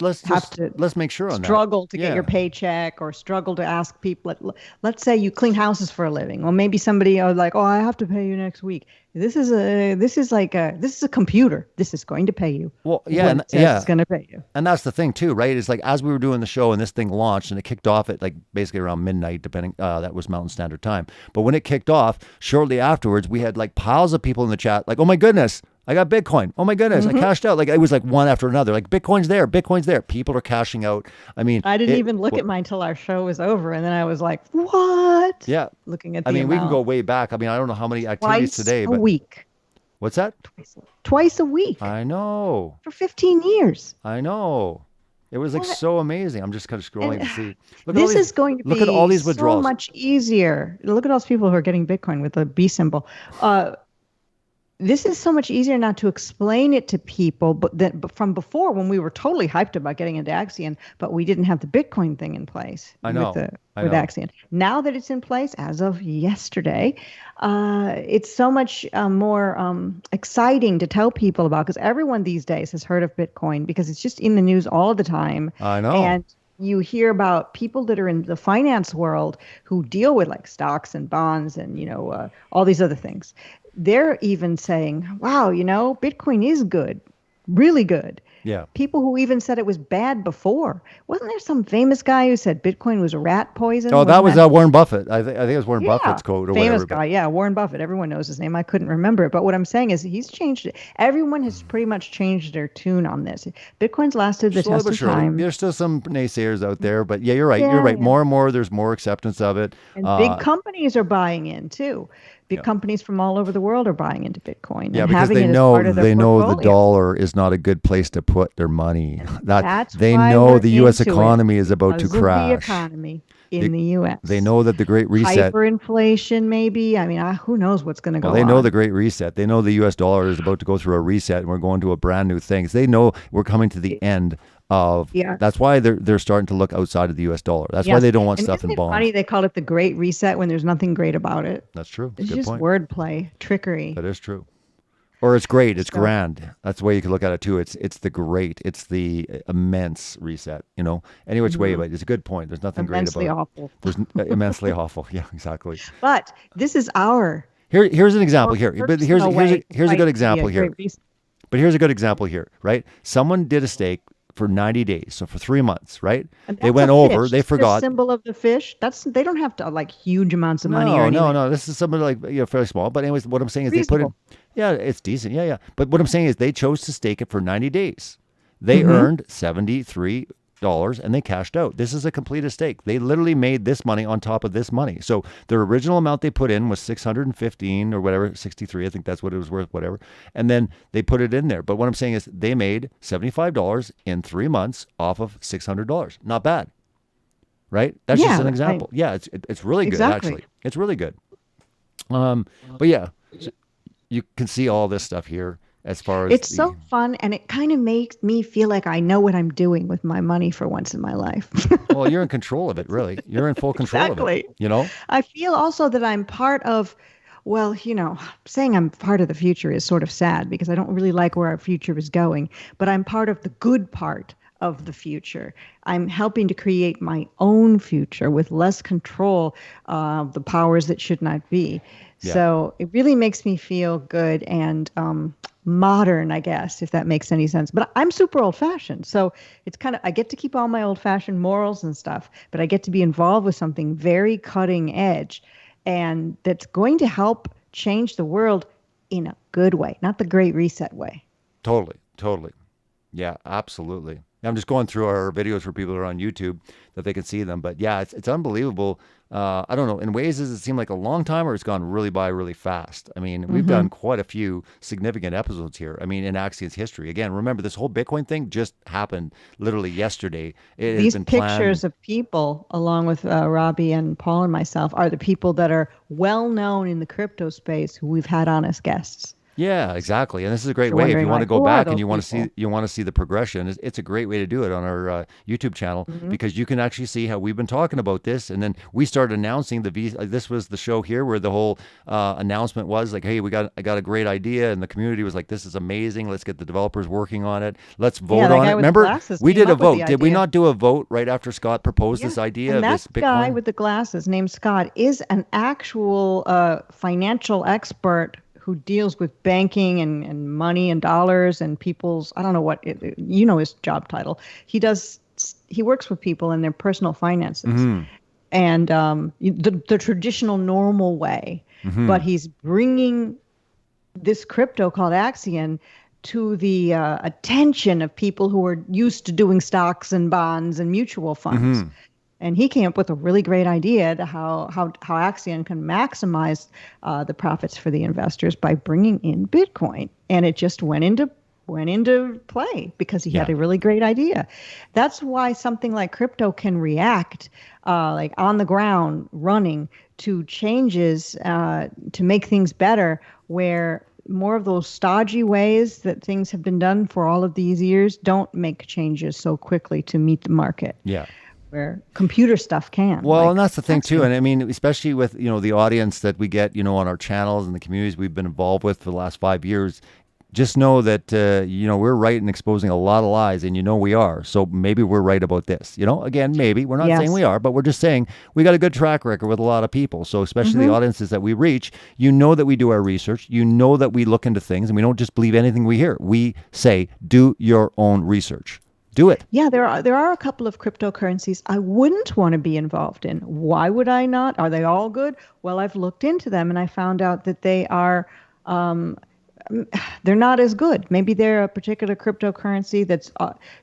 make sure on that. Struggle to get your paycheck or struggle to ask people. Let's say you clean houses for a living. Well, maybe somebody like, oh, I have to pay you next week. This is a computer. This is going to pay you. Well, it's going to pay you. And that's the thing too, right? It's like as we were doing the show and this thing launched and it kicked off at like basically around midnight, depending. That was Mountain Standard Time. But when it kicked off, shortly afterwards, we had like piles of people in the chat, like, "Oh my goodness, I got Bitcoin. Oh my goodness, I cashed out." Like it was like one after another. Like Bitcoin's there. People are cashing out. I mean, I didn't even look at mine till our show was over, and then I was like, "What?" Yeah. Looking at the we amount. can go way back. I mean, I don't know how many activities today, but a week. What's that? Twice a week. I know. For 15 years. I know. It was like so amazing. I'm just kind of scrolling to see. This is going to be look at all these withdrawals. So much easier. Look at all those people who are getting Bitcoin with the B symbol. this is so much easier not to explain it to people, but from before when we were totally hyped about getting into Axion, but we didn't have the Bitcoin thing in place. I know. With Axion. Now that it's in place as of yesterday, it's so much more exciting to tell people about, because everyone these days has heard of Bitcoin because it's just in the news all the time. I know. And you hear about people that are in the finance world who deal with like stocks and bonds and, all these other things. They're even saying, wow, Bitcoin is good, really good. Yeah. People who even said it was bad before. Wasn't there some famous guy who said Bitcoin was rat poison? Oh, that was Warren Buffett. I think it was Warren Buffett's quote or famous whatever. Guy, yeah, Warren Buffett. Everyone knows his name. I couldn't remember it. But what I'm saying is he's changed it. Everyone has pretty much changed their tune on this. Bitcoin's lasted the test of time. There's still some naysayers out there, but yeah, you're right. You're right. More and more, there's more acceptance of it. And big companies are buying in too. Big companies from all over the world are buying into Bitcoin. Yeah, and because having they it as know part of their the portfolio. dollar is not a good place to put their money. That's they why know we're the U.S. into economy it, is about to because of crash. The economy in the U.S. They know that the Great Reset. Hyperinflation, maybe. I mean, who knows what's going to go on. They know the Great Reset. They know the U.S. dollar is about to go through a reset, and we're going to a brand new thing. They know we're coming to the end of. Yeah. That's why they're starting to look outside of the U.S. dollar. That's why they don't want stuff in bonds. Funny they call it the Great Reset when there's nothing great about it. That's true. It's Good just point. wordplay, trickery. That is true. Or it's great. It's grand. That's the way you can look at it too. It's the great. It's the immense reset. Any which way, but it's a good point. There's nothing immensely great about awful. it. There's immensely awful. Yeah, exactly. But this is our. Here's an example here. But here's a good example here. But here's a good example here, right? Someone did a stake for 90 days, so for 3 months, right? They went over, they forgot. The symbol of the fish. They don't have to like huge amonts of money or anything. No. This is something like fairly small. But anyways, what I'm saying is they put in. Yeah, it's decent. Yeah. But what I'm saying is they chose to stake it for 90 days. They earned $73 and they cashed out. This is a completed stake. They literally made this money on top of this money. So their original amount they put in was 615 or whatever, 63. I think that's what it was worth, whatever. And then they put it in there. But what I'm saying is they made $75 in 3 months off of $600. Not bad, right? That's just an example. It's really good, actually. It's really good. But yeah, you can see all this stuff here. As far as it's so fun, and it kind of makes me feel like I know what I'm doing with my money for once in my life. Well, you're in control of it, really. You're in full control of it. I feel also that I'm part of. Well, saying I'm part of the future is sort of sad because I don't really like where our future is going. But I'm part of the good part of the future. I'm helping to create my own future with less control of the powers that should not be. Yeah. So it really makes me feel good and modern, I guess, if that makes any sense. But I'm super old-fashioned, so it's I get to keep all my old-fashioned morals and stuff, but I get to be involved with something very cutting edge, and that's going to help change the world in a good way, not the Great Reset way. Totally. Yeah, absolutely. I'm just going through our videos for people that are on YouTube that they can see them. But yeah, it's unbelievable. I don't know. In ways, does it seem like a long time or it's gone really by really fast? I mean, we've done quite a few significant episodes here. I mean, in Axion's history. Again, remember, this whole Bitcoin thing just happened literally yesterday. These pictures of people, along with Robbie and Paul and myself, are the people that are well known in the crypto space who we've had on as guests. Yeah, exactly. And this is a great way if you want to go back and you want to see the progression. It's a great way to do it on our YouTube channel because you can actually see how we've been talking about this, and then we started announcing this was the show here where the whole announcement was like, hey, I got a great idea, and the community was like, this is amazing. Let's get the developers working on it. Let's vote on it. Remember, we did a vote. Did we not do a vote right after Scott proposed this idea of this Bitcoin? And that guy with the glasses named Scott is an actual financial expert who deals with banking and money and dollars and people's, I don't know what, his job title. He works with people in their personal finances and the traditional normal way, but he's bringing this crypto called Axion to the attention of people who are used to doing stocks and bonds and mutual funds. And he came up with a really great idea to how Axion can maximize the profits for the investors by bringing in Bitcoin. And it just went into play because he had a really great idea. That's why something like crypto can react like on the ground, running to changes to make things better, where more of those stodgy ways that things have been done for all of these years don't make changes so quickly to meet the market. Yeah. Where computer stuff can. Well, and that's the thing too. And I mean, especially with, the audience that we get, on our channels and the communities we've been involved with for the last 5 years, just know that, we're right in exposing a lot of lies, and we are. So maybe we're right about this. Again, maybe. We're not saying we are, but we're just saying we got a good track record with a lot of people. So especially the audiences that we reach, that we do our research. That we look into things, and we don't just believe anything we hear. We say, do your own research. Do it. Yeah, there are a couple of cryptocurrencies I wouldn't want to be involved in. Why would I not? Are they all good? Well, I've looked into them, and I found out that they are... they're not as good. Maybe they're a particular cryptocurrency that's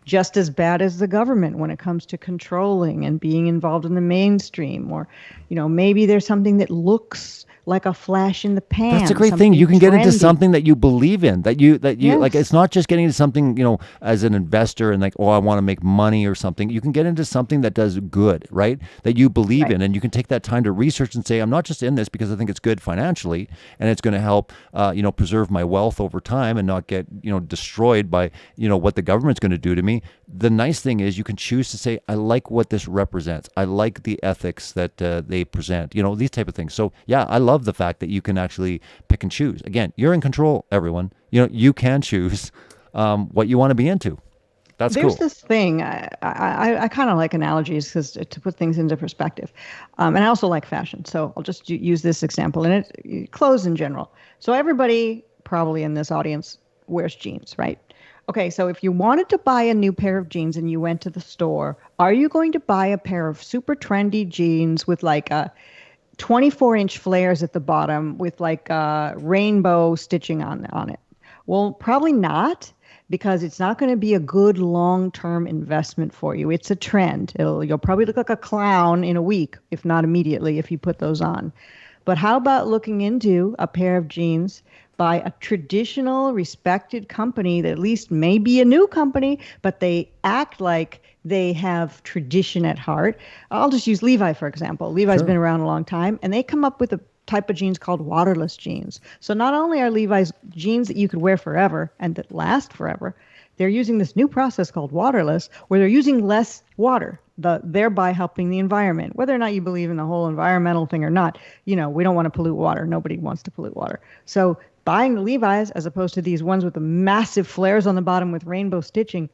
just as bad as the government when it comes to controlling and being involved in the mainstream. Or, maybe there's something that looks like a flash in the pan. That's a great thing. You can get into something that you believe in, that you like. It's not just getting into something, as an investor and like, oh, I want to make money or something. You can get into something that does good, right? That you believe in, and you can take that time to research and say, I'm not just in this because I think it's good financially and it's going to help, preserve my wealth over time and not get, destroyed by, what the government's going to do to me. The nice thing is you can choose to say, I like what this represents. I like the ethics that they present, these type of things. So yeah, I love the fact that you can actually pick and choose. Again, you're in control, everyone. You can choose what you want to be into. That's cool. There's this thing, I kind of like analogies because to put things into perspective. And I also like fashion. So I'll just use this example. And it's clothes in general. So everybody probably in this audience wears jeans, right? Okay, so if you wanted to buy a new pair of jeans and you went to the store, are you going to buy a pair of super trendy jeans with like a 24-inch flares at the bottom with like rainbow stitching on it? Well, probably not, because it's not going to be a good long-term investment for you. It's a trend. You'll probably look like a clown in a week, if not immediately, if you put those on. But how about looking into a pair of jeans by a traditional, respected company that at least may be a new company, but they act like they have tradition at heart? I'll just use Levi, for example. Levi's been around a long time, and they come up with a type of jeans called waterless jeans. So not only are Levi's jeans that you could wear forever and that last forever, they're using this new process called waterless, where they're using less water, thereby helping the environment. Whether or not you believe in the whole environmental thing or not, we don't want to pollute water. Nobody wants to pollute water. So buying the Levi's, as opposed to these ones with the massive flares on the bottom with rainbow stitching,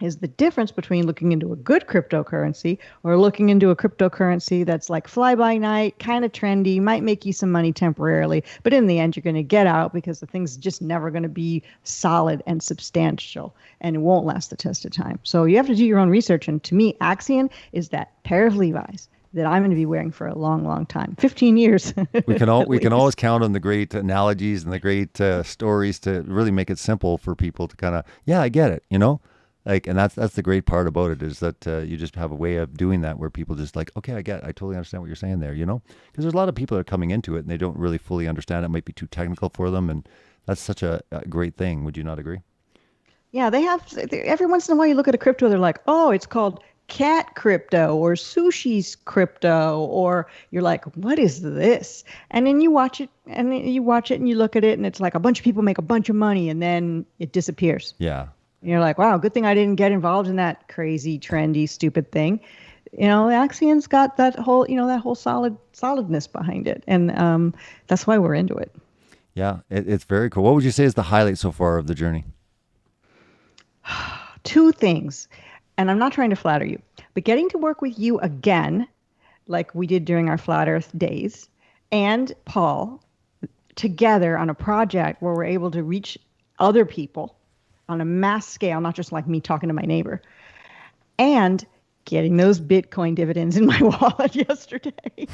is the difference between looking into a good cryptocurrency or looking into a cryptocurrency that's like fly-by-night, kind of trendy, might make you some money temporarily, but in the end, you're going to get out because the thing's just never going to be solid and substantial, and it won't last the test of time. So you have to do your own research, and to me, Axion is that pair of Levi's that I'm going to be wearing for a long, long time, 15 years. We can always count on the great analogies and the great stories to really make it simple for people to kind of, yeah, I get it, Like, and that's the great part about it, is that you just have a way of doing that where people just like, okay, I totally understand what you're saying there, because there's a lot of people that are coming into it and they don't really fully understand. It might be too technical for them, and that's such a great thing. Would you not agree? Yeah, every once in a while you look at a crypto, they're like, oh, it's called cat crypto or sushi's crypto, or you're like, what is this? And then you watch it and you look at it and it's like a bunch of people make a bunch of money and then it disappears. Yeah. And you're like, wow, good thing I didn't get involved in that crazy, trendy, stupid thing. Axion's got that whole, that whole solidness behind it. And that's why we're into it. Yeah, it's very cool. What would you say is the highlight so far of the journey? Two things. And I'm not trying to flatter you, but getting to work with you again, like we did during our Flat Earth days, and Paul together on a project where we're able to reach other people on a mass scale, not just like me talking to my neighbor, and getting those Bitcoin dividends in my wallet yesterday.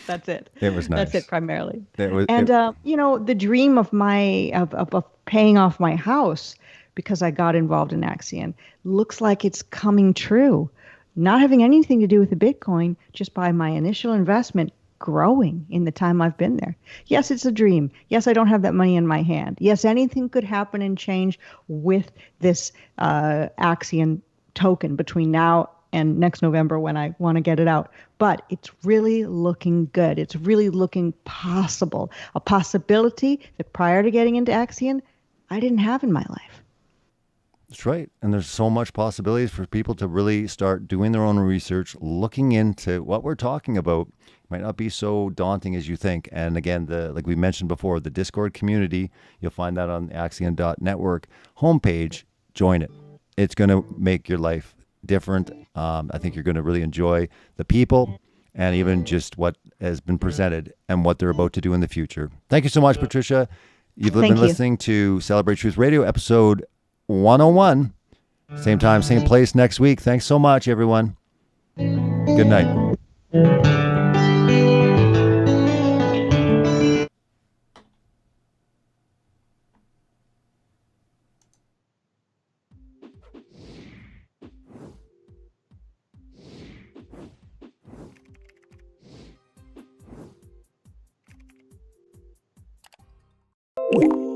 That's it. It was nice. That's it primarily. The dream of of paying off my house because I got involved in Axion looks like it's coming true. Not having anything to do with the Bitcoin, just by my initial investment growing in the time I've been there. Yes, it's a dream. Yes, I don't have that money in my hand. Yes, anything could happen and change with this Axion token between now and next November when I want to get it out. But it's really looking good. It's really looking possible. A possibility that prior to getting into Axion, I didn't have in my life. That's right. And there's so much possibilities for people to really start doing their own research, looking into what we're talking about. It might not be so daunting as you think. And again, like we mentioned before, the Discord community, you'll find that on the Axion.network homepage. Join it. It's going to make your life different. I think you're going to really enjoy the people and even just what has been presented and what they're about to do in the future. Thank you so much, Patricia. You've been listening to Celebrate Truth Radio, episode 101. Same time, same place next week. Thanks so much, everyone. Good night. You